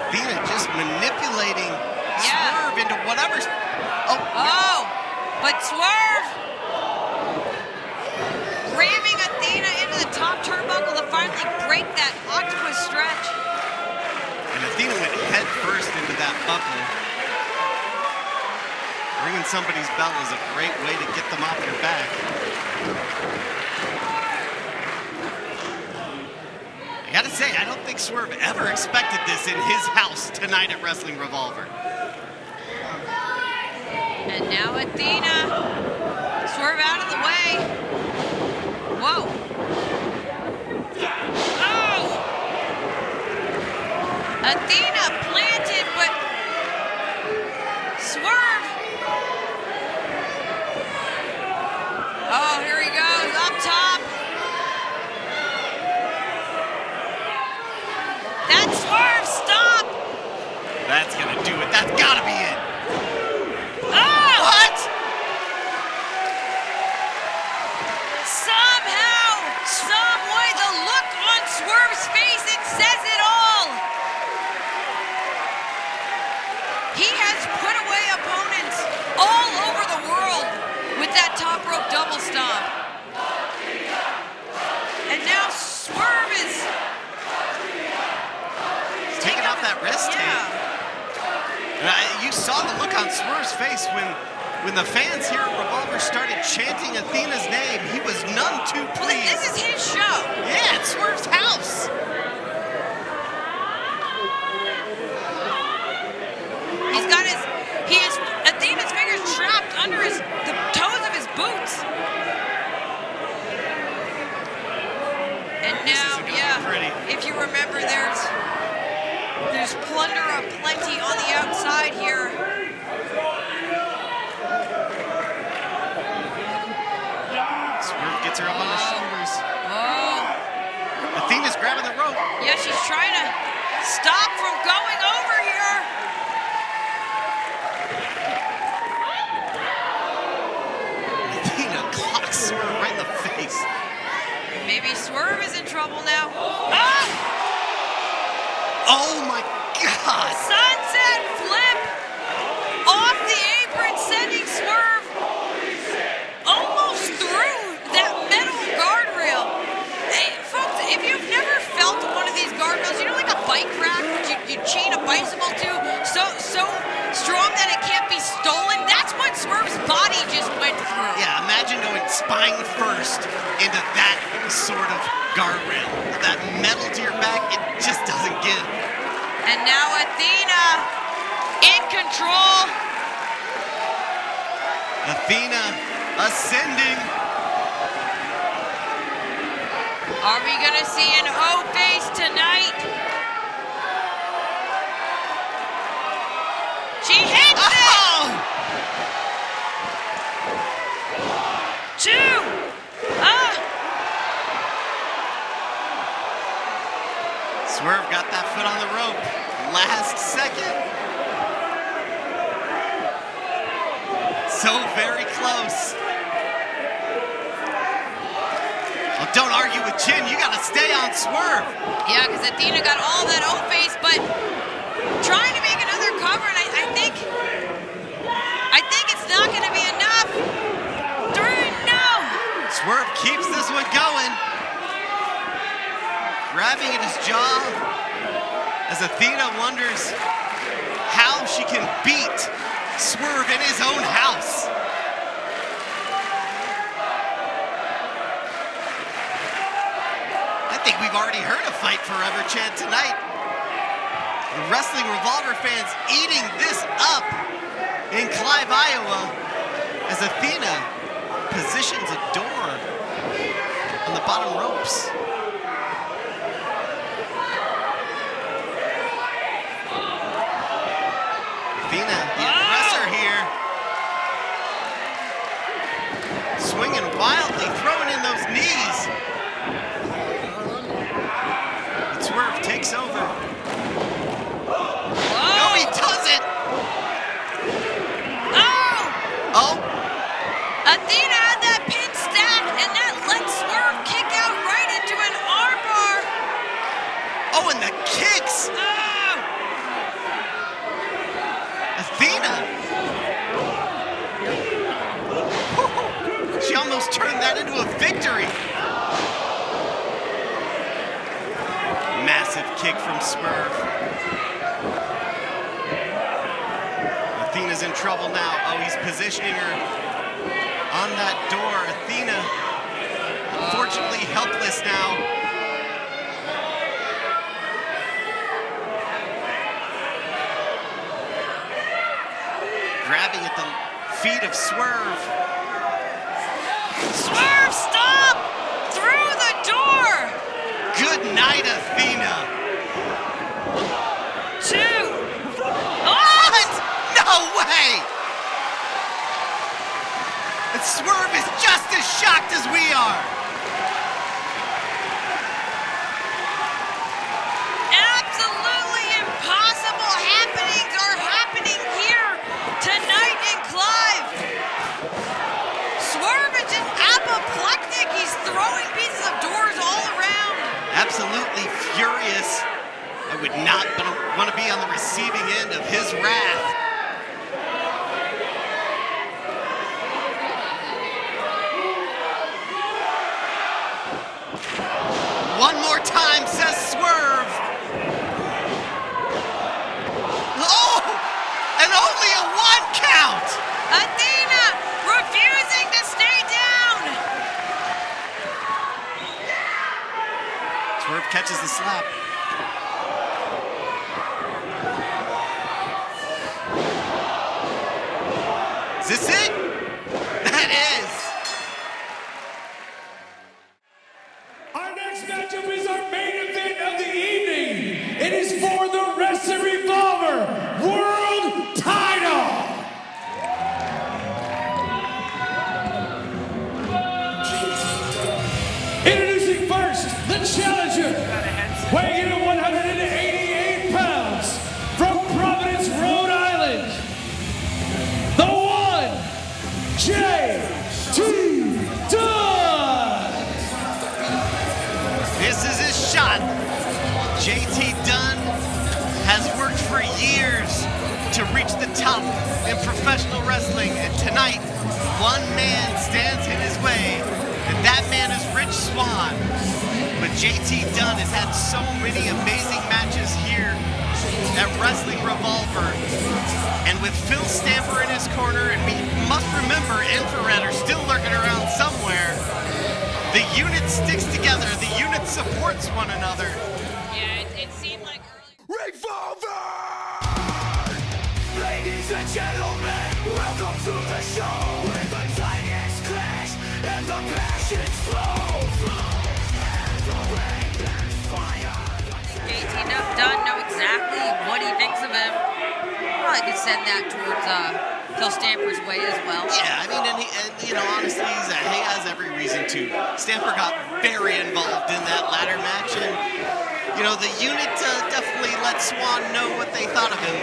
Athena just manipulating Swerve into whatever's. Oh, but Swerve ramming Athena into the top turnbuckle to finally break that octopus stretch. And Athena went head first into that buckle. Ringing somebody's bell is a great way to get them off your back. I gotta say, I don't think Swerve ever expected this in his house tonight at Wrestling Revolver. And now Athena, Swerve out of the way. Whoa. Oh! Athena planted, but Swerve. Oh, here he goes, up top. That Swerve, stop! That's gonna do it. That's gotta be it. Oh! What? Somehow, some way, the look on Swerve's face, it says it all. He has put away opponents all over the world with that top rope double stomp. And now Swerve is Taking off that wrist tape. You saw the look on Swerve's face when the fans here at Revolver started chanting Athena's name. He was none too pleased. This is his show. Yeah, it's Swerve's house. He's got Athena's fingers trapped under the toes of his boots. And now, if you remember, there's plunder aplenty on the outside here. Swerve gets her up on the shoulders. Oh. Athena's grabbing the rope. Yeah, she's trying to stop from going over here. Athena clocks Swerve right in the face. Maybe Swerve is in trouble now. Ah! Oh my God! Sunset flip off the apron, sending Swerve almost through that metal guardrail. Hey, folks, if you've never felt one of these guardrails, you know, like a bike rack, which you chain a bicycle to, so strong that it can't be stolen. That's what Swerve's body just went through. Yeah, imagine going spine first into that sort of guardrail. That metal to your back, it just doesn't give. And now Athena in control. Athena ascending. Are we gonna see an O-face tonight? She hits it! Two! Swerve got that foot on the rope. Last second. So very close. Well, don't argue with Chin. You got to stay on Swerve. Yeah, because Athena got all that O-face, but trying to make another cover, and I think it's not going to be enough. Three, no! Swerve keeps this one going. Grabbing at his jaw as Athena wonders how she can beat Swerve in his own house. I think we've already heard a Fight Forever chant tonight. The Wrestling Revolver fans eating this up in Clive, Iowa, as Athena positions a door on the bottom ropes. Athena, the aggressor here. Swinging wildly, throwing in those knees. But Swerve takes over. No, he doesn't. Oh! Athena had that pin stacked, and that let Swerve kick out right into an armbar. Oh, and the kicks! Athena! She almost turned that into a victory. Massive kick from Swerve. Athena's in trouble now. Oh, he's positioning her on that door. Athena, unfortunately helpless now. Grabbing at the feet of Swerve. Swerve, stop! Through the door! Good night, Athena. 2. What? No way! And Swerve is just as shocked as we are. Absolutely impossible happenings are happening here tonight in Clive. Swerve is just apoplectic. He's throwing pieces of doors all around. Absolutely furious. I would not want to be on the receiving end of his wrath. One more time, says Swerve. Oh! And only a 1 count! Athena refusing to stay down. Swerve catches the slap. Is this it? That is. Our next matchup is our main event of the evening. It is for the Wrestling Revolver World Title. Introducing first, the challenger, weighing in at 188 pounds, from Providence, Rhode Island, the one, J.T. Dunn. This is his shot. JT Dunn has worked for years to reach the top in professional wrestling, and tonight, one man stands in his way, and that man is Swann. But JT Dunn has had so many amazing matches here at Wrestling Revolver, and with Phil Stamper in his corner, and we must remember Infrared are still lurking around somewhere. The unit sticks together, the unit supports one another. Yeah, it seemed like earlier. Revolver! Ladies and gentlemen, welcome to the show where the titans clash and the passions flow. And the rain and fire. JT Dunn know exactly what he thinks of him. Probably could send that towards Phil Stamper's way as well. Yeah, I mean, and you know, honestly, he has every reason to. Stamper got very involved in that ladder match, and you know, the unit definitely let Swann know what they thought of him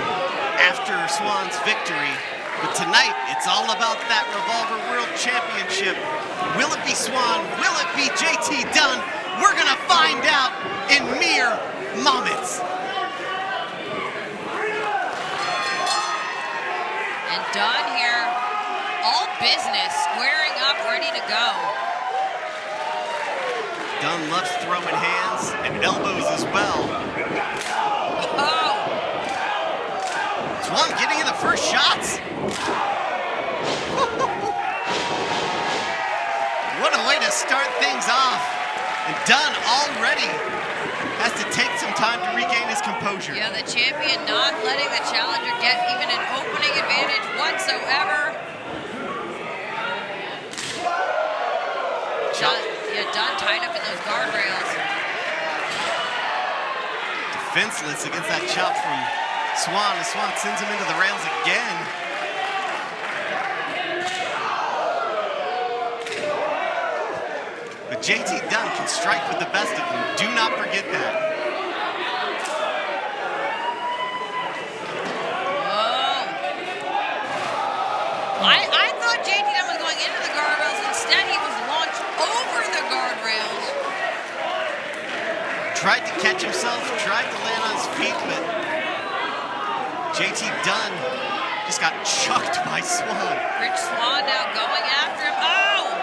after Swann's victory. But tonight, it's all about that Revolver World Championship. Will it be Swann? Will it be JT Dunn? We're gonna find out in mere moments. And Dunn here, all business, squaring up, ready to go. Dunn loves throwing hands and elbows as well. Oh! Swann getting in the first shots. What a way to start things off. And Dunn already has to take some time to regain his composure. Yeah, the champion not letting the challenger get even an opening advantage whatsoever. Yeah, Dunn tied up in those guardrails. Defenseless against that chop from Swann. And Swann sends him into the rails again. But JT Dunn can strike with the best of them. Do not forget that. Whoa. I thought JT Dunn was going into the guardrails. Instead, he was launched over the guardrails. Tried to catch himself, tried to land on his feet, but JT Dunn just got chucked by Swann. Rich Swann now going after him. Oh!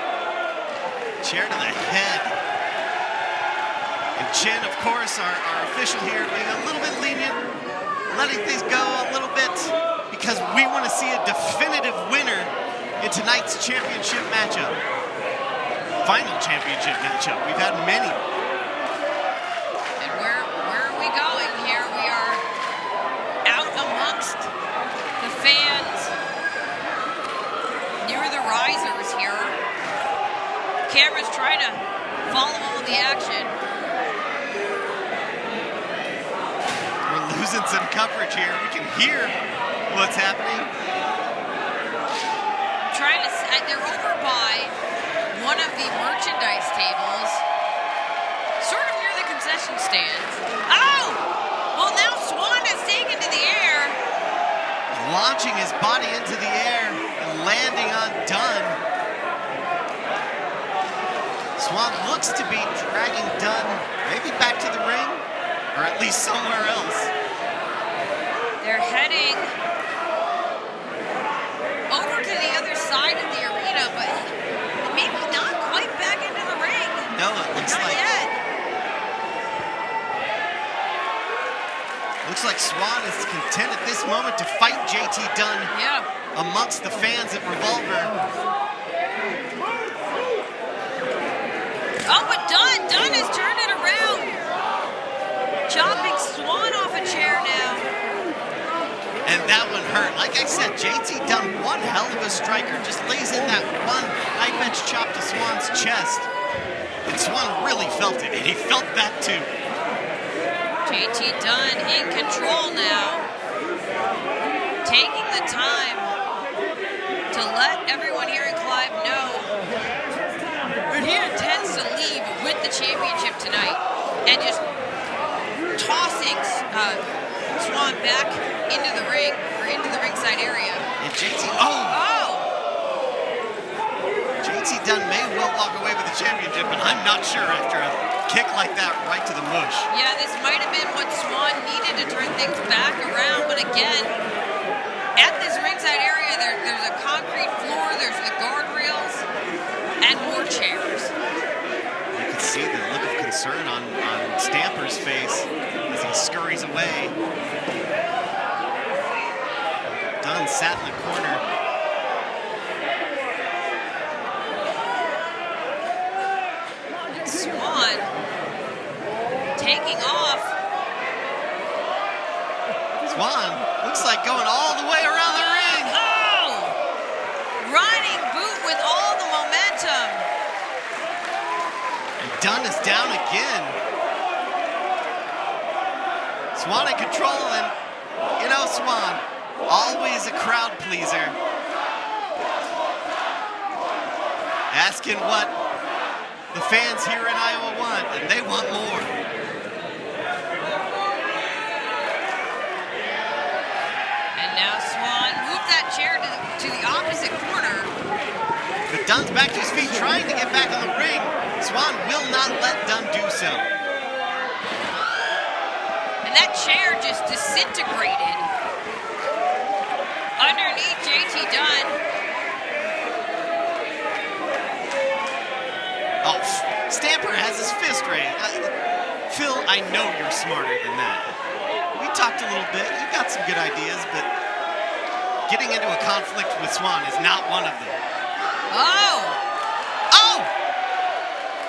Chair to the head. And Chin, of course, our official here, being a little bit lenient, letting things go a little bit because we want to see a definitive winner in tonight's championship matchup. Final championship matchup. We've had many. And where are we going here? We are out amongst the fans near the risers here. Camera's trying to follow all of the action. We're losing some coverage here. We can hear what's happening. They're over by one of the merchandise tables, sort of near the concession stands. Oh! Well, now Swann is taken to the air. Launching his body into the air and landing on Dunn. Swann looks to be dragging Dunn maybe back to the ring, or at least somewhere else. They're heading over to the other side of the arena, but maybe not quite back into the ring. No, it looks not like yet. Looks like Swann is content at this moment to fight JT Dunn amongst the fans at Revolver. Oh, but Dunn has turned it around. Chopping Swann off a chair now. And that one hurt. Like I said, JT Dunn, one hell of a striker, just lays in that one knife edge chop to Swann's chest. And Swann really felt it, and he felt that too. JT Dunn in control now. Taking the time to let everyone here in Clive know that he intends to leave with the championship tonight. And just tossing Swann back into the ring, or into the ringside area. And JT Dunn may well walk away with the championship, but I'm not sure after a kick like that right to the mush. Yeah, this might have been what Swann needed to turn things back around, but again, at this ringside area, there's a concrete floor, there's the guardrails, and more chairs. You can see the look of concern on Stamper's face as he scurries away. Dunn sat in the corner. Swann taking off. Swann looks like going all the way around the ring. Oh! Running boot with all the momentum. And Dunn is down again. Swann in control, and you know, Swann, always a crowd pleaser. Asking what the fans here in Iowa want, and they want more. And now Swann moved that chair to the opposite corner. But Dunn's back to his feet, trying to get back on the ring. Swann will not let Dunn do so. And that chair just disintegrated underneath JT Dunn. Oh, Stamper has his fist raised. Phil, I know you're smarter than that. We talked a little bit. You got some good ideas, but getting into a conflict with Swann is not one of them. Oh! Oh!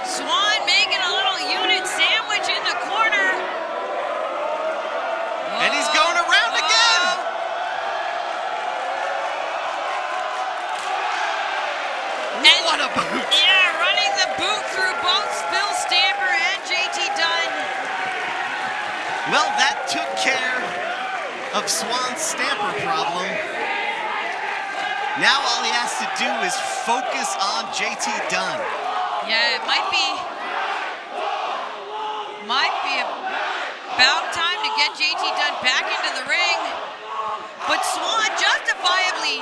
Swann making a little unit sandwich in the corner. And he's going around again. And what a boot. Yeah, running the boot through both of Swann's stamper problem. Now all he has to do is focus on JT Dunn. Yeah, it might be about time to get JT Dunn back into the ring. But Swann justifiably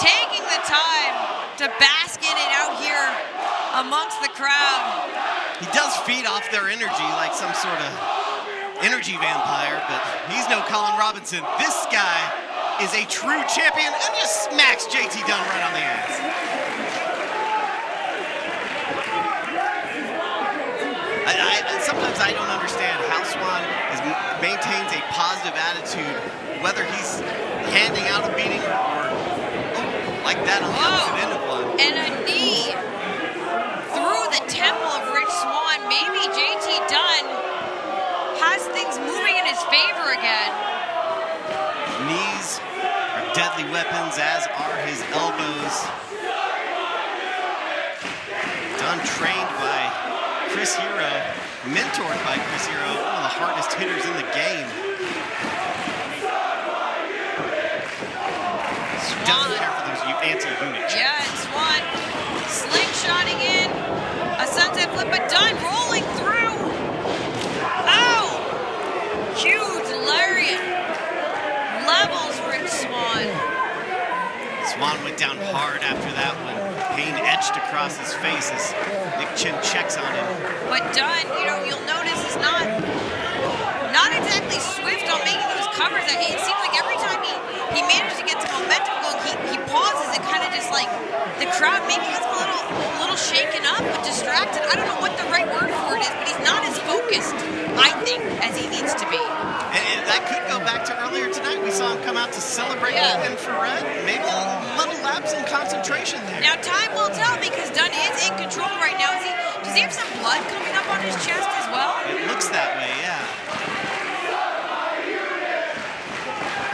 taking the time to bask in it out here amongst the crowd. He does feed off their energy like some sort of energy vampire, but he's no Colin Robinson. This guy is a true champion and just smacks JT Dunn right on the ass. Sometimes I don't understand how Swann maintains a positive attitude, whether he's handing out a beating or like that on the opposite end of one. And a knee through the temple of Rich Swann. Maybe JT Dunn has things moving in his favor again. Knees are deadly weapons, as are his elbows. Dunn trained by Chris Hero, mentored by Chris Hero, one of the hardest hitters in the game. Doesn't care for those anti-unit checks. Yeah, and Swann slingshotting in a sunset flip, but Dunn rolling through. Oh! Huge lariat. Levels Rich Swann. Swann went down hard after that one. Pain etched across his face as Nick Chin checks on him. But Dunn, you'll notice is not exactly swift on making those covers. It seems like every time he manages to get some momentum going, he pauses and kind of just like the crowd maybe gets a little shaken up, but distracted. I don't know what the right word for it is, but he's not as focused, I think, as he needs to be. And that could go back to earlier tonight. We saw him come out to celebrate with infrared. Maybe a little lapse in concentration there. Now time will tell because Dunn is in control right now. Does he have some blood coming up on his chest as well? It looks that way, yeah.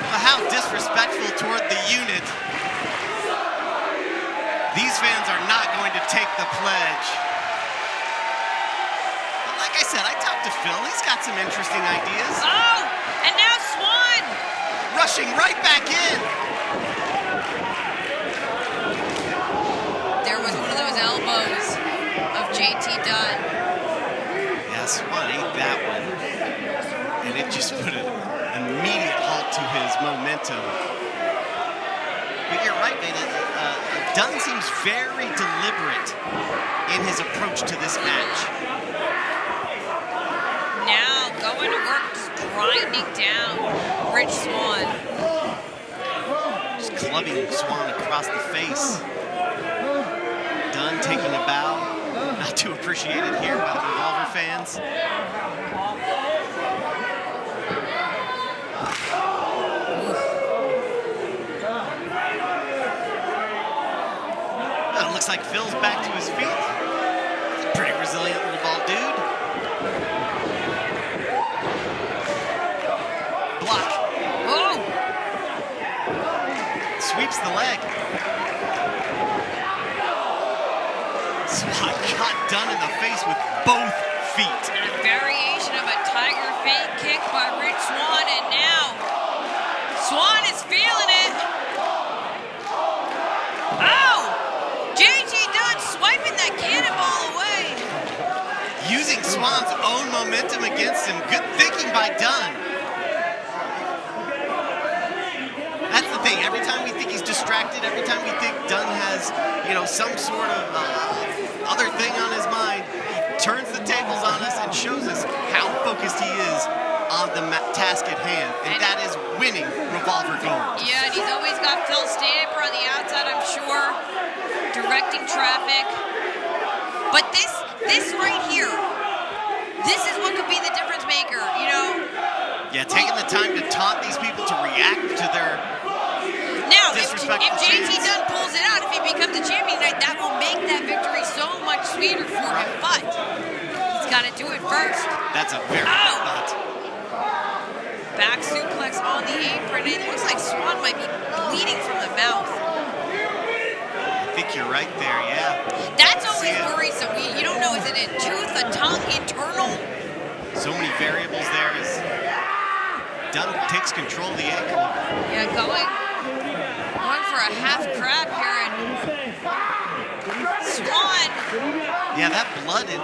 Well, how disrespectful toward the unit. These fans are not going to take the pledge. But like I said, I talked to Phil. He's got some interesting ideas. Oh, and now Swann. Rushing right back in. There was one of those elbows of JT Dunn. Yeah, Swann ate that one. And it just put an immediate halt to his momentum. But you're right, man. Dunn seems very deliberate in his approach to this match. Now going to work, just grinding down Rich Swann. Just clubbing Swann across the face. Dunn taking a bow. Not too appreciated here by the Revolver fans. Well, it looks like Phil's back to his feet. Pretty resilient little ball dude. Block. Whoa! Sweeps the leg. Swann got Dunn in the face with both feet. And a variation of a tiger feint kick by Rich Swann, and now Swann is feeling it. Oh! JT Dunn swiping that cannonball away. Using Swann's own momentum against him. Good thinking by Dunn. That's the thing. Every time we think he's distracted, every time we think Dunn has, some sort of other thing on his mind, he turns the tables on us and shows us how focused he is on the task at hand, and that is winning Revolver Gold. Yeah, and he's always got Phil Stamper on the outside, I'm sure, directing traffic. But this right here, this is what could be the difference maker, Yeah, taking the time to taunt these people to react to their now, if disrespectful JT chants. Dunn pulls it out, if he becomes the champion tonight, that will make that victory so much sweeter for him. But he's got to do it first. That's a very good thought. Back suplex on the apron. It looks like Swann might be bleeding from the mouth. I think you're right there, yeah. That's always worrisome. You don't know, is it a tooth, a tongue, internal? So many variables there. Dunn takes control of the ankle. Yeah, going for a half crab here, and Swann. Yeah, that blood in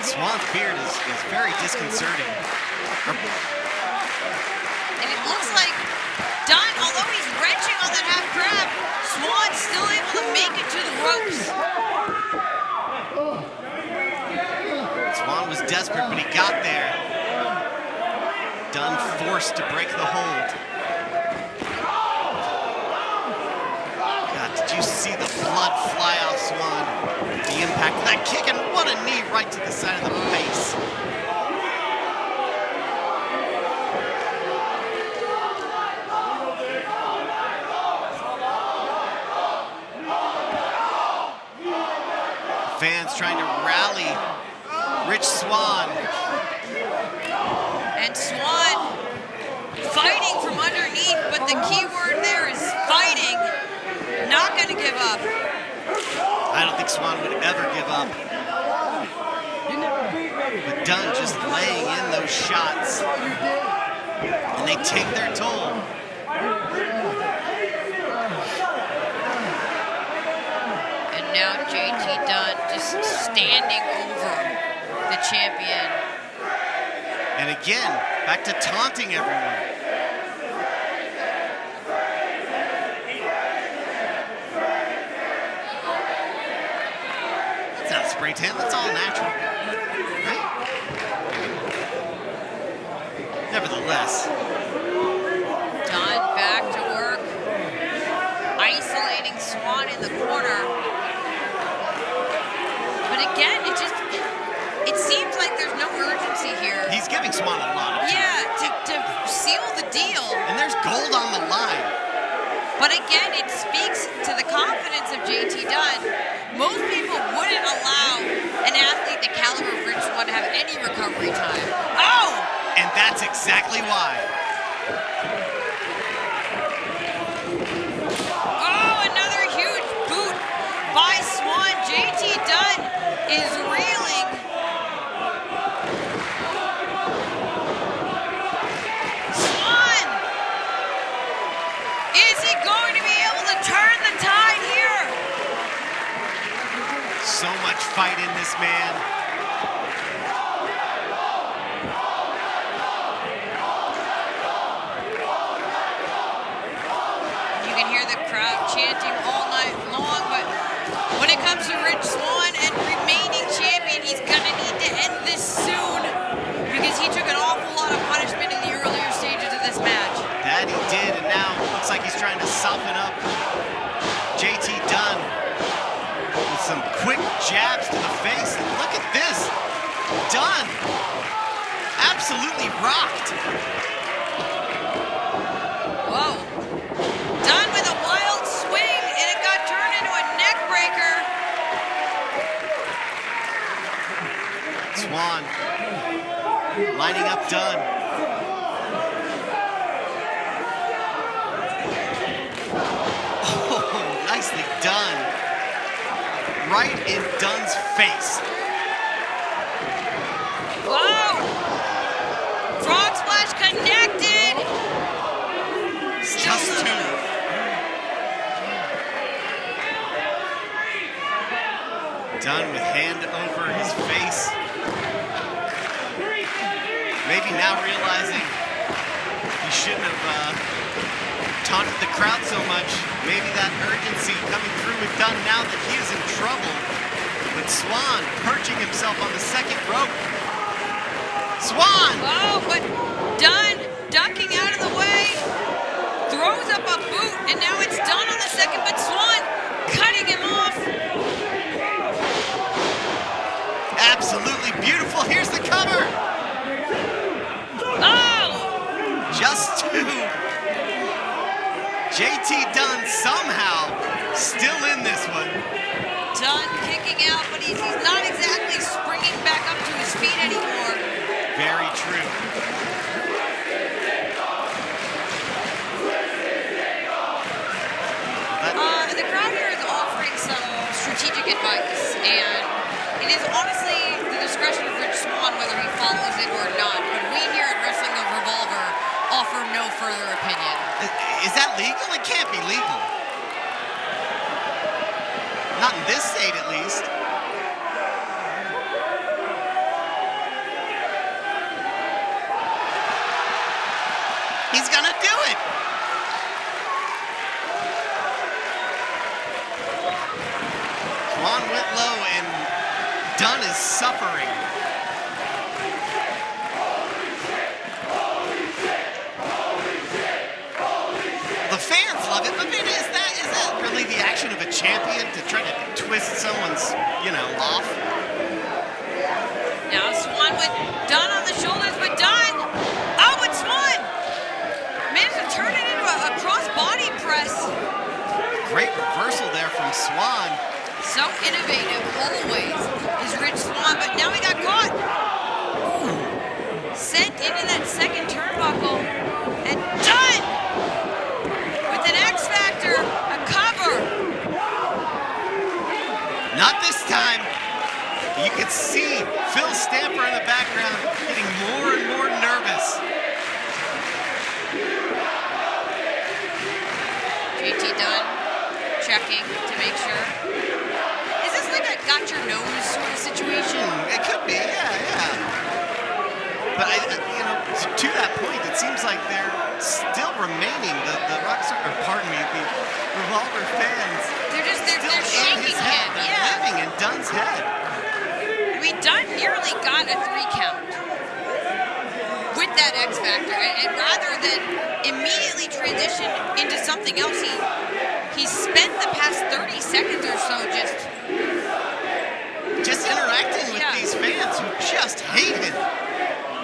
Swann's beard is very disconcerting. And it looks like Dunn, although he's wrenching on that half crab, Swann's still able to make it to the ropes. Swann was desperate, but he got there. Dunn forced to break the hold. God, did you see the blood fly off Swann? The impact of that kick, and what a knee right to the side of the face. Fans trying to rally Rich Swann. And Swann fighting from underneath, but the key word there is fighting. Not going to give up. I don't think Swann would ever give up. But Dunn just laying in those shots. And they take their toll. And now JT Dunn just standing over the champion. And again, back to taunting everyone. That's not a spray tan, that's all natural. Right? Nevertheless. Dunn back to work. Isolating Swann in the corner. But again, it seems like there's no urgency here. He's giving Swann a lot of time. Yeah, to seal the deal. And there's gold on the line. But again, it speaks to the confidence of JT Dunn. Most people wouldn't allow an athlete the caliber of Rich Swann to have any recovery time. Oh! And that's exactly why. Oh, another huge boot by Swann. JT Dunn is reeling. Swann! Is he going to be able to turn the tide here? So much fight in this man. You can hear the crowd chanting all night long, but when it comes to Rich Swann and remaining champion, he's gonna need to end this soon because he took an awful lot of punishment in the earlier stages of this match. That he did, and now looks like he's trying to soften up JT Dunn with some quick jabs to the face. And look at this. Dunn absolutely rocked. Whoa. Dunn with a wild swing, and it got turned into a neck breaker. Swann lining up Dunn. Oh, nicely done. Right in Dunn's face. Whoa! Frog splash connected. Just two. Dunn with hand over his face. Maybe now realizing he shouldn't have taunted the crowd so much. Maybe that urgency coming through with Dunn now that he is in trouble. But Swann perching himself on the second rope. Swann! Oh, but Dunn ducking out of the way. Throws up a boot, and now it's Dunn on the second, but Swann cutting him off. Absolutely beautiful. Here's the cover. Oh! Just two. JT Dunn somehow still in this one. Dunn kicking out, but he's not exactly springing back up to his feet anymore. Very true. The crowd here is offering some strategic advice, and it is honestly the discretion of Rich Swann whether he follows it or not. But we here at Wrestling of Revolver offer no further opinion. Is that legal? It can't be legal. Not in this state, at least. He's gonna do it. Swann went low and Dunn is suffering. The fans love it, but maybe is that really the action of a champion to try to twist someone's, off? Now Swann with Dunn on the shoulders, but Dunn, oh, but Swann managed to turn it into a cross-body press. Great reversal there from Swann. So innovative, always, is Rich Swann, but now he got caught. Ooh. Sent into that second turnbuckle, and Dunn with an X Factor, a cover. Not this time. You can see Phil Stamper in the background getting more and more nervous. JT Dunn checking to make sure. Is this like a got your nose sort of situation? It could be, yeah. But to that point, it seems like they're still remaining the Rockstar, or pardon me, the Revolver fans. They're shaking him. They're living in Dunn's head. I mean, Dunn nearly got a 3 count with that X Factor, and rather than immediately transition into something else, he spent the past 30 seconds or so just interacting with these fans who just hate him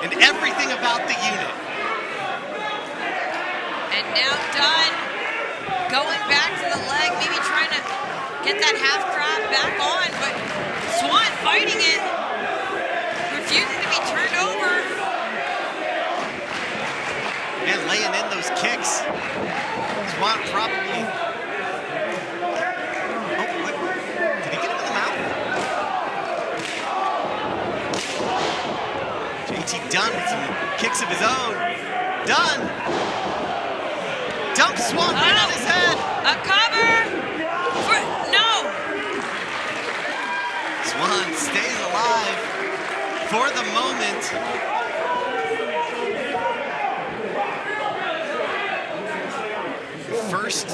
and everything about the unit. And now Dunn going back to the leg, maybe trying to get that half crab back on, but Swann fighting it, refusing to be turned over. And laying in those kicks. Swann probably... Oh, what? Did he get him in the mouth? JT Dunn with some kicks of his own. Dunn! Dumps Swann right on his head. A cover! No! Swann stays alive for the moment. First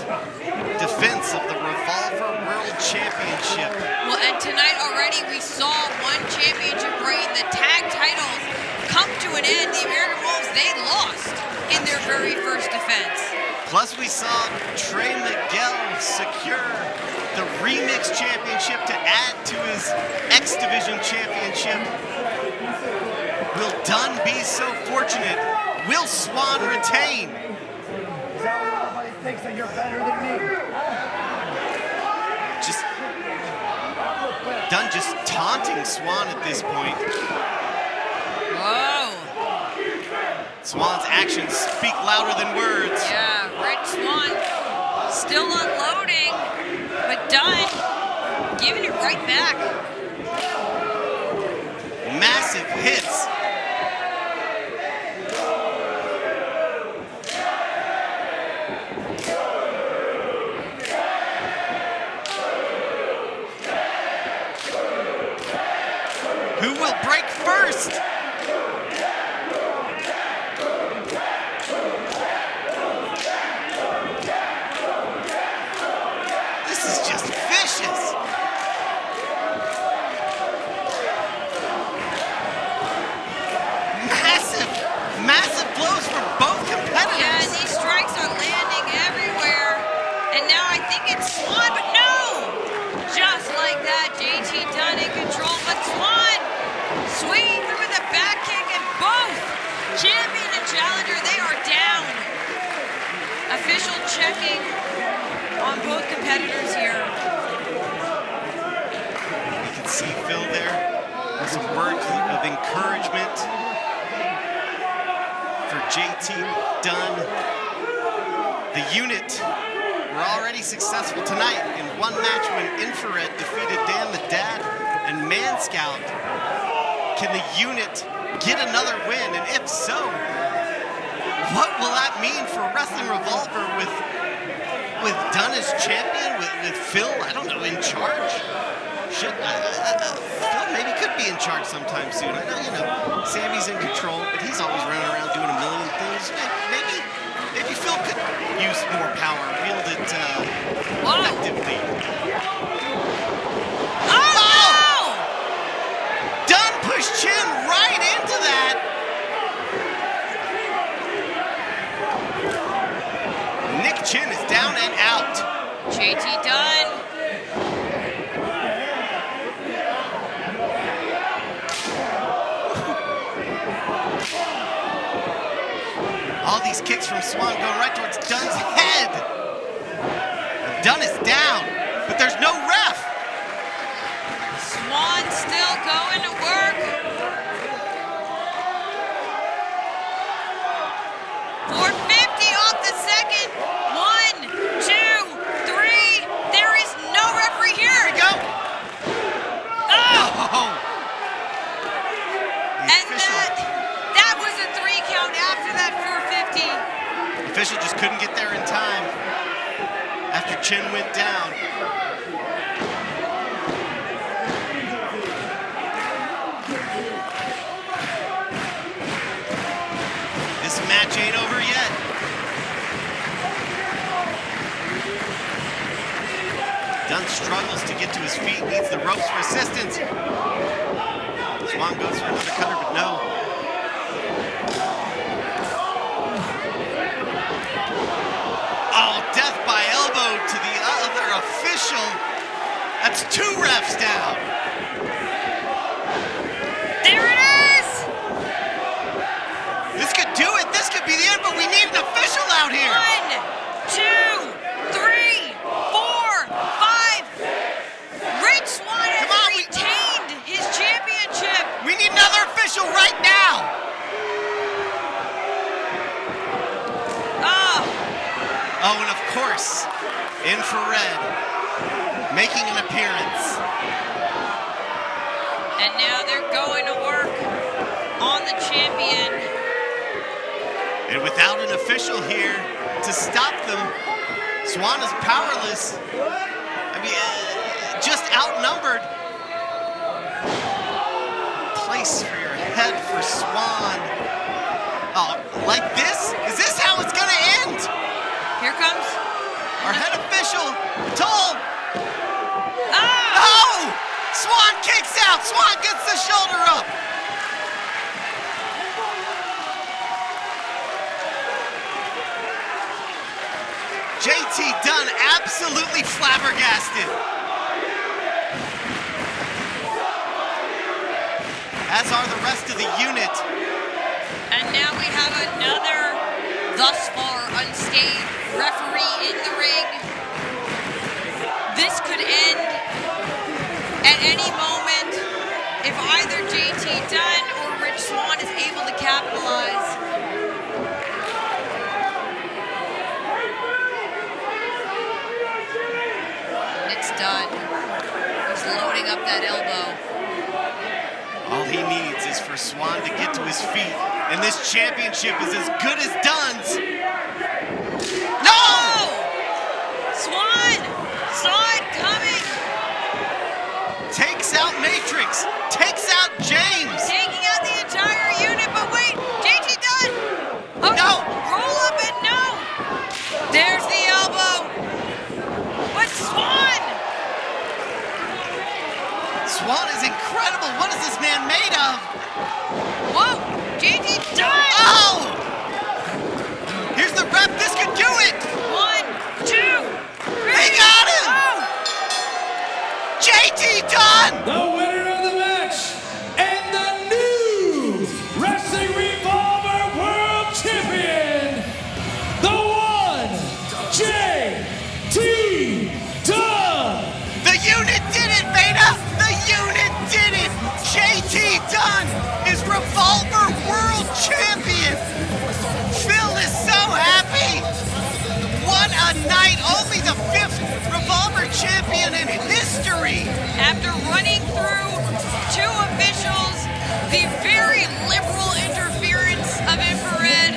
defense of the Revolver World Championship. Well, and tonight already we saw one championship reign, the tag titles, come to an end. The American Wolves, they lost in their very first defense. Plus we saw Trey Miguel secure the Remix Championship to add to his X Division Championship. Will Dunn be so fortunate? Will Swann retain? Thinks that you're better than me. Dunn just taunting Swann at this point. Whoa. Swann's actions speak louder than words. Yeah, Rich Swann still unloading, but Dunn giving it right back. Massive hits. Who will break first? This is just vicious. Massive blows for both competitors. Yeah, these strikes are landing everywhere. And now I think it's Swann, but no! Just like that, JT Dunn in control, but Swann swinging through with a back kick, and both champion and challenger, they are down. Official checking on both competitors here. You can see Phil there with some words of encouragement for JT Dunn. The unit were already successful tonight in one match when Infrared defeated Dan the Dad and Manscout. Can the unit get another win? And if so, what will that mean for Wrestling Revolver with Dunn as champion, with Phil, I don't know, in charge? Phil maybe could be in charge sometime soon. I know, Sammy's in control, but he's always running around doing a million things. Maybe Phil could use more power, wield it effectively. Oh! Dunn pushed Chin right into that. Nick Chin is down and out. JT Dunn. All these kicks from Swann going right towards Dunn's head. Dunn is down, but there's no ref. Swann still going to work. 450 off the second. 1, 2, 3. There is no referee here. Here we go. Oh! And that was a 3 count after that 450. Official just couldn't get there in time after Chin went down. This match ain't over yet. Dunn struggles to get to his feet, needs the ropes for assistance. Swann goes for another cutter, but no. Oh, death by elbow to the other official. That's 2 refs down. There it is. This could do it. This could be the end, but we need an official out here. 1, 2, 3, 4, 5. Rich Swann has retained his championship. We need another official right now. Oh, and of course, Infrared making an appearance. And now they're going to work on the champion. And without an official here to stop them, Swann is powerless. I mean, just outnumbered. Place for your head for Swann. Oh, like this? Is this how it's gonna end? Here comes our head official told. Oh! Oh! Swann kicks out. Swann gets the shoulder up. JT Dunn absolutely flabbergasted. As are the rest of the unit. And now we have another thus far unscathed referee in the ring. This could end at any moment if either JT Dunn or Rich Swann is able to capitalize. It's done. He's loading up that elbow. All he needs is for Swann to get to his feet, and this championship is as good as Dunn's. No! Oh! Swann saw it coming. Takes out Matrix, takes out James. Taking out the entire unit, but wait, JT Dunn. Oh, no! Roll up and no. There's the elbow. But Swann! Swann is incredible. What is this man made of? Whoa! JT Dunn! Oh! Here's the ref. This could do it. 1, 2, 3. He got him! Oh! JT Dunn! The winner of the match and the new Wrestling Revolver World Champion, the one, JT Dunn! The unit did it, Beta! The unit did it! JT Dunn is Revolver World Champion! Phil is so happy! What a night! Only the 5th Revolver Champion in history! After running through 2 officials, the very liberal interference of Infrared,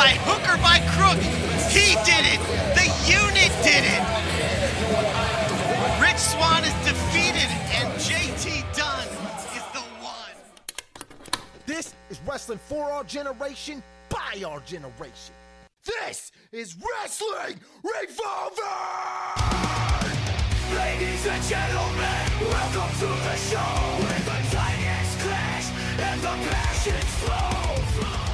by hook or by crook, he did it. The unit did it. Rich Swann is defeated, and JT Dunn is the one. This is wrestling for our generation, by our generation. This is Wrestling Revolver! Ladies and gentlemen, welcome to the show. Where the titans clash and the passions flow.